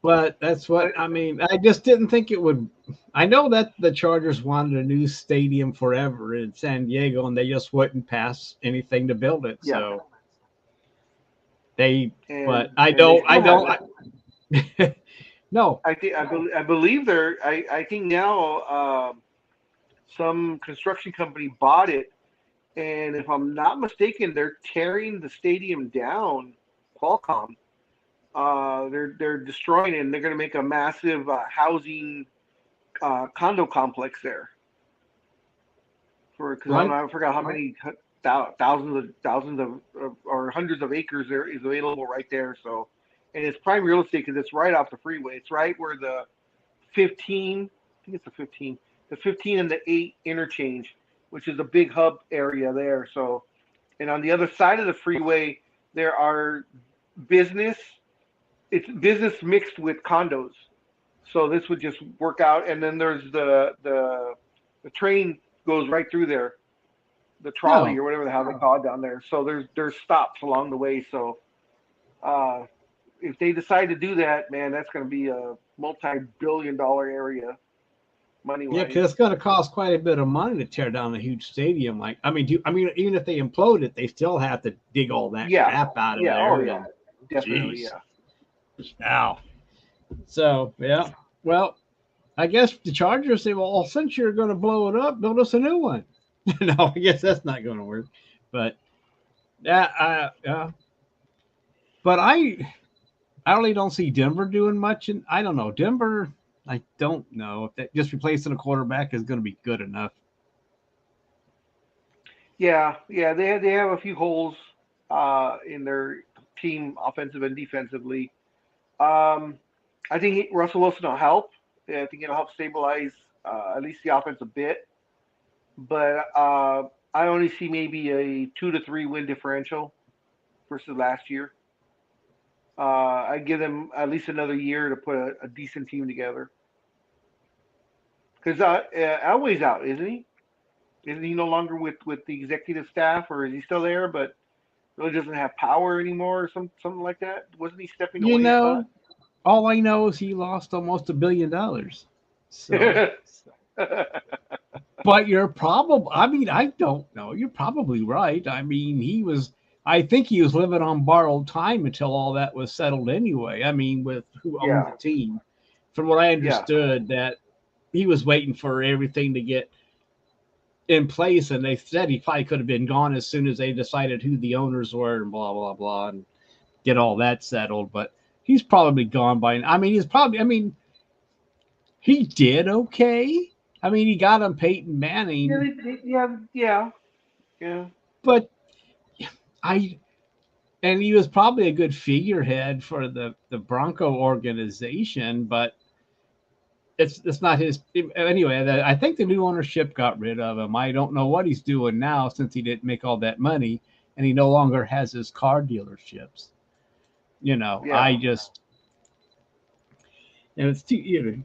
But that's what I mean. I just didn't think it would. I know that the Chargers wanted a new stadium forever in San Diego, and they just wouldn't pass anything to build it. Yeah. So they, And, but I and they don't, still I have don't, it. no, I believe they're. I think now some construction company bought it, and if I'm not mistaken, they're tearing the stadium down. Qualcomm. They're destroying it, and they're going to make a massive housing condo complex there. Because Right. I forgot how many thousands of or hundreds of acres there is available right there. So, and it's prime real estate because it's right off the freeway. It's right where the 15, I think it's the 15 and the 8 interchange, which is a big hub area there. So, and on the other side of the freeway, there are business. It's business mixed with condos. So this would just work out. And then there's the train goes right through there, the trolley Oh. or whatever the hell they call it down there. So there's stops along the way. So if they decide to do that, man, that's going to be a multi-billion-dollar area, money Yeah, wise. because it's going to cost quite a bit of money to tear down a huge stadium. Like, I mean, even if they implode it, they still have to dig all that Yeah. crap out of Yeah, there. oh yeah, definitely, Jeez. yeah. Ow. So, yeah. Well, I guess the Chargers say, well, since you're going to blow it up, build us a new one. No, I guess that's not going to work. But yeah, but I really don't see Denver doing much. And I don't know. Denver, I don't know if that just replacing a quarterback is going to be good enough. Yeah, they have a few holes in their team, offensive and defensively. I think Russell Wilson will help. Yeah, I think it'll help stabilize at least the offense a bit. But I only see maybe a 2 to 3 win differential versus last year. I give them at least another year to put a decent team together. Because Elway's out, isn't he? Isn't he no longer with the executive staff, or is he still there but really doesn't have power anymore, or something like that? Wasn't he stepping away? You know, all I know is he lost almost $1 billion. So, but you're probably, I mean, I don't know. You're probably right. I mean, I think he was living on borrowed time until all that was settled anyway. I mean, with who owned Yeah. the team. From what I understood, that he was waiting for everything to get in place, and they said he probably could have been gone as soon as they decided who the owners were and blah, blah, blah, and get all that settled. But he's probably gone by now. I mean, he did okay. I mean, he got him Peyton Manning. Yeah. But and he was probably a good figurehead for the Bronco organization, but it's not his anyway. I think the new ownership got rid of him. I don't know what he's doing now since he didn't make all that money and he no longer has his car dealerships. I just and it's too.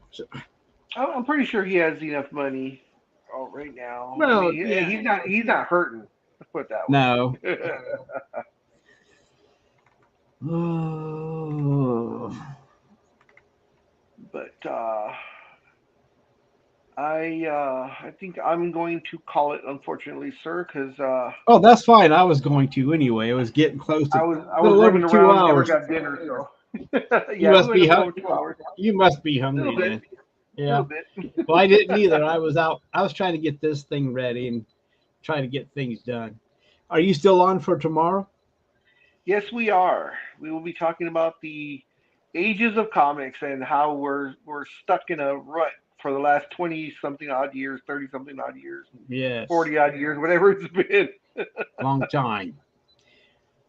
I'm pretty sure he has enough money right now. Well, I mean, he's not hurting. Let's put it that way. No. Oh. But I think I'm going to call it, unfortunately, sir, because oh, that's fine. I was going to anyway. It was getting close to I was little over running 2 around, never hours. got dinner, so You must be hungry. 2 hours. You must be A hungry little bit. then. A Yeah. little bit. Well, I didn't either. I was out. I was trying to get this thing ready and trying to get things done. Are you still on for tomorrow? Yes, we are. We will be talking about the ages of comics and how we're stuck in a rut for the last 20-something odd years, 30-something odd years, Yes. 40 odd years, whatever it's been. Long time.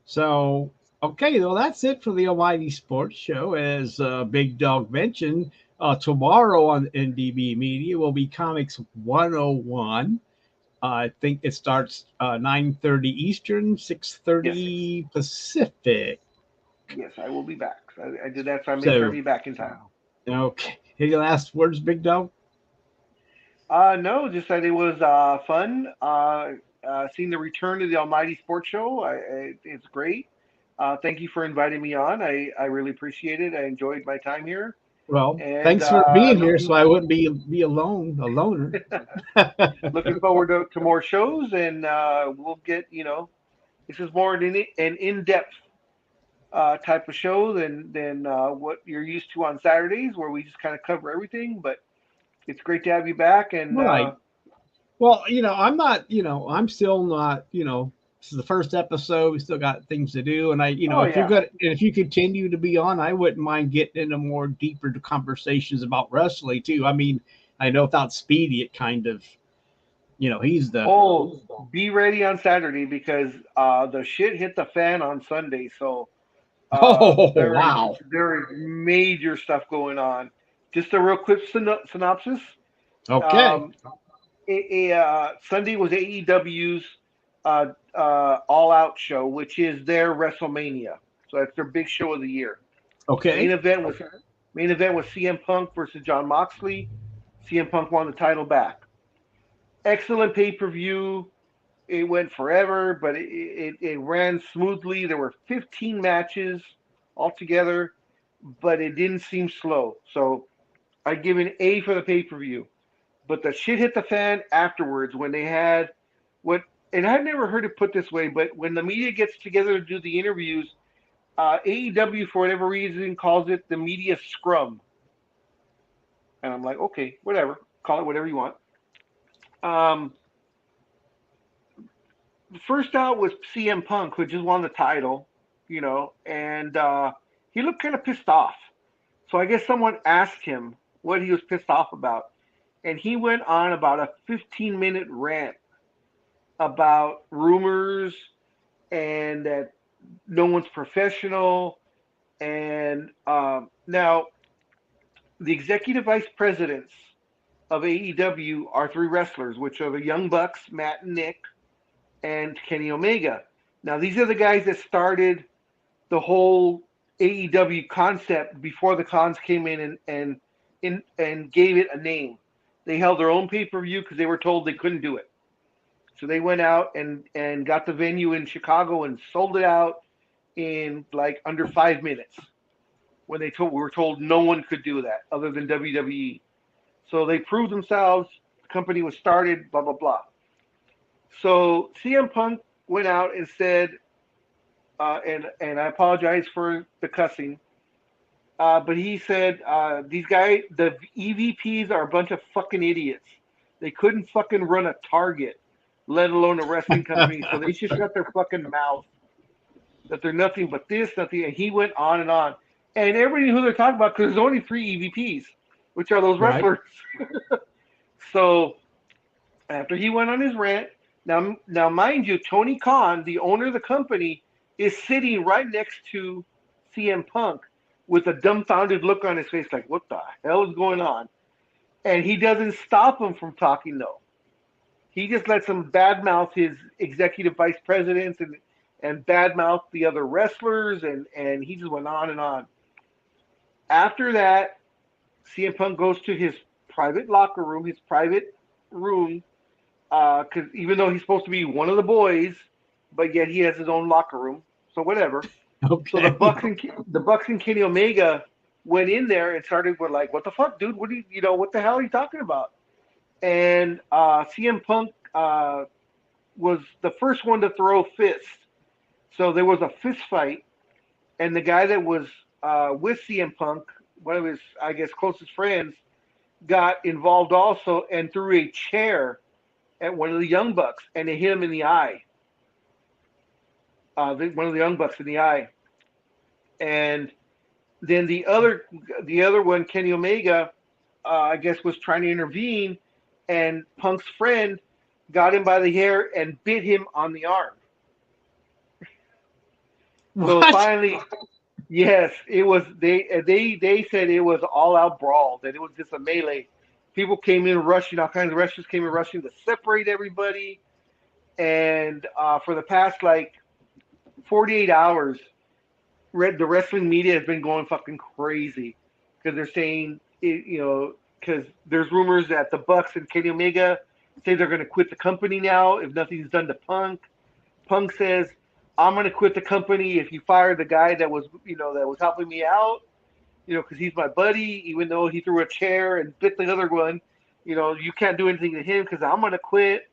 So, okay, well, that's it for the Almighty Sports Show. As Big Dog mentioned, tomorrow on NDB Media will be Comics 101. I think it starts 9:30 Eastern, 6:30 Pacific. Yes, I will be back. I did that, so I made So- sure to be back in time. Okay. Any last words, Big Dog? No, just that it was fun. Seeing the return of the Almighty Sports Show, it's great. Thank you for inviting me on. I really appreciate it. I enjoyed my time here. Well, And, thanks for being here, so I wouldn't be a loner. Looking forward to more shows, and we'll get, this is more an in-depth type of show than what you're used to on Saturdays, where we just kind of cover everything. But it's great to have you back. And Right. Well, I'm not, I'm still not, this is the first episode. We still got things to do. And if you continue to be on, I wouldn't mind getting into more deeper conversations about wrestling too. I mean, I know without Speedy, it kind of, he's the, be ready on Saturday, because the shit hit the fan on Sunday. So wow. there is major stuff going on. Just a real quick synopsis. Okay. Sunday was AEW's All Out show, which is their WrestleMania. So that's their big show of the year. Okay. Main event was CM Punk versus John Moxley. CM Punk won the title back. Excellent pay-per-view. It went forever, but it ran smoothly. There were 15 matches altogether, but it didn't seem slow. So I give an A for the pay-per-view. But the shit hit the fan afterwards when they had what, and I've never heard it put this way, but when the media gets together to do the interviews, AEW, for whatever reason, calls it the media scrum. And I'm like, okay, whatever. Call it whatever you want. First out was CM Punk, who just won the title, and he looked kind of pissed off. So I guess someone asked him what he was pissed off about. And he went on about a 15-minute rant about rumors and that no one's professional. And now the executive vice presidents of AEW are 3 wrestlers, which are the Young Bucks, Matt and Nick, and Kenny Omega. Now, these are the guys that started the whole AEW concept before the cons came in and gave it a name. They held their own pay-per-view because they were told they couldn't do it. So they went out and got the venue in Chicago and sold it out in like under 5 minutes. When we were told no one could do that other than WWE. So they proved themselves. The company was started, blah, blah, blah. So CM Punk went out and said, and I apologize for the cussing, but he said, these guys, the EVPs are a bunch of fucking idiots. They couldn't fucking run a Target, let alone a wrestling company, so they should shut their fucking mouth. That they're nothing but this, nothing. And he went on and on. And everybody knew who they're talking about because there's only 3 EVPs, which are those wrestlers. Right. So after he went on his rant, now mind you, Tony Khan, the owner of the company, is sitting right next to CM Punk with a dumbfounded look on his face, like, what the hell is going on? And he doesn't stop him from talking, though. He just lets him badmouth his executive vice presidents and badmouth the other wrestlers, and he just went on and on. After that, CM Punk goes to his private locker room, his private room, because even though he's supposed to be one of the boys, but yet he has his own locker room, so whatever. Okay. So the Bucks and Kenny Omega went in there and started with like, what the fuck, dude? What the hell are you talking about? And CM Punk was the first one to throw fists. So there was a fist fight, and the guy that was with CM Punk, one of his, I guess, closest friends, got involved also and threw a chair at one of the Young Bucks, and it hit him in the eye. One of the Young Bucks in the eye. And then the other one, Kenny Omega, I guess, was trying to intervene, and Punk's friend got him by the hair and bit him on the arm. So finally, yes, it was. They said it was all out brawl. That it was just a melee. People came in rushing. All kinds of wrestlers came in rushing to separate everybody. And for the past 48 hours, the wrestling media has been going fucking crazy because they're saying because there's rumors that the Bucks and Kenny Omega say they're going to quit the company now if nothing's done to Punk. Punk says, I'm going to quit the company if you fire the guy that was helping me out, because he's my buddy, even though he threw a chair and bit the other one. You can't do anything to him because I'm going to quit.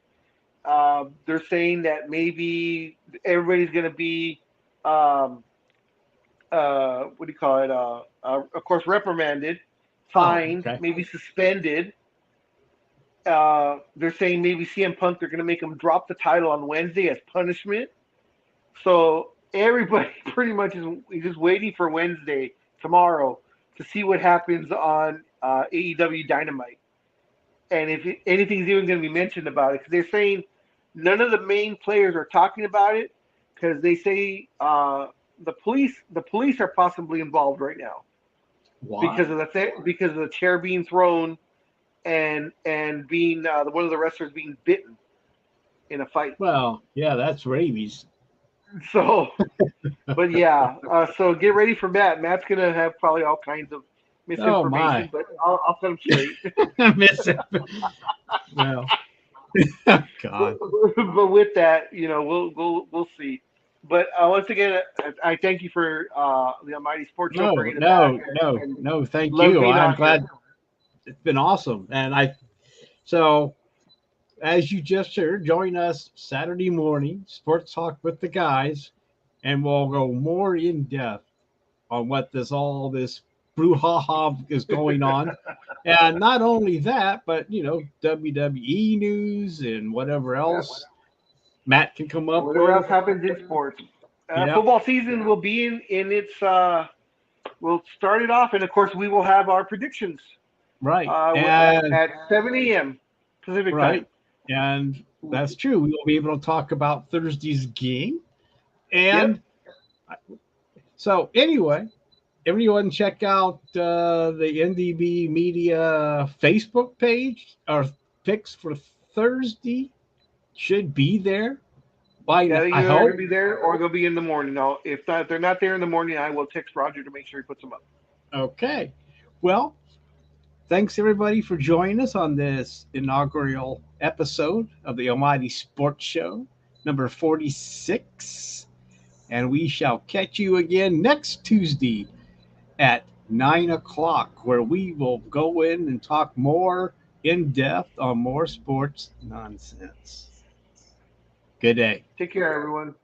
They're saying that maybe everybody's going to be, of course, reprimanded, fined, maybe suspended. They're saying maybe CM Punk, they're going to make him drop the title on Wednesday as punishment. So everybody pretty much is just waiting for Wednesday, tomorrow, to see what happens on AEW Dynamite. And if anything's even going to be mentioned about it. Because they're saying none of the main players are talking about it because they say the police are possibly involved right now. Why? Because of the chair being thrown and being one of the wrestlers being bitten in a fight. Well, yeah, that's rabies. So, but yeah, so get ready for Matt. Matt's gonna have probably all kinds of Oh, my. misinformation, but I'll set him straight. Miss it. Well, God. But with that, we'll see. But once again, I thank you for the Almighty Sports Show No, bringing it no, back. no, and no. Thank love you. being I'm on glad. here. It's been awesome. So as you just heard, join us Saturday morning, Sports Talk with the guys, and we'll go more in depth on what all this brouhaha is going on. And not only that, but WWE news and whatever else Matt can come up Whatever else with. happens in sports. Yep. Football season will be in its. We'll start it off, and of course, we will have our predictions. Right. At 7 a.m. Pacific Right. time. And that's true. We will be able to talk about Thursday's game. And so anyway, everyone check out the NDB Media Facebook page. Our picks for Thursday should be there. Yeah, they're I either hope. going to be there or they'll be in the morning. Now, if they're not there in the morning, I will text Roger to make sure he puts them up. Okay. Well, thanks everybody for joining us on this inaugural episode of the Almighty Sports Show, number 46. And we shall catch you again next Tuesday at 9 o'clock, where we will go in and talk more in depth on more sports nonsense. Good day. Take care, everyone.